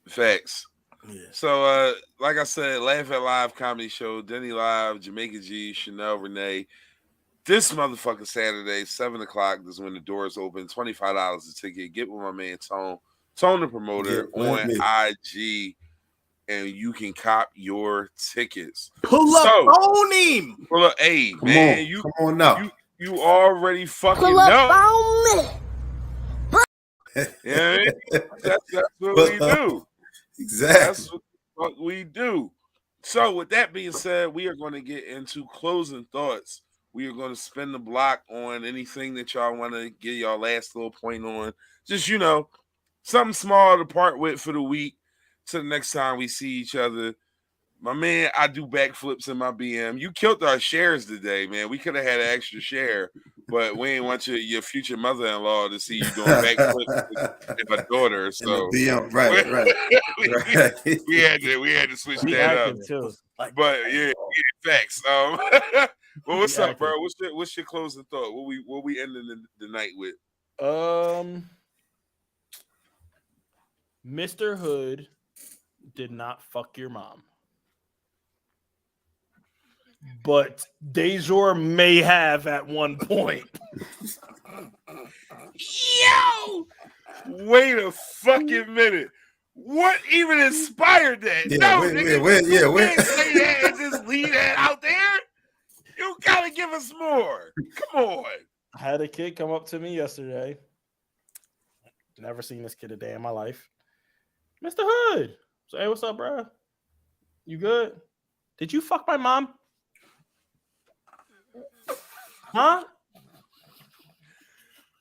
facts. Yeah. So like I said, Laugh at Live comedy show, Denny Live, Jamaica G, Chanel Renee. This motherfucking Saturday, 7 o'clock is when the doors open. $25 a ticket. Get with my man Tone the promoter on IG, and you can cop your tickets. Pull up on him. Pull up, hey man, come on now. You already fucking pull know. Up on me. Yeah, that's what we do. Exactly. That's what we do. So with that being said, we are going to get into closing thoughts. We are going to spin the block on anything that y'all want to get y'all last little point on. Just, something small to part with for the week. Till the next time we see each other. My man, I do backflips in my BM. You killed our shares today, man. We could have had an extra share, but we ain't want your future mother-in-law to see you doing backflips with my daughter. So BM, right. we had to switch that up. Too. But yeah, facts. Well, what's up, bro? What's your closing thought? What we ending the night with? Mr. Hood did not fuck your mom, but Dejour may have at one point. Yo, wait a fucking minute. What even inspired that? Wait. Say that and just leave that out there. You gotta give us more. Come on. I had a kid come up to me yesterday. Never seen this kid a day in my life. Mr. Hood. So, hey, what's up, bro? You good? Did you fuck my mom? Huh?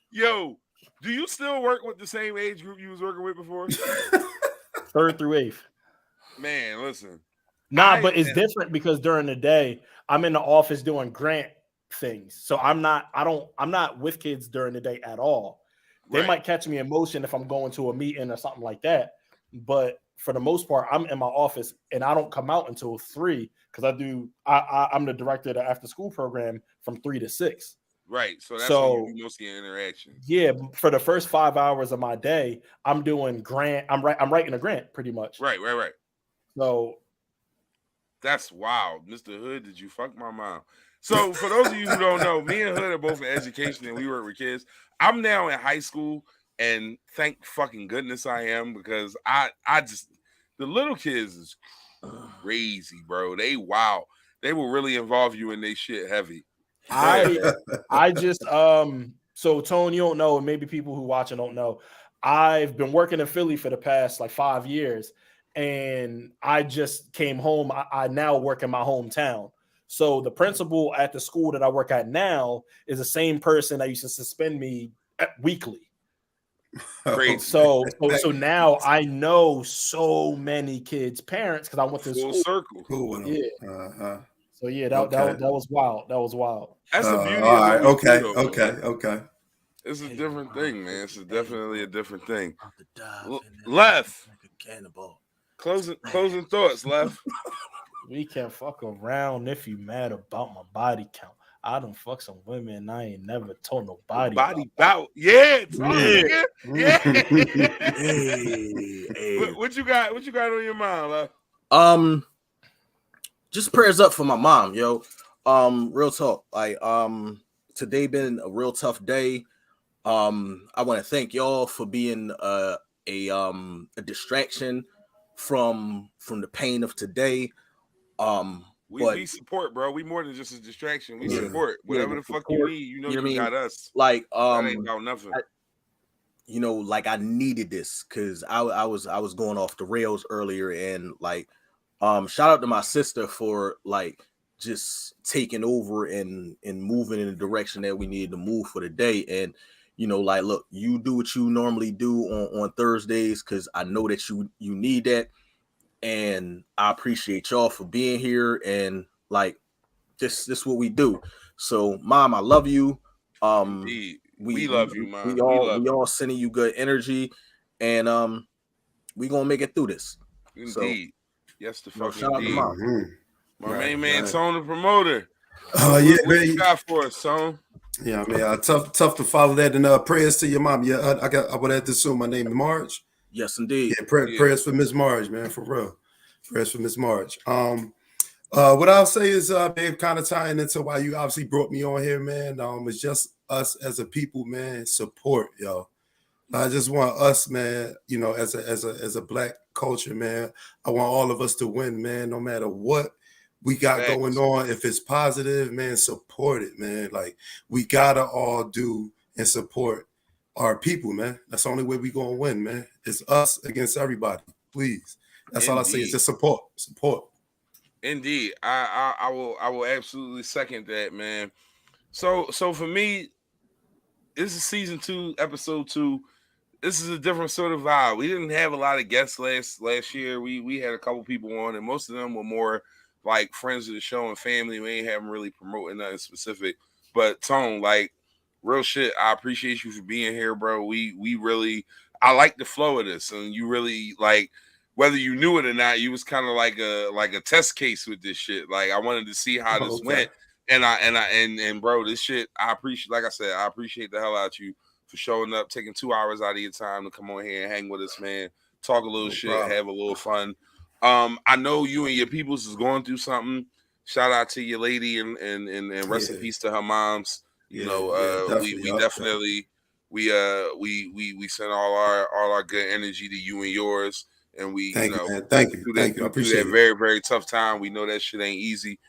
Yo, do you still work with the same age group you was working with before? 3rd through 8th. Man, listen. But it's different because during the day I'm in the office doing grant things. So I'm not with kids during the day at all. They might catch me in motion if I'm going to a meeting or something like that. But for the most part, I'm in my office and I don't come out until 3 because I'm the director of the after school program from 3 to 6. Right. So that's So when you do most of your interaction. yeah, for the first 5 hours of my day, I'm doing grant. I'm writing a grant pretty much. Right. So That's wild. Mr. Hood, did you fuck my mom? So for those of you who don't know, me and Hood are both in education and we work with kids. I'm now in high school, and thank fucking goodness I am, because I just, the little kids is crazy, bro. They wow. They will really involve you in their shit heavy. I just so Tone, you don't know, and maybe people who watching don't know. I've been working in Philly for the past like 5 years, and I just came home. I now work in my hometown. So the principal at the school that I work at now is the same person that used to suspend me weekly. Crazy. So now I know so many kids' parents because I went to Full school. circle. Cool. Yeah. So yeah, that was wild. That was wild. That's the beauty all of right. what we Okay. do, though, man. Okay. It's a different thing, man. It's definitely a different thing. About to dive in Left. like a cannonball. Closing thoughts, Left. We can fuck around if you mad about my body count. I done fuck some women and I ain't never told nobody. Body bout. Yeah. Yeah. Yeah. Hey. What you got? What you got on your mind, Left? Just prayers up for my mom, yo. Real talk. Like, today been a real tough day. I want to thank y'all for being a distraction from the pain of today. We support, bro. We more than just a distraction. We support whatever the fuck you need. You know you got us. Like, that ain't about nothing. Like I needed this because I was going off the rails earlier, and like, shout out to my sister for like just taking over and moving in the direction that we needed to move for the day. And like, look, you do what you normally do on Thursdays because I know that you need that. And I appreciate y'all for being here, and like this is what we do. So, Mom, I love you. Indeed. We love you, Mom. We all sending you good energy, and we gonna make it through this. Indeed. So, yes, the fuck shout out to indeed. Mom. My main man, Tone, the promoter. Yeah, what man. you got for us, Tone? Yeah, man. Tough to follow that. And prayers to your mom. Yeah, I would have to assume my name is Marge. Yes, indeed. Yeah, prayers for Miss Marge, man, for real. Prayers for Miss Marge. What I'll say is, babe, kind of tying into why you obviously brought me on here, man. It's just us as a people, man. Support, yo. I just want us, man. As a black culture, man. I want all of us to win, man. No matter what we got going on, if it's positive, man, support it, man. Like, we gotta all do and support our people, man. That's the only way we gonna win, man. It's us against everybody. Please. That's all I say. Is just support. Indeed. I will absolutely second that, man. So for me, this is season 2, episode 2. This is a different sort of vibe. We didn't have a lot of guests last year. We had a couple people on, and most of them were more like friends of the show and family. We ain't have them really promoting nothing specific. But Tone, like, real shit, I appreciate you for being here, bro. We really, I like the flow of this, and you really, like, whether you knew it or not, you was kind of like a test case with this shit. Like, I wanted to see how this went, and bro, this shit, I appreciate. Like I said, I appreciate the hell out of you for showing up, taking 2 hours out of your time to come on here and hang with us, man. Talk a little shit, have a little fun. I know you and your peoples is going through something. Shout out to your lady and rest in peace to her moms. We definitely we send all our good energy to you and yours, and we thank you. I appreciate that very, very tough time. We know that shit ain't easy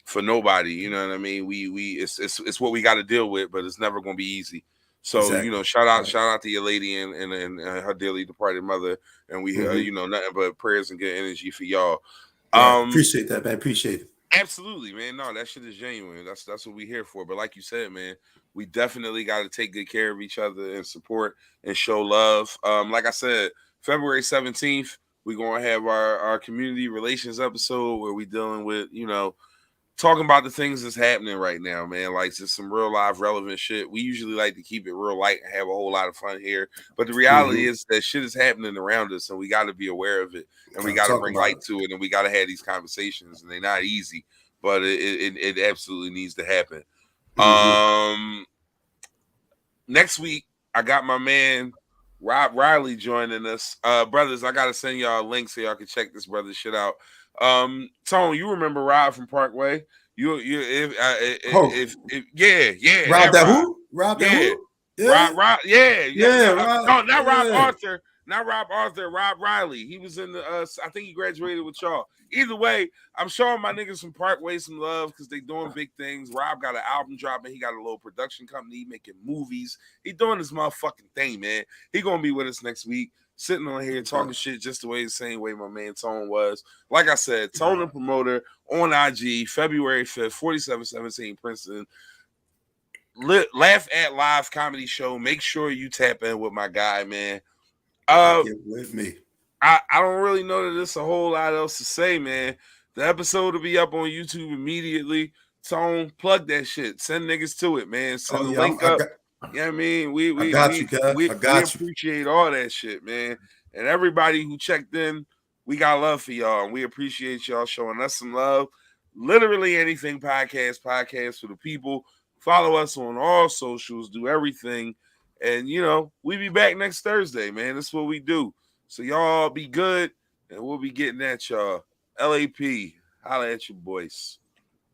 for nobody. You know what I mean? It's what we got to deal with, but it's never gonna be easy. So exactly. Shout out to your lady and her dearly departed mother, and we nothing but prayers and good energy for y'all. Appreciate that, man. Appreciate it. Absolutely, man. No, that shit is genuine. That's what we here for. But like you said, man, we definitely got to take good care of each other and support and show love. Like I said, February 17th, we're gonna have our community relations episode where we dealing with talking about the things that's happening right now, man. Like, just some real live relevant shit. We usually like to keep it real light and have a whole lot of fun here. But the reality is that shit is happening around us, and we got to be aware of it. And we got to bring light to it, and we got to have these conversations. And they're not easy, but it absolutely needs to happen. Next week, I got my man Rob Riley joining us. Brothers, I gotta send y'all a link so y'all can check this brother shit out. Tone, you remember Rob from Parkway? If yeah, Rob that Rob. who? Rob that Yeah. who? Yeah. Rob, Rob, no, not Rob yeah. Arthur, not Rob Arthur, Rob Riley. He was in the I think he graduated with y'all. Either way, I'm showing my niggas from Parkway some love because they doing big things. Rob got an album dropping. He got a little production company. He making movies. He doing his motherfucking thing, man. He gonna be with us next week, sitting on here talking shit just the same way my man Tone was. Like I said, Tone and Promoter on IG, February 5th, 4717 Princeton. Laugh at Live comedy show. Make sure you tap in with my guy, man. Get with me. I don't really know that there's a whole lot else to say, man. The episode will be up on YouTube immediately. Tone, plug that shit. Send niggas to it, man. Send the link up. You know what I mean? We appreciate all that shit, man. And everybody who checked in, we got love for y'all, and we appreciate y'all showing us some love. Literally anything podcast for the people. Follow us on all socials, do everything. And, we be back next Thursday, man. That's what we do. So y'all be good, and we'll be getting at y'all. LAP, holla at your boys.